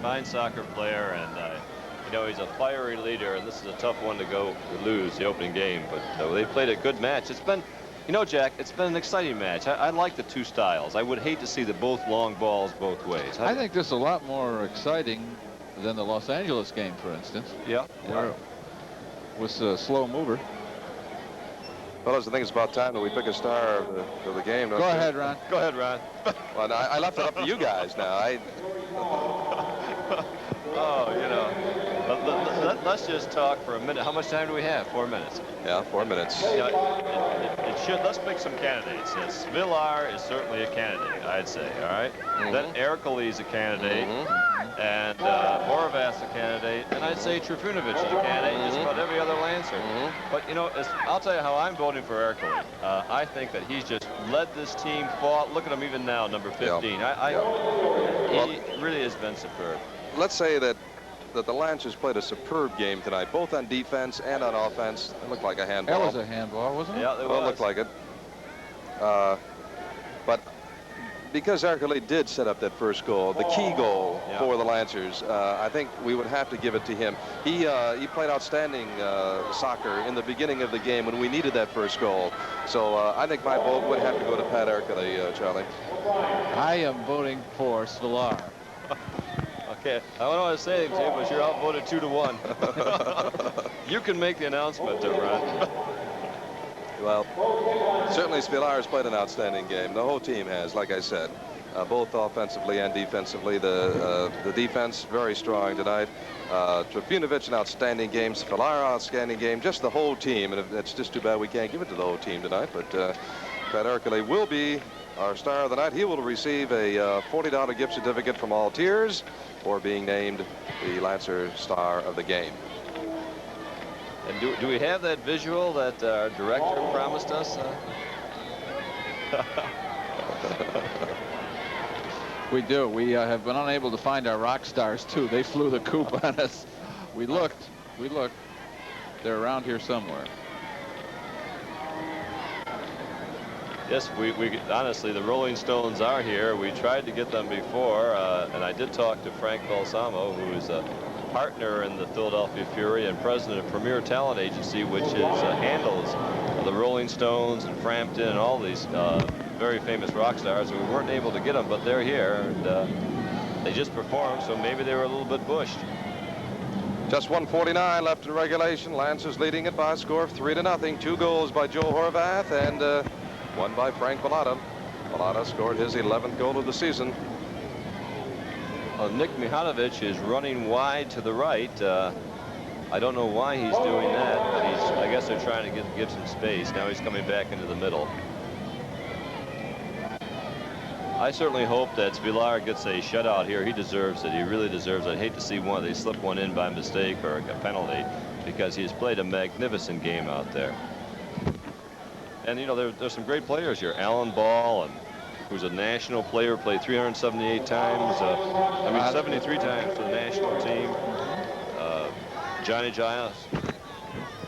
fine soccer player, and you know, he's a fiery leader, and this is a tough one to lose the opening game. But they played a good match. It's been, you know, Jack, it's been an exciting match. I like the two styles. I would hate to see both long balls both ways. I think this is a lot more exciting than the Los Angeles game, for instance. Yeah. Where it was a slow mover. Fellas, I think it's about time that we pick a star of the game. Go ahead, Ron. Go ahead, Ron. Well, no, I left it up to you guys now. Oh, you know, let's just talk for a minute. How much time do we have? 4 minutes. Yeah, 4 minutes. You know, it should. Let's pick some candidates. Yes, Villar is certainly a candidate, I'd say. All right. Then Ercole is a candidate, and Horvath's a candidate, and I'd say Trifunovic is a candidate. Just about every other Lancer. But you know, I'll tell you how I'm voting for Ercole. I think that he's just led this team fought. Look at him even now, number 15. He really has been superb. Let's say that the Lancers played a superb game tonight, both on defense and on offense. It looked like a handball. That was a handball, wasn't it? Yeah, it was. It looked like it. But because Ercole did set up that first goal, the key goal for the Lancers, I think we would have to give it to him. He played outstanding soccer in the beginning of the game when we needed that first goal. So I think my vote would have to go to Pat Ercole, Charlie. I am voting for Villar. Okay, I don't want to say anything, but you're outvoted 2-1. You can make the announcement, Ron. Well, certainly Villar has played an outstanding game. The whole team has, like I said, both offensively and defensively. The defense very strong tonight. Trifunovic, an outstanding game. Villar, outstanding game. Just the whole team, and it's just too bad we can't give it to the whole team tonight. But Pat Ercole will be our star of the night. He will receive a $40 gift certificate from all tiers for being named the Lancer star of the game. And do we have that visual that our director promised us? We do. We have been unable to find our rock stars, too. They flew the coop on us. We looked. They're around here somewhere. Yes, we honestly, the Rolling Stones are here. We tried to get them before, and I did talk to Frank Balsamo, who is a partner in the Philadelphia Fury and president of Premier Talent Agency, which handles the Rolling Stones and Frampton and all these very famous rock stars. We weren't able to get them, but they're here, and they just performed, so maybe they were a little bit bushed. Just 1:49 left in regulation. Lancers leading it by a score of 3-0. 2 goals by Joe Horvath and one by Frank Bolota. Bolota scored his 11th goal of the season. Nick Mihanovic is running wide to the right. I don't know why he's doing that, but I guess they're trying to give some space. Now he's coming back into the middle. I certainly hope that Villar gets a shutout here. He deserves it. He really deserves it. I'd hate to see they slip one in by mistake or a penalty, because he's played a magnificent game out there. And, you know, there's some great players here. Alan Ball, who's a national player, played 378 times. 73 times for the national team. Johnny Giles.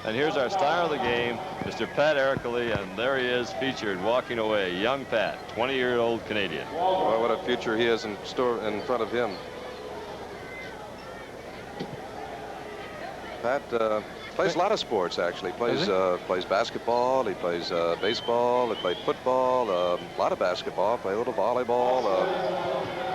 And here's our star of the game, Mr. Pat Ercole, and there he is, featured, walking away. Young Pat, 20-year-old Canadian. Well, what a future he has in front of him. Pat plays a lot of sports, actually. Plays basketball, he plays baseball, he played football, a lot of basketball, played a little volleyball.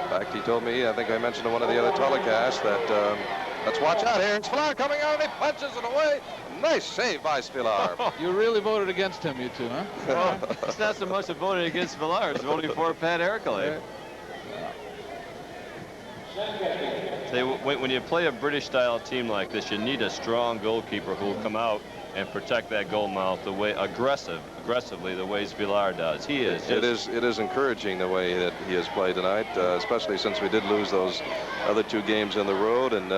In fact, he told me, I think I mentioned in one of the other telecasts, that let's watch out here. It's Villar coming out, and he punches it away. Nice save by Villar. You really voted against him, you two, huh? Well, it's not so much a voting against Villar, it's voting for Pat Ercole. When you play a British-style team like this, you need a strong goalkeeper who will come out and protect that goal mouth the way aggressively the way Villar does. He is. It is encouraging the way that he has played tonight, especially since we did lose those other 2 games on the road, and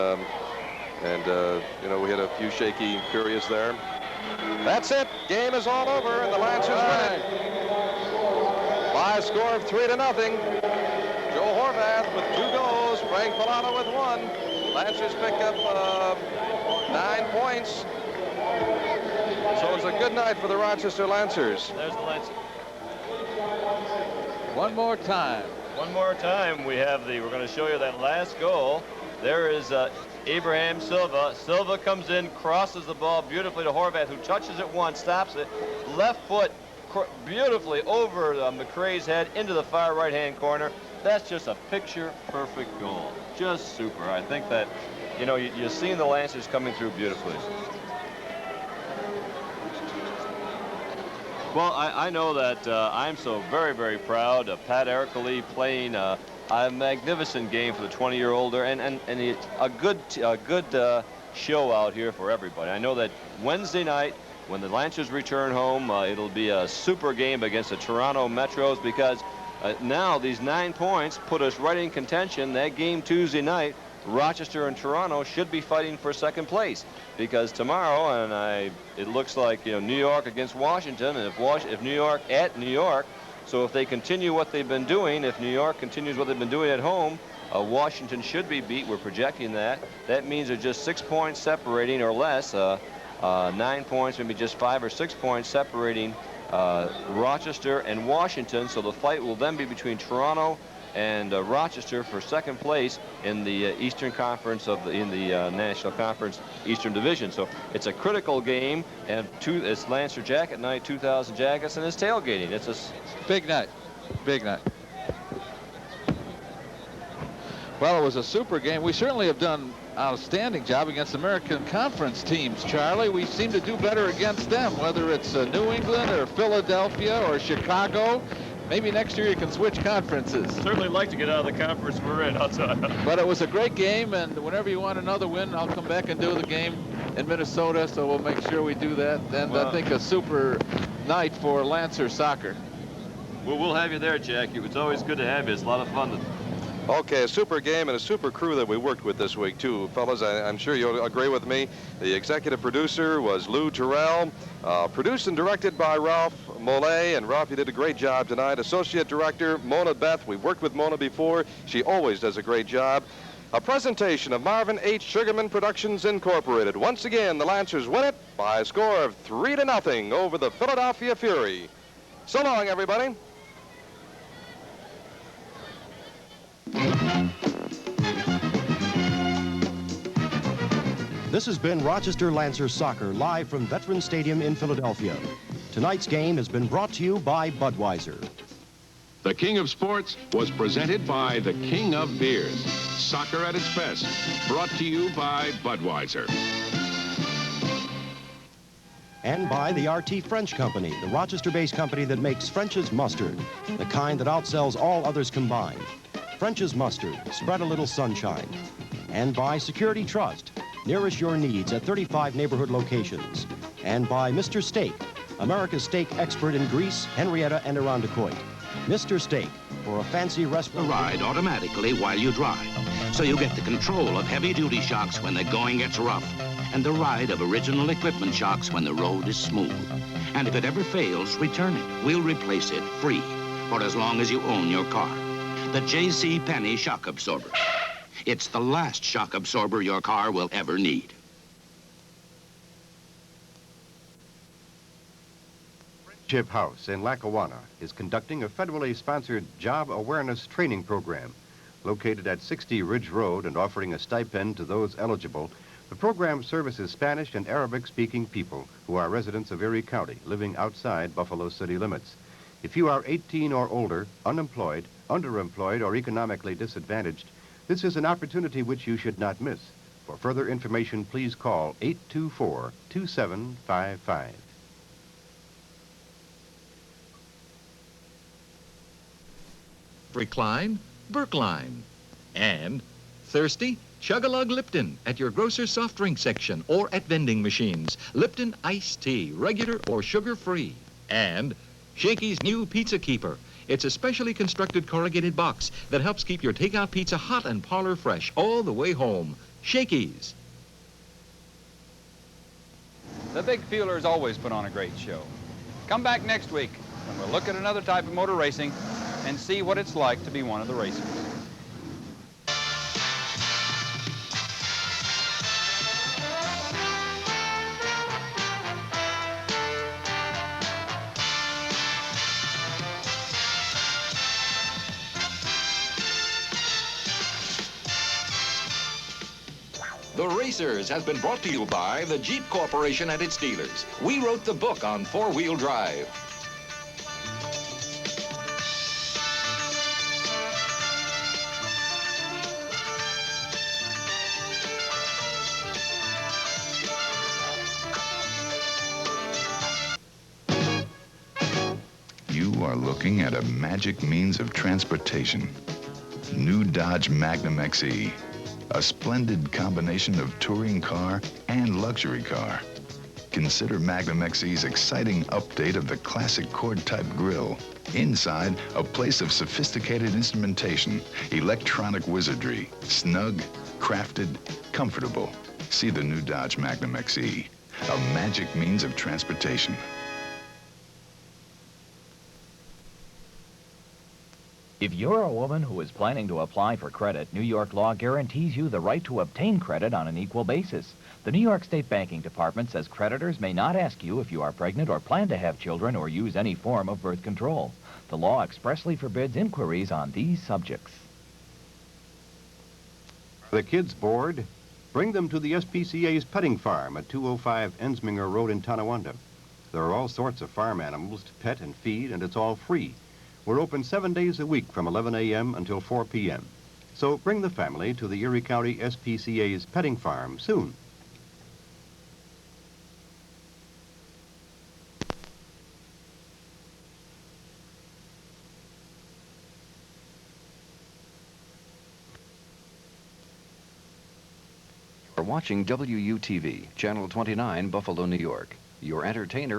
you know, we had a few shaky periods there. That's it. Game is all over, and the Lancers win it by a score of 3-0. Joe Horvath with 2 goals. Frank Bolota with 1. Lancers pick up 9 points. So it's a good night for the Rochester Lancers. There's the Lancers. One more time. One more time. We're going to show you that last goal. There is Abraham Silva. Silva comes in, crosses the ball beautifully to Horvath, who touches it once, stops it. Left foot beautifully over McRae's head into the far right-hand corner. That's just a picture-perfect goal. Just super. I think that, you know, you're seeing the Lancers coming through beautifully. Well, I know that I'm so very, very proud of Pat Ericoli playing a magnificent game for the 20-year-older, and a good show out here for everybody. I know that Wednesday night, when the Lancers return home, it'll be a super game against the Toronto Metros, because now these 9 points put us right in contention. That game Tuesday night, Rochester and Toronto should be fighting for second place, because tomorrow, and it looks like, you know, New York against Washington, and if New York at New York, so if they continue what they've been doing, if New York continues what they've been doing at home, Washington should be beat. We're projecting that. That means they're just 6 points separating or less. 9 points, maybe just 5 or 6 points separating Rochester and Washington. So the fight will then be between Toronto and Rochester for second place in the Eastern Conference in the National Conference Eastern Division. So it's a critical game, and it's Lancer Jacket Night, 2,000 jackets, and it's tailgating. It's a big night, big night. Well, it was a super game. We certainly have done an outstanding job against American Conference teams, Charlie. We seem to do better against them, whether it's New England or Philadelphia or Chicago. Maybe next year you can switch conferences. Certainly like to get out of the conference we're in, I'll tell you. But it was a great game, and whenever you want another win, I'll come back and do the game in Minnesota, so we'll make sure we do that. And well, I think a super night for Lancer soccer. Well, we'll have you there, Jackie. It's always good to have you. It's a lot of fun. Okay, a super game and a super crew that we worked with this week, too. Fellas, I'm sure you'll agree with me. The executive producer was Lou Terrell, produced and directed by Ralph Mollet, and Ralph, you did a great job tonight. Associate director, Mona Beth. We've worked with Mona before. She always does a great job. A presentation of Marvin H. Sugarman Productions, Incorporated. Once again, the Lancers win it by a score of 3-0 over the Philadelphia Fury. So long, everybody. This has been Rochester Lancer Soccer, live from Veterans Stadium in Philadelphia. Tonight's game has been brought to you by Budweiser. The King of Sports was presented by the King of Beers. Soccer at its best. Brought to you by Budweiser. And by the RT French Company, the Rochester-based company that makes French's mustard, the kind that outsells all others combined. French's mustard, spread a little sunshine. And by Security Trust, nearest your needs at 35 neighborhood locations. And by Mr. Steak, America's steak expert in Greece, Henrietta, and Irondequoit. Mr. Steak, for a fancy restaurant. Ride automatically while you drive, so you get the control of heavy-duty shocks when the going gets rough, and the ride of original equipment shocks when the road is smooth. And if it ever fails, return it. We'll replace it free for as long as you own your car. The J.C. Penney shock absorber. It's the last shock absorber your car will ever need. Friendship House in Lackawanna is conducting a federally sponsored job awareness training program. Located at 60 Ridge Road and offering a stipend to those eligible, the program services Spanish and Arabic-speaking people who are residents of Erie County living outside Buffalo city limits. If you are 18 or older, unemployed, underemployed, or economically disadvantaged, this is an opportunity which you should not miss. For further information, please call 824-2755. Recline, Berkline. And thirsty? Chug-a-lug Lipton at your grocer's soft drink section or at vending machines. Lipton iced tea, regular or sugar-free. And Shakey's new Pizza Keeper. It's a specially constructed corrugated box that helps keep your takeout pizza hot and parlor fresh all the way home. Shakey's. The Big Feelers always put on a great show. Come back next week when we'll look at another type of motor racing and see what it's like to be one of the racers. The Racers has been brought to you by the Jeep Corporation and its dealers. We wrote the book on four-wheel drive. You are looking at a magic means of transportation. New Dodge Magnum XE. A splendid combination of touring car and luxury car. Consider Magnum XE's exciting update of the classic cord-type grille. Inside, a place of sophisticated instrumentation, electronic wizardry, snug, crafted, comfortable. See the new Dodge Magnum XE, a magic means of transportation. If you're a woman who is planning to apply for credit, New York law guarantees you the right to obtain credit on an equal basis. The New York State Banking Department says creditors may not ask you if you are pregnant or plan to have children or use any form of birth control. The law expressly forbids inquiries on these subjects. Are the kids bored? Bring them to the SPCA's petting farm at 205 Ensminger Road in Tonawanda. There are all sorts of farm animals to pet and feed, and it's all free. We're open 7 days a week from 11 a.m. until 4 p.m. So bring the family to the Erie County SPCA's petting farm soon. You're watching WUTV, Channel 29, Buffalo, New York. Your entertainer